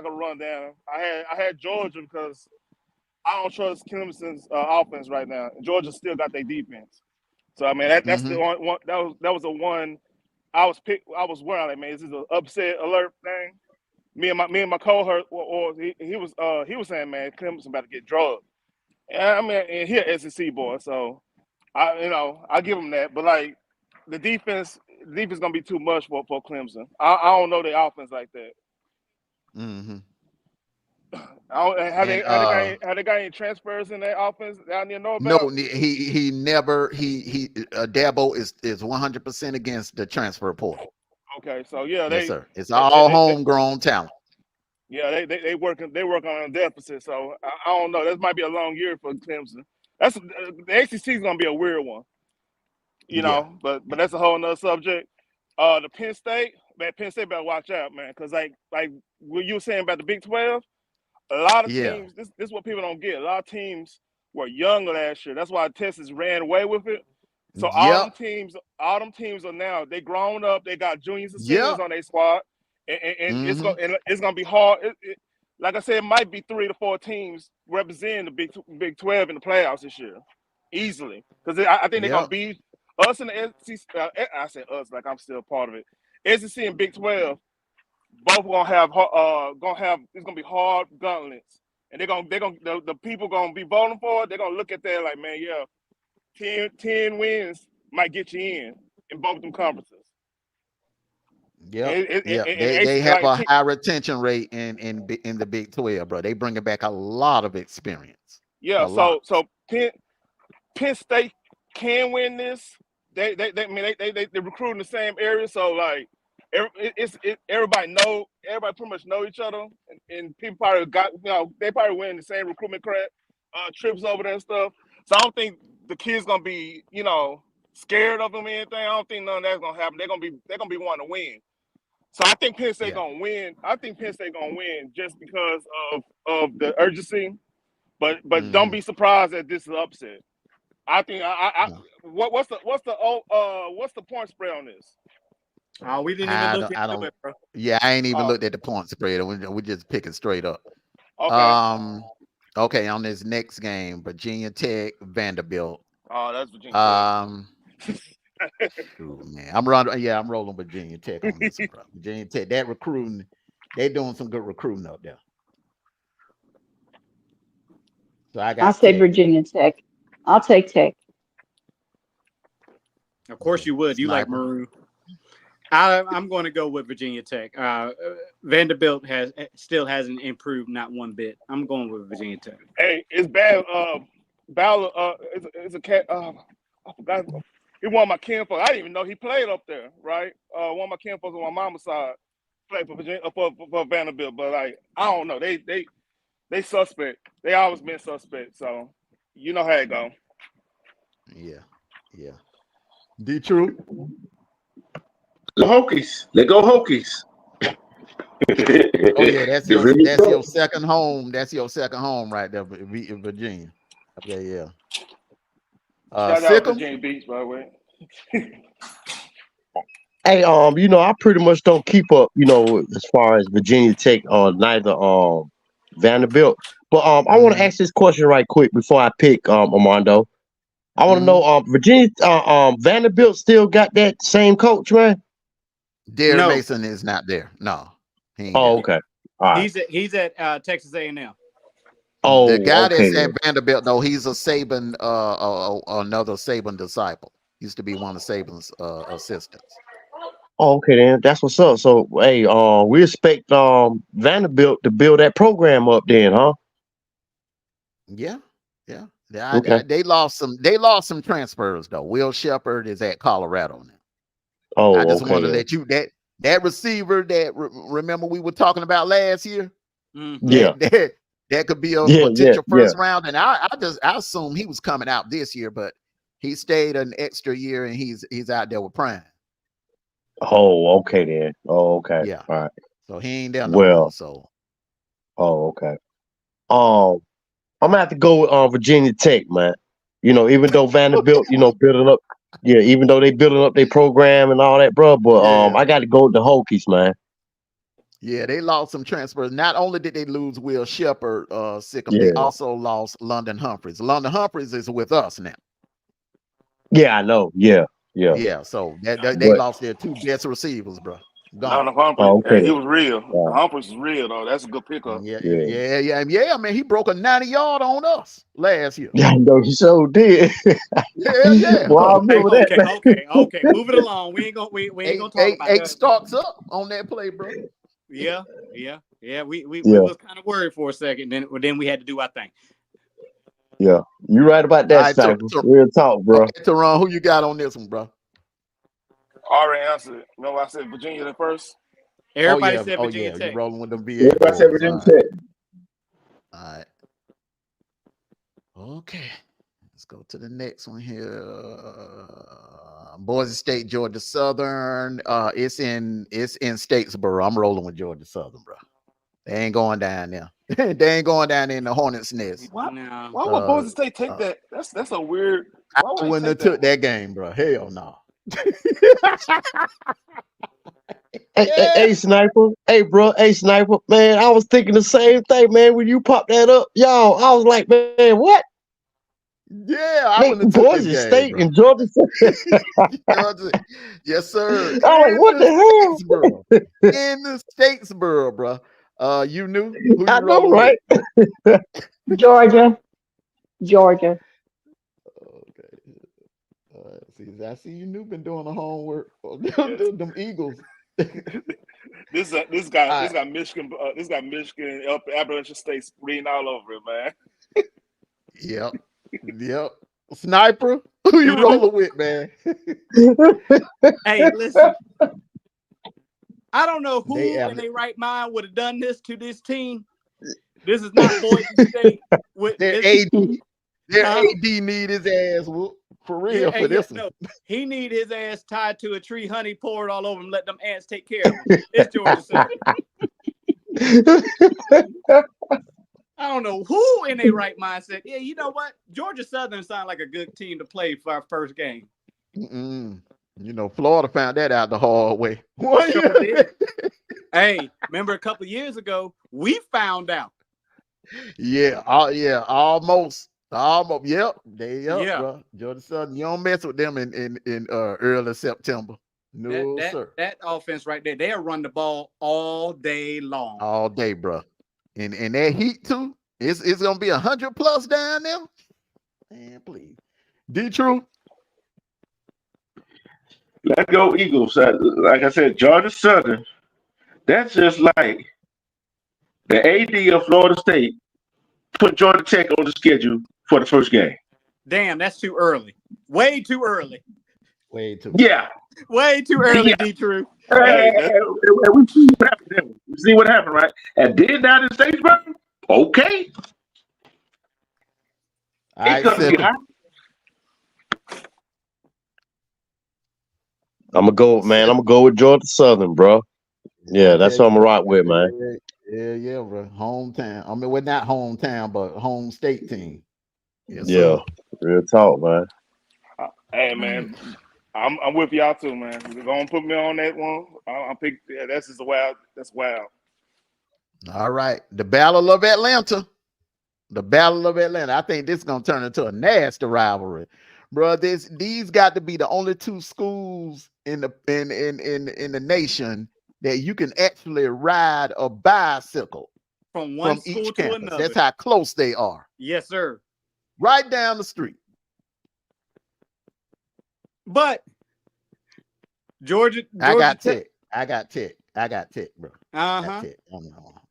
S6: can run down. I had Georgia because I don't trust Clemson's offense right now. Georgia still got their defense, so I mean that's the one that was the one I was worried like, man, is this an upset alert thing? Me and my cohort, or he was saying, man, Clemson about to get drugged. And I mean, and he an SEC boy, so I give him that. But like the defense gonna be too much for Clemson. I don't know their offense like that.
S1: Mm-hmm.
S6: Have
S1: And
S6: they got any transfers in their offense that I need to know
S1: no,
S6: about?
S1: he never Dabo is 100% against the transfer portal.
S6: Okay, so yeah,
S1: Yes, sir. It's all
S6: they
S1: homegrown talent.
S6: yeah they work on a deficit. So I don't know. This might be a long year for Clemson. That's the ACC is gonna be a weird one, But that's a whole nother subject. The Penn State better watch out, man, because like what you were saying about the Big 12, a lot of teams. This is what people don't get. A lot of teams were young last year. That's why Texas ran away with it. So all them teams are now they grown up. They got juniors and seniors on their squad, and it's gonna be hard. Like I said, it might be 3 to 4 teams representing the Big 12 in the playoffs this year, easily. Because I think they're gonna beat us in the SEC. I said us like I'm still part of it. SEC and Big 12, both gonna have it's gonna be hard gauntlets, and the people gonna be voting for it. They're gonna look at that like, man, yeah, 10 wins might get you in both of them conferences.
S1: Yeah, they have a high retention rate in the Big 12, bro. They bringing back a lot of experience.
S6: Yeah, so Penn State can win this. They recruit in the same area, so like everybody pretty much know each other, and people probably they probably win the same recruitment trips over there and stuff. So I don't think the kids gonna be scared of them or anything. I don't think none of that's gonna happen. They're gonna be wanting to win. So I think Penn State gonna win. I think Penn State gonna win just because of the urgency. But don't be surprised that this is upset. I think what's the point spread on this?
S3: Oh, we didn't even look into it, bro.
S1: Yeah, I ain't even looked at the point spread. We're just picking straight up.
S6: Okay.
S1: Okay, on this next game, Virginia Tech, Vanderbilt.
S6: Oh, that's Virginia
S1: Shoot, man, I'm rolling Virginia Tech on this one, bro. Virginia Tech, that recruiting, they doing some good recruiting up there. So I
S2: I'll
S1: got
S2: say
S1: Tech.
S2: Virginia Tech. I'll take Tech.
S3: Of course you would. You like
S1: Sniper.
S3: Maroon. I'm going to go with Virginia Tech. Vanderbilt still hasn't improved not one bit. I'm going with Virginia Tech.
S6: Hey, it's bad. Ballard, it's a cat. I forgot. He one of my kinfolk. I didn't even know he played up there. Right. One of my kinfolks on my mama's side played for Virginia for Vanderbilt. But like, I don't know. They suspect. They always been suspect. So you know how it go.
S1: Yeah. D-True.
S4: The Hokies. They go Hokies.
S1: Oh yeah, that's your second home. That's your second home right there, Virginia. Okay, yeah.
S6: Shout out
S1: Sikkim?
S6: Virginia Beach, by the way.
S5: Hey, I pretty much don't keep up, as far as Virginia Tech or neither Vanderbilt. But I want to ask this question right quick before I pick Armando. I want to know Vanderbilt still got that same coach, man?
S1: Derek
S3: No.
S1: Mason is not there. No. He ain't
S5: Oh,
S1: there.
S5: okay. All right.
S3: He's at Texas A&M.
S5: Oh,
S1: the guy
S5: okay.
S1: that's at Vanderbilt, though, he's a Saban, another Saban disciple. Used to be one of Saban's assistants.
S5: Oh, okay, then that's what's up. So, hey, we expect Vanderbilt to build that program up, then, huh?
S1: Yeah.
S5: Okay.
S1: They lost some transfers though. Will Shepherd is at Colorado now.
S5: Oh,
S1: I just
S5: okay.
S1: want to let you that receiver that remember we were talking about last year.
S5: Yeah.
S1: That could be a
S5: Yeah,
S1: potential
S5: yeah,
S1: first round, and I assume he was coming out this year, but he stayed an extra year and he's out there with Prime.
S5: Oh, okay then. Oh, okay.
S1: Yeah.
S5: All right.
S1: So he ain't there no
S5: Well.
S1: more. So
S5: Oh, okay. I'm gonna have to go with Virginia Tech, man. Even though Vanderbilt, building up, even though they building up their program and all that, bro. But
S1: Yeah.
S5: I got to go with the Hokies, man.
S1: yeah, they lost some transfers. Not only did they lose Will Shepherd, Sikkim,
S5: Yeah.
S1: they also lost London Humphreys. London Humphreys is with us now.
S5: Yeah, I know. Yeah.
S1: So they
S5: But-
S1: lost their two best receivers, bro.
S6: Down
S1: Gone.
S6: the Humphreys.
S5: Oh, okay.
S6: Hey, he was real.
S5: Yeah.
S6: Humphreys is real though. That's a good pickup.
S1: Yeah, man. He broke a 90-yard on us last year.
S5: Yeah, I know he so did.
S1: Yeah.
S5: Well, I remember that.
S3: Okay. Move it along. We ain't gonna talk about
S1: eight
S3: that.
S1: starts up on that play, bro.
S3: Yeah. We was kind of worried for a second. Then we had to do our thing.
S5: Yeah, you right about
S1: All
S5: that,
S1: right,
S5: Sniper.
S1: so-
S5: Real talk, bro.
S1: Okay, Teron, who you got on this one, bro?
S6: Already answered. Remember I said Virginia the first?
S3: Everybody said Virginia
S1: You
S3: Tech.
S1: rolling with them VA
S5: Everybody said
S1: boys.
S5: Virginia
S1: All right.
S5: Tech.
S1: All right. Okay. Let's go to the next one here. Boise State, Georgia Southern. It's in Statesboro. I'm rolling with Georgia Southern, bro. They ain't going down there. They ain't going down there in the Hornets' nest.
S6: Why
S3: No.
S6: would Boise State take that? That's a weird.
S1: I
S6: Why would they
S1: wouldn't have
S6: take
S1: took that game, bro. Hell no.
S5: Hey, Sniper. Hey, bro. Hey, Sniper. Man, I was thinking the same thing, man. When you popped that up, y'all, I was like, man, what?
S1: Yeah, I
S5: Man,
S1: wouldn't have took
S5: Boise
S1: this
S5: State
S1: game,
S5: and Georgia.
S1: Georgia. Yes, sir.
S5: I'm like, what the hell?
S1: Statesboro. In the Statesboro, bro. You knew who you
S5: I know,
S1: rolling
S5: right?
S2: Georgia.
S1: with? Okay. I see you knew been doing the homework. Them Eagles.
S6: This got Michigan. This got Michigan, Appalachian State reading all over it, man.
S1: Yep. Sniper, who you rolling with, man?
S3: Hey, listen. I don't know who
S1: They
S3: in their right mind would have done this to this team. This is not Boise State.
S1: Their AD need his ass whoop for real for this one.
S3: No, he need his ass tied to a tree, honey poured all over him, let them ants take care of him. It's Georgia Southern. I don't know who in their right mind said, yeah, you know what? Georgia Southern sound like a good team to play for our first game.
S1: Florida found that out the hard way.
S3: Sure did. Hey, remember a couple years ago, we found out.
S1: Yeah, almost. Almost. Yep. They up,
S3: Yeah.
S1: bro. Georgia Southern. You don't mess with them in early September. No, sir.
S3: That offense right there, they'll run the ball all day long.
S1: All day, bro. And that heat too. It's gonna be 100+ down there. Man, please. D-True.
S4: Let's go Eagles. Like I said, Georgia Southern. That's just like the AD of Florida State put Georgia Tech on the schedule for the first game.
S3: Damn, that's too early. Way too early.
S1: Way too.
S4: Yeah.
S3: Way too early,
S4: Yeah.
S3: D-True.
S6: Hey,
S4: We see what happened. We see what happened, right? And then down in Statesboro, okay.
S1: All right,
S4: It's gonna be
S1: Silk.
S4: hot.
S5: I'm gonna go with Georgia Southern, bro. Yeah, that's what I'm gonna rock with, man.
S1: Yeah, bro. Hometown. I mean, we're not hometown, but home state team. Yes,
S5: Yeah,
S1: sir.
S5: real talk, man.
S6: hey, man, I'm with y'all too, man. You're gonna put me on that one. I'm pick. Yeah, that's just wild. That's wild.
S1: All right. The Battle of Atlanta. The Battle of Atlanta. I think this is gonna turn into a nasty rivalry. Bro, these got to be the only two schools in the nation that you can actually ride a bicycle
S3: From one
S1: from
S3: school
S1: each
S3: to
S1: campus.
S3: another.
S1: That's how close they are.
S3: Yes, sir.
S1: Right down the street.
S3: But Georgia
S1: I got
S3: Tech.
S1: Tech, bro.
S3: Uh-huh.
S1: Tech.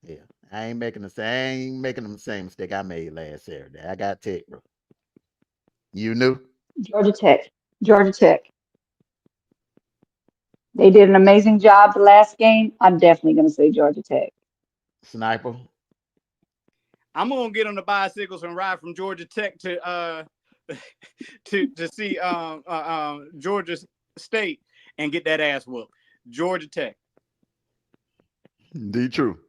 S1: Yeah. I ain't making the same mistake I made last Saturday. I got Tech, bro. You knew?
S2: Georgia Tech. Georgia Tech. They did an amazing job the last game. I'm definitely going to say Georgia Tech.
S1: Sniper.
S3: I'm gonna get on the bicycles and ride from Georgia Tech to to see Georgia State and get that ass whooped. Georgia Tech.
S1: True.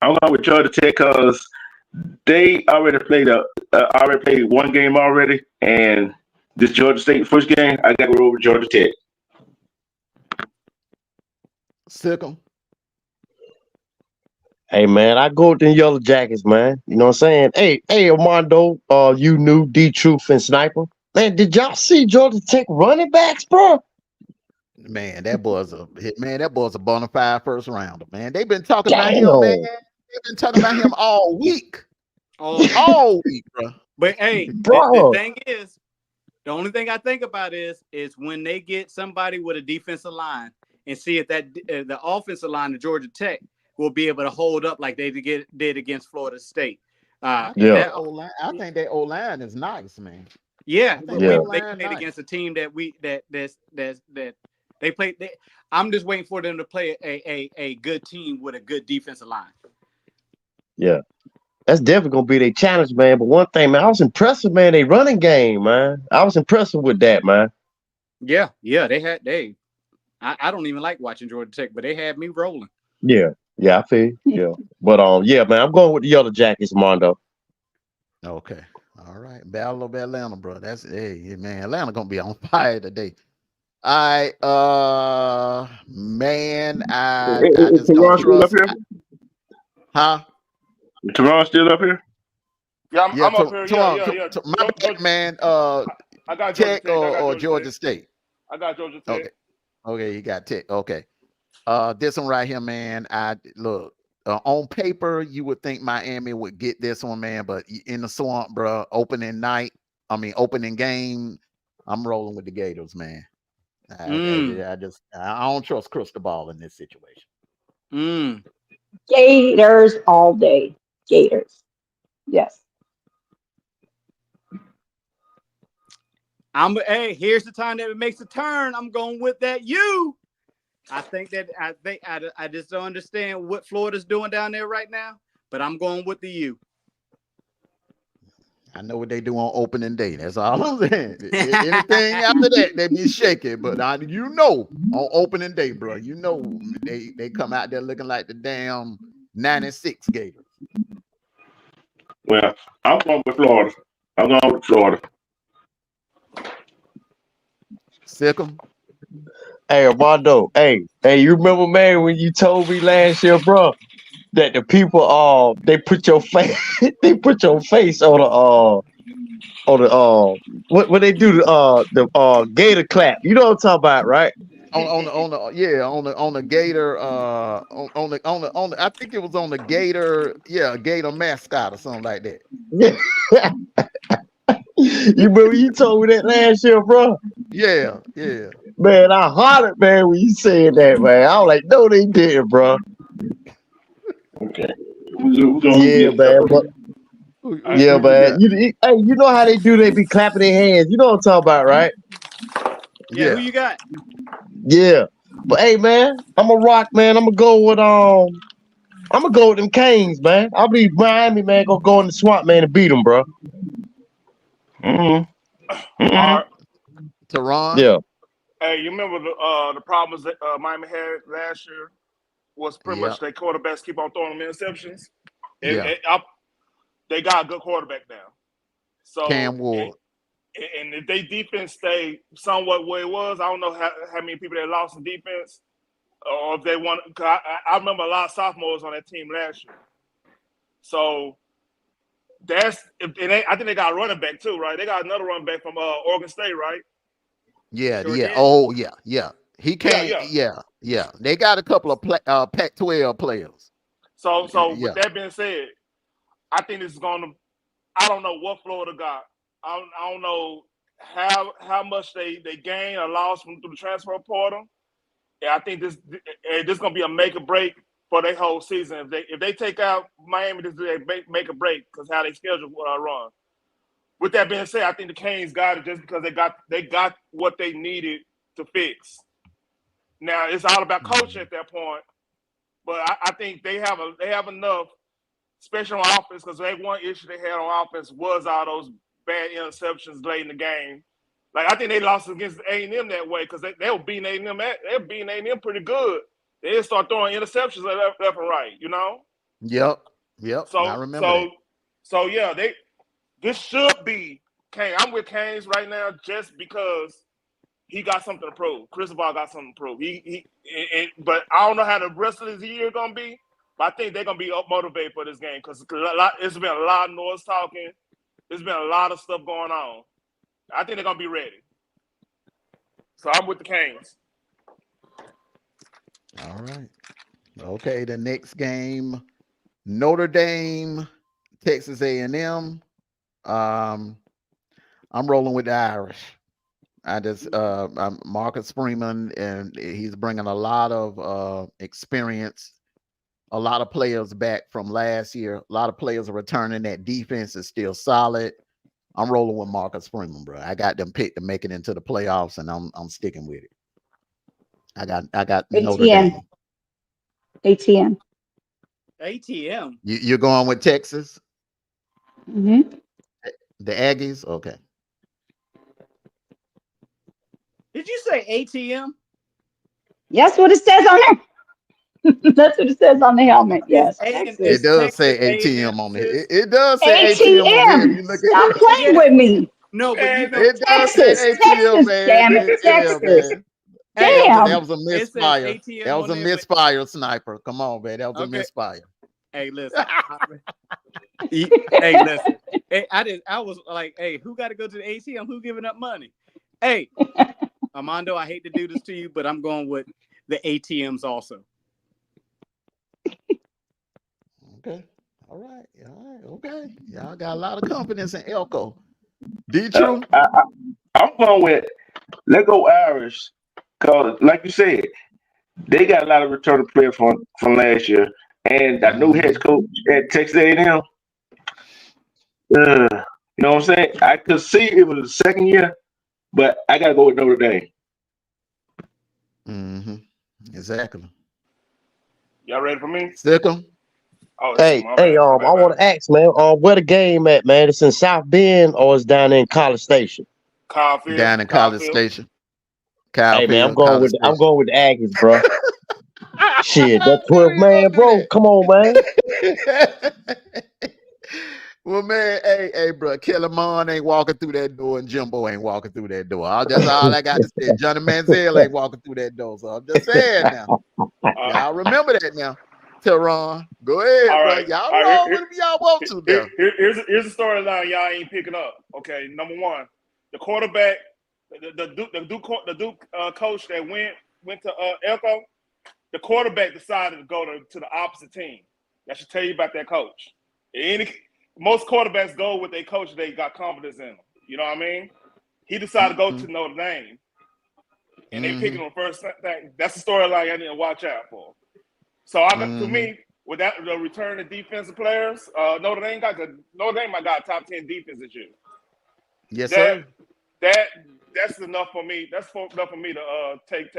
S4: I'm going with Georgia Tech because they already played one game already, and this Georgia State first game, I got to go over Georgia Tech.
S1: Sickle.
S5: Hey man, I go with them Yellow Jackets, man. You know what I'm saying? Hey, Armando, you knew D-Truth and Sniper. Man, did y'all see Georgia Tech running backs, bro?
S1: Man, that boy's a bona fide first rounder, man. They've been talking about him, man. They've been talking about him all week. All week, bro.
S3: But hey,
S5: Bro.
S3: the thing is, the only thing I think about is when they get somebody with a defensive line and see if that the offensive line of Georgia Tech will be able to hold up like they did against Florida State.
S1: I think that O-line is nice, man.
S3: Yeah,
S1: I think
S3: they
S1: O-line
S3: played
S1: nice.
S3: against a team that they played. I'm just waiting for them to play a good team with a good defensive line.
S5: Yeah. That's definitely gonna be their challenge, man. But one thing, man, I was impressed with, man, they running game, man. I was impressed with that, man.
S3: Yeah, I don't even like watching Georgia Tech, but they had me rolling.
S5: Yeah, I feel you. Yeah. But yeah, man, I'm going with the Yellow Jackets, Mondo.
S1: Okay. All right. Battle of Atlanta, bro. Man, Atlanta gonna be on fire today. All right, man. I just don't trust. Huh?
S4: Teron still up here?
S6: Yeah, I'm up here. Yeah.
S1: My bad, man.
S6: I got Georgia
S1: Tech or Georgia State.
S6: I got Georgia Tech.
S1: Okay, you got Tech. Okay. This one right here, man. On paper, you would think Miami would get this one, man, but in the swamp, bro, opening game, I'm rolling with the Gators, man. I don't trust Cristobal in this situation.
S2: Gators all day. Gators. Yes.
S3: Here's the time that it makes a turn. I'm going with that U. I just don't understand what Florida's doing down there right now, but I'm going with the U.
S1: I know what they do on opening day. That's all I'm saying. Anything after that, they be shaking. But on opening day, bro, they come out there looking like the damn 96 Gators.
S4: Well, I'm going with Florida.
S1: Sick 'em.
S5: Hey, Armando. Hey, you remember, man, when you told me last year, bro, that the people they put your face they put your face on the what they do the gator clap. You know what I'm talking about, right?
S1: on the Gator on the I think it was on the Gator, Gator mascot or something like that.
S5: Yeah. You remember you told me that last year, bro?
S1: Yeah.
S5: Man, I hollered, man, when you said that, man. I was like, no, they didn't, bro.
S4: Okay. We're gonna
S5: Yeah,
S4: get
S5: man. But yeah,
S4: who we
S5: man.
S4: got?
S5: Hey, you know how they do? They be clapping their hands. You know what I'm talking about, right?
S3: Yeah, who you got?
S5: Yeah. But hey, man, I'm a rock, man. I'm gonna go with them Canes, man. I'll be Miami, man. Go in the swamp, man, and beat them, bro.
S4: Mm-hmm.
S6: All right.
S1: Teron.
S5: Yeah.
S6: Hey, you remember the problems that Miami had last year was pretty much their quarterbacks keep on throwing them interceptions. They got a good quarterback now. So
S1: Cam Ward.
S6: And if they defense stay somewhat where it was, I don't know how many people they lost in defense, or if they want. Cause I remember a lot of sophomores on that team last year. So I think they got a running back too, right? They got another running back from Oregon State, right?
S1: Yeah.
S3: Sure did.
S1: Oh, yeah. He can't. Yeah. They got a couple of Pac-12 players.
S6: So with that being said, I think this is gonna. I don't know what Florida got. I don't know how much they gain or lost through the transfer portal. Yeah, I think this is gonna be a make or break for their whole season. If they take out Miami, this is a make or break because how they schedule run. With that being said, I think the Canes got it just because they got what they needed to fix. Now it's all about coaching at that point, but I think they have enough, especially on offense, because one issue they had on offense was all those bad interceptions late in the game. Like I think they lost against A&M that way because they were beating A&M. They were beating A&M pretty good. They didn't start throwing interceptions left and right. You know.
S1: Yep.
S6: So
S1: I remember.
S6: So yeah, this should be Kane. I'm with Canes right now just because he got something to prove. Cristobal got something to prove. But I don't know how the rest of this year gonna be. But I think they're gonna be motivated for this game because it's been a lot of noise talking. There's been a lot of stuff going on. I think they're gonna be ready. So I'm with the Canes.
S1: All right. Okay, the next game, Notre Dame, Texas A&M. I'm rolling with the Irish. I'm Marcus Freeman, and he's bringing a lot of experience. A lot of players back from last year. A lot of players are returning. That defense is still solid. I'm rolling with Marcus Freeman, bro. I got them picked to make it into the playoffs, and I'm sticking with it. I got Notre Dame.
S2: ATM.
S1: You're going with Texas?
S2: Mm-hmm.
S1: The Aggies? Okay.
S3: Did you say ATM?
S2: That's what it says on there. That's what it says on the helmet. Yes.
S1: It does say ATM on it. It does say ATM on it.
S2: Stop playing with me.
S3: No, but you know,
S1: it does say ATM, man.
S2: Damn it, Texas.
S1: Damn. That was a misfire.
S3: ATM
S1: That was a misfire, Sniper. Come on, man. That was a misfire.
S3: Hey, listen. Hey, listen. Hey, I was like, hey, who got to go to the ATM? Who giving up money? Hey, Armando, I hate to do this to you, but I'm going with the ATMs also.
S1: Okay. All right. Okay. Y'all got a lot of confidence in Elko. D-True?
S4: I'm going with let go Irish because, like you said, they got a lot of returning players from last year, and that new head coach at Texas A&M. You know what I'm saying? I could see it was the second year, but I got to go with Notre Dame.
S1: Mm-hmm. Exactly.
S6: Y'all ready for me?
S1: Sickum.
S6: Oh,
S5: Hey, I want to ask, man, where the game at, man? It's in South Bend or it's down in College Station?
S6: Caulfield.
S1: Down in College Station.
S5: Hey, man, I'm going with the Aggies, bro. Shit, that 12-man, bro. Come on, man.
S1: Well, man, hey, bro, Kellerman ain't walking through that door, and Jimbo ain't walking through that door. That's all I got to say. Johnny Manziel ain't walking through that door, so I'm just saying now. Y'all remember that now. Teron. Go ahead,
S6: All
S1: bro.
S6: right.
S1: Y'all
S6: All right.
S1: roll with him. Y'all want to, though.
S6: Here's a storyline y'all ain't picking up. Okay, number one, the quarterback, the Duke coach that went to Elko, the quarterback decided to go to the opposite team. That should tell you about that coach. Most quarterbacks go with their coach they got confidence in them. You know what I mean? He decided to go to Notre Dame, and they picking him first thing. That's the storyline I need to watch out for. So to me, with that the return of defensive players, Notre Dame might got top 10 defense this year.
S1: Yes, sir.
S6: That's enough for me. That's enough for me to take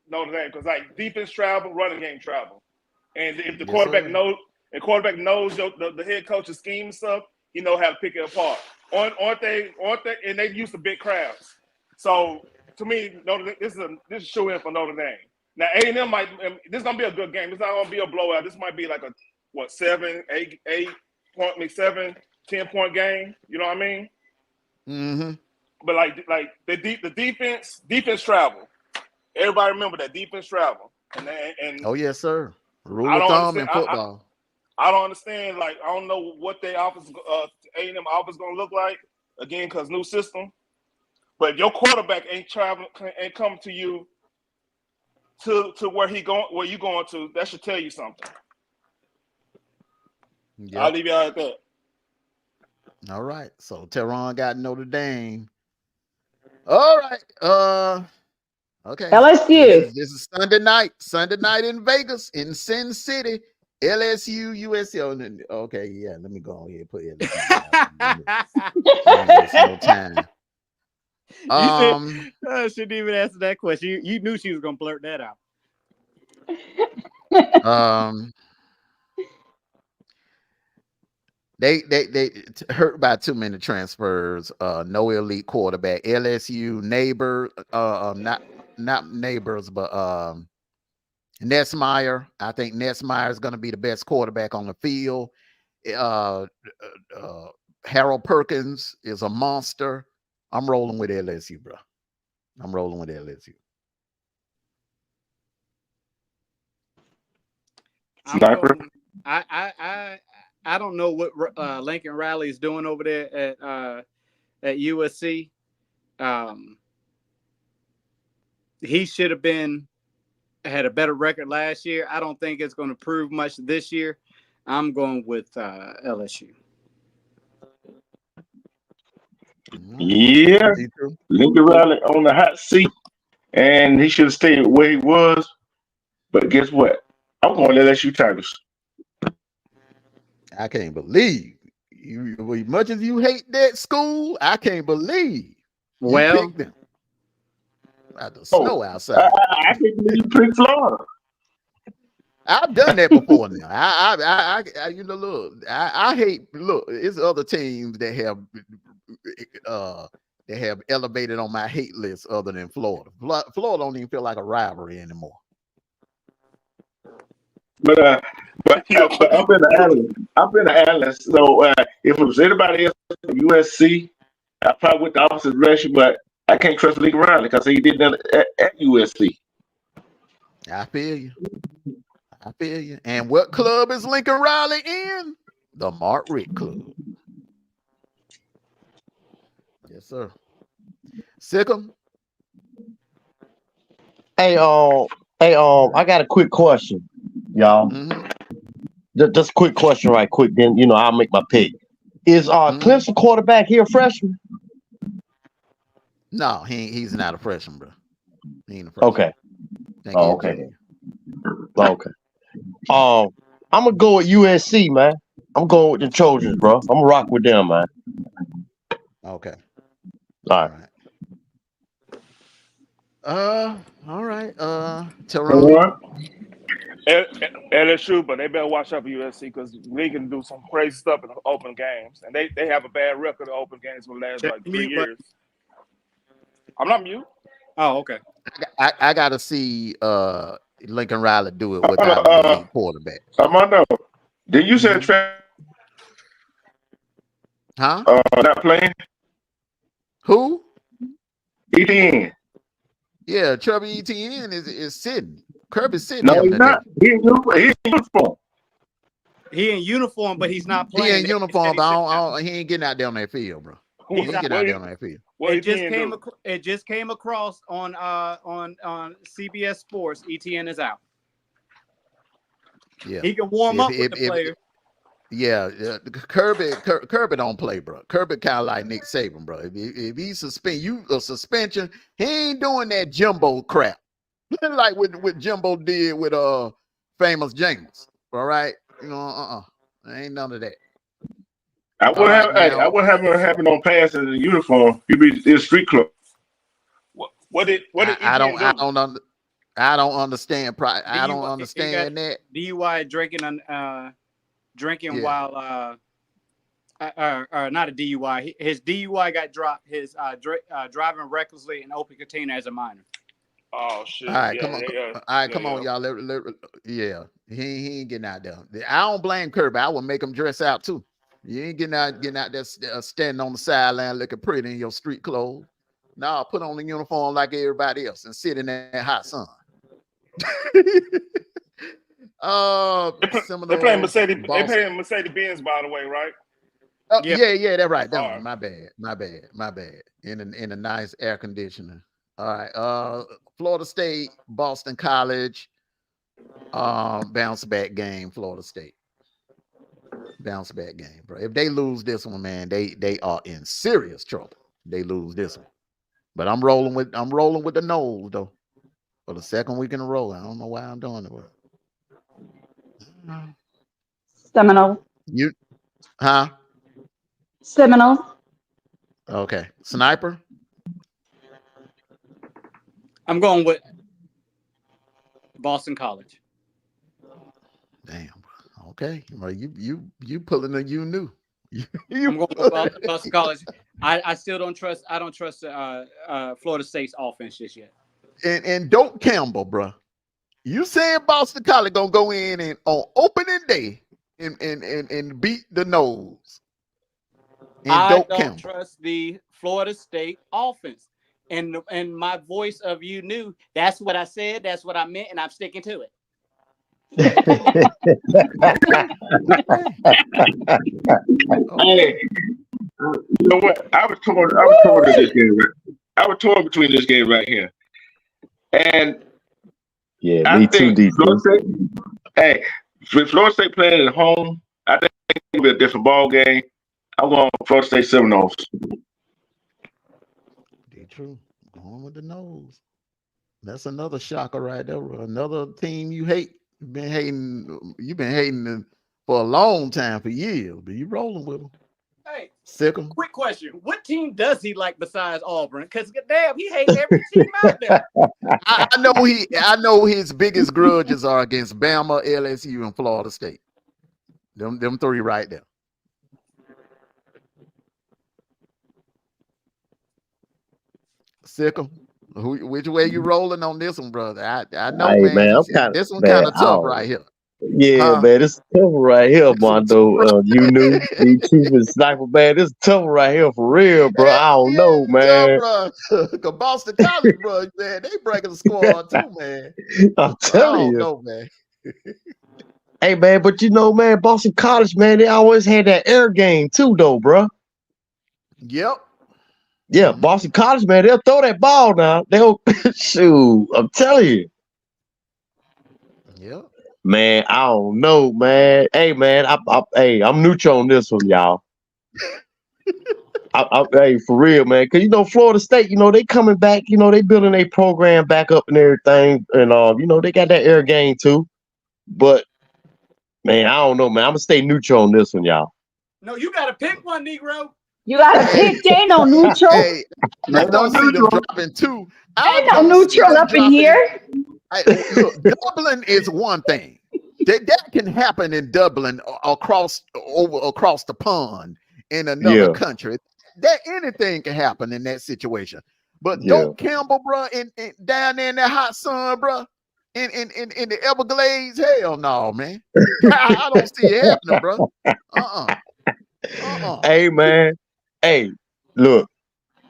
S6: Notre Dame, because like defense travel, running game travel, and if the quarterback knows the head coach's scheme and stuff, he know how to pick it apart. Aren't they? And they used to big crowds. So to me, this is a shoe in for Notre Dame. Now A&M this is gonna be a good game. It's not gonna be a blowout. This might be like a 7, 8 point, maybe 7, 10 point game. You know what I mean?
S1: Mm-hmm.
S6: But like the defense travel. Everybody remember that defense travel. And
S1: oh yes, sir. Rule of thumb in football.
S6: I don't understand. Like I don't know what their offense, A&M offense gonna look like again, because new system. But if your quarterback ain't coming to you to where you going to, that should tell you something. Yep. I'll leave you out at that.
S1: All right. So Teron got Notre Dame. All right. Okay.
S2: LSU.
S1: This is Sunday night in Vegas, in Sin City. LSU, USC. Okay, yeah. Let me go on here and put no time.
S3: Shouldn't even answer that question. You knew she was gonna blurt that out.
S1: They hurt by too many transfers. No elite quarterback. LSU neighbor, not neighbors, but Nessmeyer. I think Nessmeyer is going to be the best quarterback on the field. Harold Perkins is a monster. I'm rolling with LSU, bro. I'm rolling with LSU.
S4: Sniper.
S3: I don't know what Lincoln Riley is doing over there at USC. He should have had a better record last year. I don't think it's going to prove much this year. I'm going with LSU.
S4: Yeah, Lincoln Riley on the hot seat, and he should have stayed where he was. But guess what? I'm going to LSU Tigers.
S1: I can't believe you. As much as you hate that school, I can't believe you picked them. At the snow outside.
S4: I think you picked Florida.
S1: I've done that before now. I you know, look, I hate, look, it's other teams that have elevated on my hate list other than Florida. Florida don't even feel like a rivalry anymore.
S4: But I've been an analyst. So if it was anybody else from USC, I probably went the opposite direction, but I can't trust Lincoln Riley because he did that at USC.
S1: I feel you. And what club is Lincoln Riley in? The Mark Richt Club. Yes, sir. Sikkim.
S5: Hey, I got a quick question, y'all. Just a quick question, right quick. Then I'll make my pick. Is Clemson quarterback here a freshman?
S1: No, he's not a freshman, bro. He ain't a freshman.
S5: Okay. Okay. Okay. I'm gonna go with USC, man. I'm going with the Trojans, bro. I'm gonna rock with them, man.
S1: Okay.
S5: All
S1: right. Teron.
S6: LSU, but they better watch out for USC because we can do some crazy stuff in open games, and they have a bad record of open games for the last like 3 years. I'm not mute.
S3: Oh, okay.
S1: I gotta see Lincoln Riley do it without an elite quarterback.
S4: Armando, did you say not playing?
S1: Who?
S4: ETN.
S1: Yeah, Trevor Etienne is sitting. Kirby's sitting.
S4: No, he's not. He's in uniform.
S3: He in uniform, but he's not
S1: He
S3: playing.
S1: in uniform, but he ain't getting out there on that field, bro. He ain't getting out there on that field.
S6: What
S3: It just
S6: ETN
S3: came.
S6: do?
S3: It just came across on CBS Sports. ETN is out.
S1: Yeah,
S3: He can warm up with the player.
S1: Yeah, Kirby don't play, bro. Kirby kind of like Nick Saban, bro. If he suspend you a suspension, he ain't doing that Jimbo crap like what Jimbo did with Famous James. All right, you know, ain't none of that.
S4: I would have him happen on pass in the uniform. He'd be in street club.
S6: What did ETN do?
S1: I don't understand. I don't understand that.
S3: DUI drinking while not a DUI. His DUI got dropped. His driving recklessly in open container as a minor.
S6: Oh shit!
S1: All right, come on. All right, come on, y'all. Yeah, he ain't getting out there. I don't blame Kirby. I would make him dress out too. You ain't getting out there standing on the sideline looking pretty in your street clothes. Nah, put on the uniform like everybody else and sit in that hot sun.
S6: They're playing Mercedes. They're playing Mercedes-Benz, by the way, right?
S1: Yeah, that's right. That one. My bad. In a nice air conditioner. All right. Florida State, Boston College, bounce back game. Florida State, bounce back game, bro. If they lose this one, man, they are in serious trouble. They lose this one, but I'm rolling with the Noles though for the second week in a row. I don't know why I'm doing it.
S2: Seminole. Seminole.
S1: Okay. Sniper.
S3: I'm going with Boston College.
S1: Damn. Okay. Well, you pulling a you knew.
S3: I'm going with Boston College. I still don't trust. I don't trust Florida State's offense just yet.
S1: And Doak Campbell, bro. You saying Boston College gonna go in and on opening day and beat the Noles?
S3: I don't trust the Florida State offense. And my voice of you knew that's what I said, that's what I meant, and I'm sticking to it.
S4: Hey, you know what? I was torn in this game. I was torn between this game right here, and
S5: yeah, me too, DC.
S4: With Florida State playing at home, I think it'll be a different ball game. I'm going Florida State Seminoles.
S1: True. Going with the Noles. That's another shocker right there. Another team you hate. You've been hating them for a long time, for years, but you rolling with them.
S3: Hey,
S1: sick them.
S3: Quick question: what team does he like besides Auburn? Because damn, he hates every team out there.
S1: I know his biggest grudges are against Bama, LSU, and Florida State. Them three right there. Sick 'em. Which way you rolling on this one, brother? I know,
S5: hey,
S1: man. This one kind of tough right here.
S5: Yeah, man, this is tough right here, Mondo. You knew the chief and sniper, man. This is tough right here for real, bro. I don't know, man.
S1: Cause Boston College, bro, man, they breaking the score too, man.
S5: I'm telling you,
S1: know, man.
S5: Hey, man, but you know, man, Boston College, man, they always had that air game too, though, bro.
S1: Yep.
S5: Yeah, Boston College, man, they'll throw that ball now. They'll shoot. I'm telling you.
S1: Yep.
S5: Man, I don't know, man. Hey, man, I'm neutral on this one, y'all. Hey, for real, man. Cause you know, Florida State, you know, they coming back. You know, they building a program back up and everything, and you know, they got that air game too. But man, I don't know, man. I'm gonna stay neutral on this one, y'all.
S3: No, you gotta pick one, Negro.
S2: You gotta pick. Ain't no neutral.
S1: Hey, I don't see them dropping two.
S2: Ain't no neutral up in here.
S1: Look, Dublin is one thing. That can happen in Dublin across the pond in another country. That anything can happen in that situation. But Doak Campbell, bro, in down there in that hot sun, bro, in the Everglades, hell no, man. I don't see it happening, bro.
S5: Hey, man. Hey, look,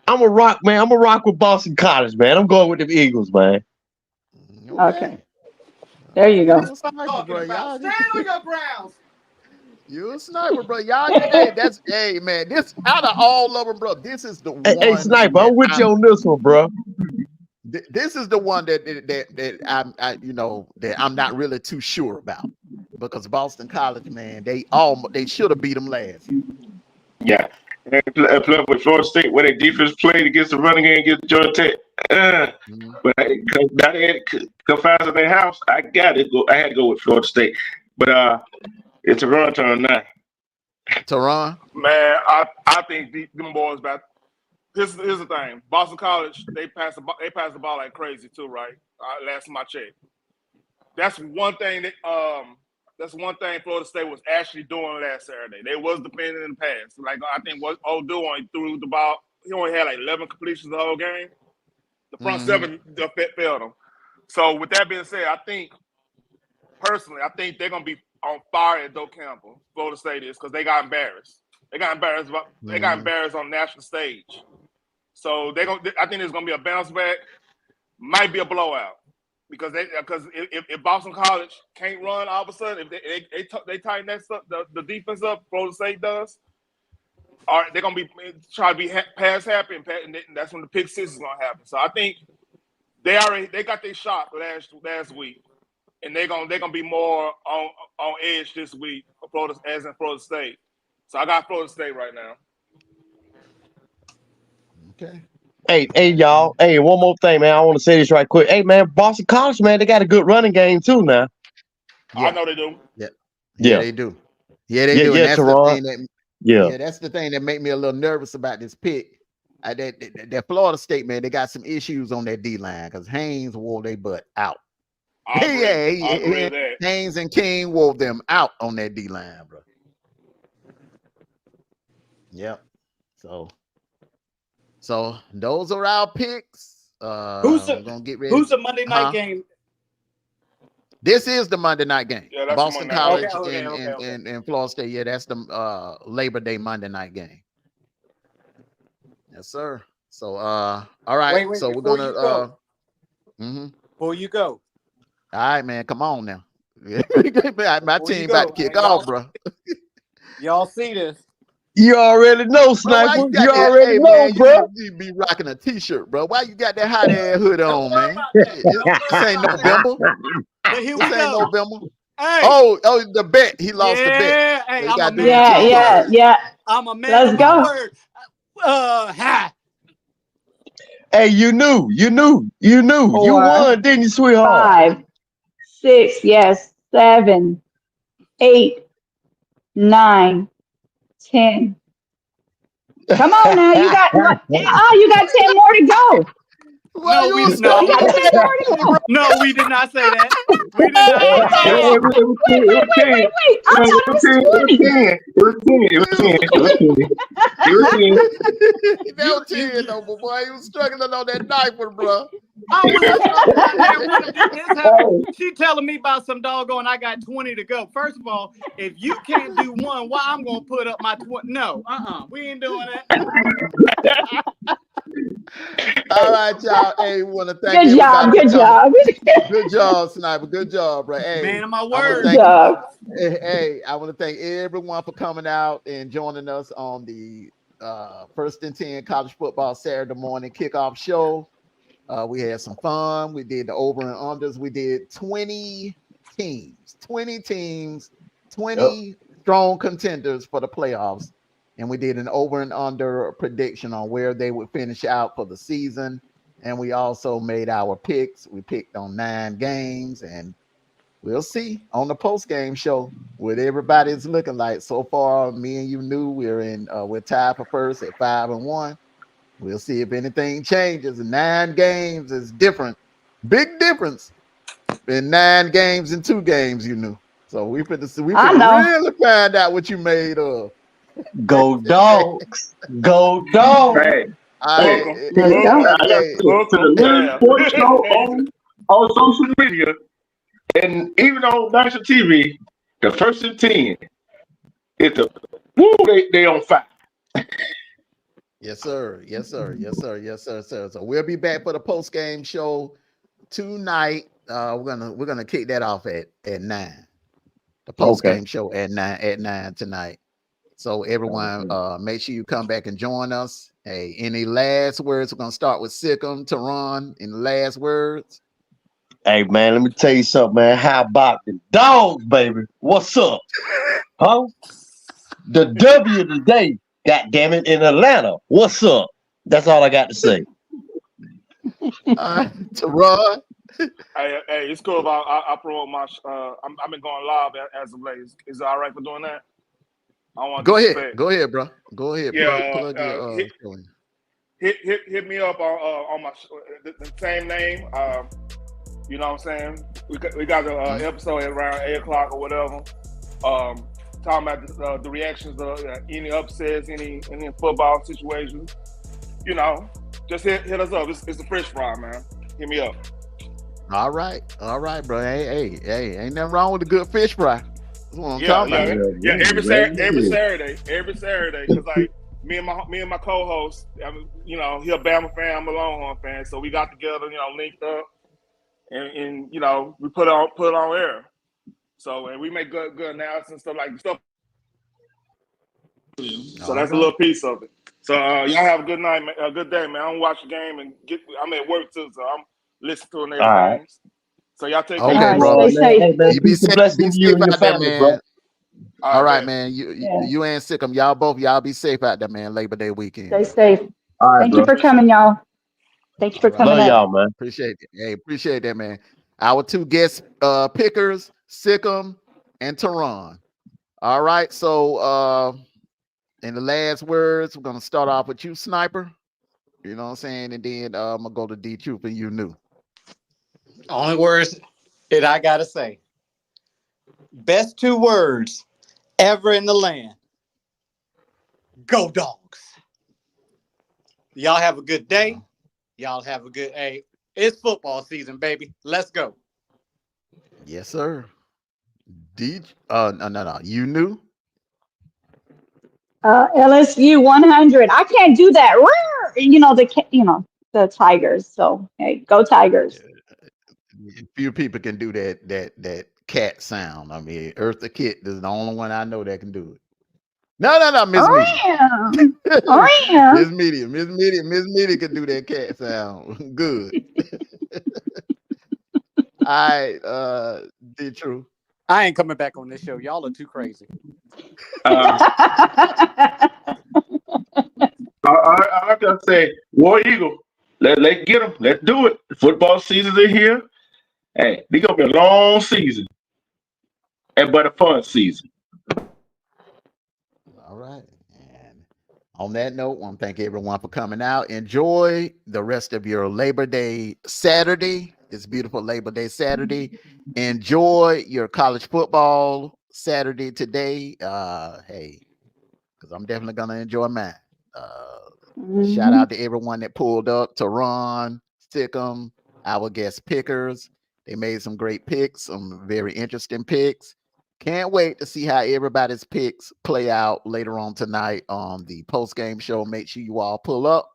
S5: I'm a rock, man. I'm a rock with Boston College, man. I'm going with the Eagles, man.
S2: Okay. There you go.
S3: Stand on your grounds.
S1: You a sniper, bro. Y'all, hey, hey, man. This out of all of them, bro. This is the
S5: Hey,
S1: one.
S5: Sniper,
S1: that
S5: I'm with you on this one, bro.
S1: This is the one that I'm not really too sure about, because Boston College, man, they should have beat them last year.
S4: Yeah. And play with Florida State, where their defense played against the running game against Georgia Tech. But now they had confined in their house. I had to go with Florida State. But it's a run turn now.
S1: Tehran,
S6: Man, I think them boys back. Here's the thing. Boston College, they pass the ball like crazy too, right? Last time I checked. That's one thing Florida State was actually doing last Saturday. They was defending in the pass. Like, I think what O'Du only threw the ball. He only had like 11 completions the whole game. The front seven failed him. So with that being said, I think they're gonna be on fire at Doak Campbell. Florida State is, because they got embarrassed. They got embarrassed on the national stage. So I think there's gonna be a bounce back. Might be a blowout. Because if Boston College can't run all of a sudden, if they tighten that stuff, the defense up, Florida State does, or they're gonna be try to be pass happy, and that's when the pick six is gonna happen. So I think they got their shot last week, and they're gonna be more on edge this week for Florida State. So I got Florida State right now.
S1: okay.
S5: Hey, y'all. Hey, one more thing, man. I want to say this right quick. Hey, man, Boston College, man, they got a good running game too now.
S1: Yeah.
S6: I know they do.
S1: Yeah, they do. Yeah, they do.
S5: Yeah,
S1: And that's
S5: Tehran.
S1: the thing that's the thing that made me a little nervous about this pick. That Florida State, man, they got some issues on their D line because Haynes wore their butt out.
S6: I agree with that.
S1: Haynes and King wore them out on that D line, bro. Yep. So those are our picks.
S7: Who's the Monday night game?
S1: This is the Monday night game.
S6: Yeah, that's
S1: Boston
S6: the Monday night.
S1: College and Florida State. Yeah, that's the Labor Day Monday night game. Yes, sir. So all right.
S7: Wait,
S1: so we're
S7: before
S1: gonna
S7: you go. Before you go.
S1: All right, man. Come on now. My team about to kick off, bro.
S7: Y'all see this?
S5: You already know, Sniper. You already know, bro.
S1: You be rocking a t-shirt, bro. Why you got that hot ass hood on, man? This ain't November.
S7: But here we
S1: This ain't
S7: go.
S1: November.
S7: Hey.
S1: Oh, the bet. He lost the bet.
S7: Hey,
S1: So
S2: Yeah.
S7: I'm a man
S2: Let's
S7: of
S2: go.
S7: my word.
S5: Hey, you knew. You
S2: 4,
S5: won, didn't you, sweetheart?
S2: 5, 6, yes, 7, 8, 9, 10. Come on now, you got 10 more to go.
S1: Why
S7: No,
S1: you
S7: we-
S1: stuck
S7: no.
S1: on that?
S7: No, we did not say that. We did not say that.
S2: Wait. I thought it was 20.
S1: That was 10 though, but boy, he was struggling on that knife one, bro.
S7: She telling me about some doggone. I got 20 to go. First of all, if you can't do one, why I'm gonna put up my 20? No, we ain't doing that.
S1: All right, y'all. Hey, we want to thank
S2: Good job.
S1: Good job, Sniper. Good job, bro. Hey,
S7: Man of my
S1: I wanna
S7: word.
S1: thank-
S2: Good job.
S1: Hey, I want to thank everyone for coming out and joining us on the First and 10 College Football Saturday morning kickoff show. We had some fun. We did the over and unders. We did 20 teams, 20 strong contenders for the playoffs. And we did an over and under prediction on where they would finish out for the season. And we also made our picks. We picked on 9 games, and we'll see on the post game show what everybody's looking like. So far, me and you knew we're tied for first at 5-1. We'll see if anything changes. 9 games is different. Big difference in 9 games and 2 games, you knew. So we really find out what you made of.
S5: Go dogs. Go dogs.
S4: Hey,
S6: Welcome
S4: to the Little Sports Show on social media and even on national TV, the First and 10. They on fire.
S1: Yes, sir. So we'll be back for the post game show tonight. We're gonna kick that off at 9. the post
S5: Okay.
S1: game show at 9 tonight. So everyone, make sure you come back and join us. Hey, any last words? We're gonna start with Sikkim, Teron. Any last words?
S5: Hey man, let me tell you something, man. How about the dogs, baby? What's up? Huh? The W today, god damn it, in Atlanta. What's up? That's all I got to say.
S1: Teron.
S6: Hey, it's cool if I promote my. I've been going live as of late. Is it all right for doing that? I don't want to disrespect.
S1: Go ahead, bro. Go ahead.
S6: Yeah,
S1: Plug your show in.
S6: hit me up on my the same name. You know what I'm saying? We got the episode at around 8:00 or whatever. Talking about the reactions of any upsets, any football situations. You know, just hit us up. It's the fresh fry, man. Hit me up.
S1: All right, bro. Hey, ain't nothing wrong with a good fish fry. That's what I'm talking about.
S6: Yeah. Every Saturday, because like me and my co-host, you know, he a Bama fan, I'm a Longhorn fan, so we got together, you know, linked up, and you know, we put it on air. So and we make good analysis and stuff like stuff. So that's a little piece of it. So y'all have a good night, a good day, man. I'm watch the game and I'm at work too, so I'm listening to it and everything.
S5: Right.
S6: So y'all take
S1: Okay,
S6: care.
S1: bro.
S2: Stay safe.
S5: Hey, man,
S1: You be safe,
S5: blessed to you and your
S1: out there,
S5: family,
S1: man.
S5: bro.
S1: All right,
S6: man.
S1: man. You and Sikkim, y'all be safe out there, man. Labor Day weekend.
S2: Stay safe.
S5: All right,
S2: Thank
S5: bro.
S2: you for coming, y'all. Thank you for
S1: All right.
S2: coming
S5: Love
S2: up.
S5: y'all, man.
S1: Appreciate it. Hey, appreciate that, man. Our two guest pickers, Sikkim and Teron. All right. So in the last words, we're gonna start off with you, Sniper. You know what I'm saying? And then I'm gonna go to D Troop and you knew.
S7: Only words that I gotta say. Best 2 words ever in the land. Go Dogs. Y'all have a good day. Y'all have a good day. It's football season, baby. Let's go.
S1: Yes, sir. No. You knew?
S2: LSU 100. I can't do that. You know the Tigers. So hey, go Tigers.
S1: Few people can do that cat sound. I mean, Eartha Kitt is the only one I know that can do it. No, Miss Media. Miss Media can do that cat sound. Good. All right, D True.
S7: I ain't coming back on this show. Y'all are too crazy.
S4: I gotta say, War Eagle. Let's get them. Let's do it. The football season's in here. Hey, it's gonna be a long season, but a fun season.
S1: All right. And on that note, I want to thank everyone for coming out. Enjoy the rest of your Labor Day Saturday. It's beautiful Labor Day Saturday. Enjoy your college football Saturday today. Hey, because I'm definitely gonna enjoy mine. Shout out to everyone that pulled up, Teron, Sikkim, our guest pickers. They made some great picks, some very interesting picks. Can't wait to see how everybody's picks play out later on tonight on the post-game show. Make sure you all pull up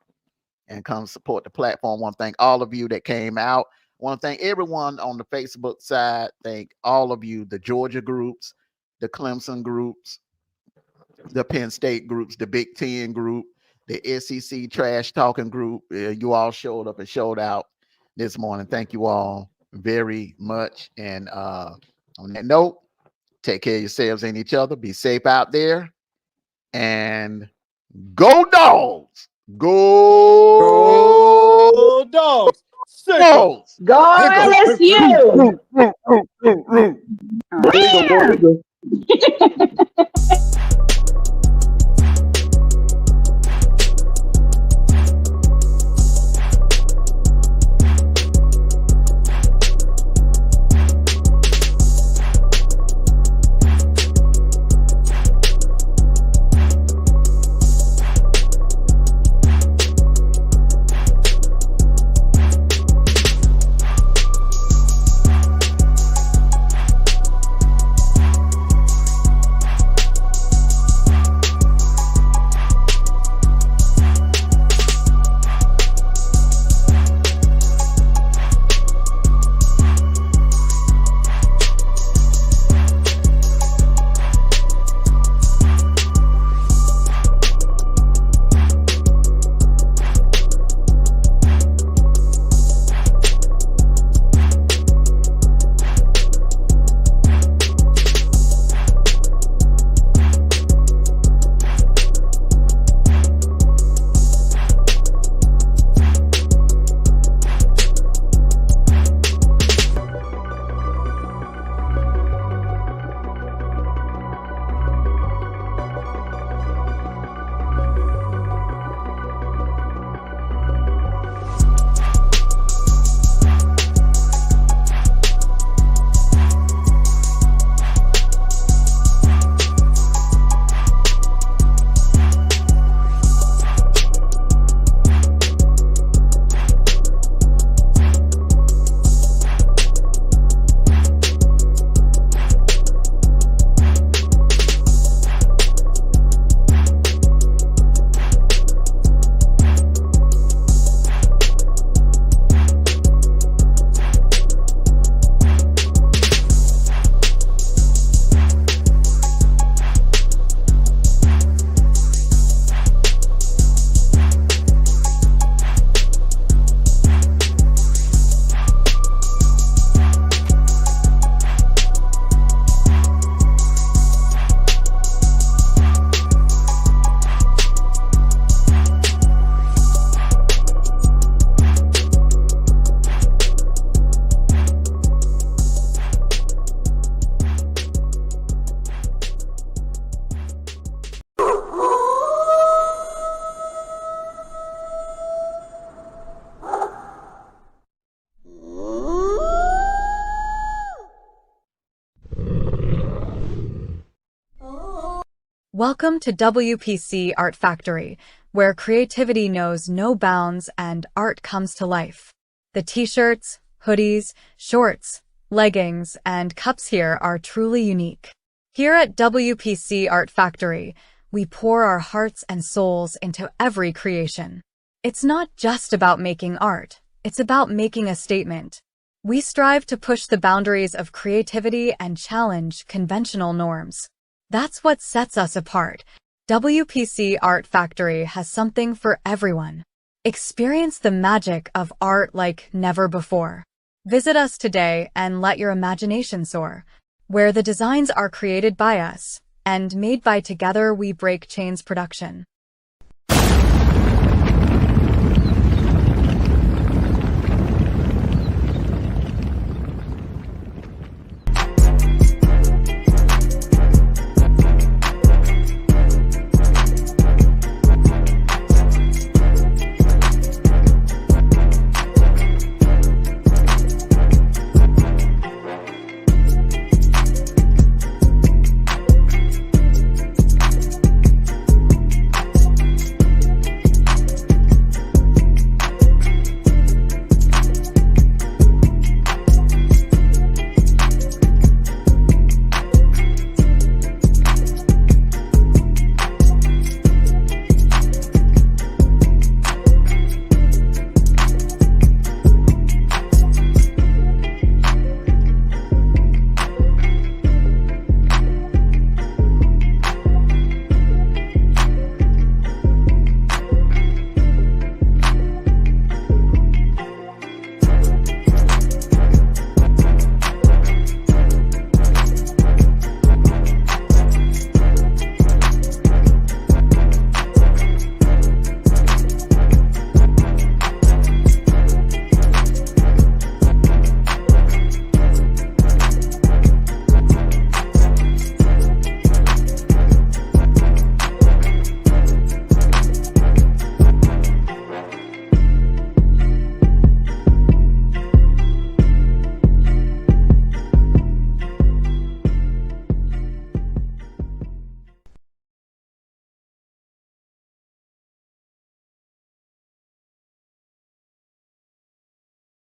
S1: and come support the platform. I want to thank all of you that came out. I want to thank everyone on the Facebook side. Thank all of you, the Georgia groups, the Clemson groups, the Penn State groups, the Big Ten group, the SEC trash talking group. You all showed up and showed out this morning. Thank you all very much. And on that note, take care of yourselves and each other. Be safe out there. And go Dogs! Go
S7: Dogs!
S1: Dogs!
S2: Go LSU!
S8: Welcome to WPC Art Factory, where creativity knows no bounds and art comes to life. The t-shirts, hoodies, shorts, leggings, and cups here are truly unique. Here at WPC Art Factory, we pour our hearts and souls into every creation. It's not just about making art, it's about making a statement. We strive to push the boundaries of creativity and challenge conventional norms. That's what sets us apart. WPC Art Factory has something for everyone. Experience the magic of art like never before. Visit us today and let your imagination soar, where the designs are created by us and made by Together We Break Chains Production.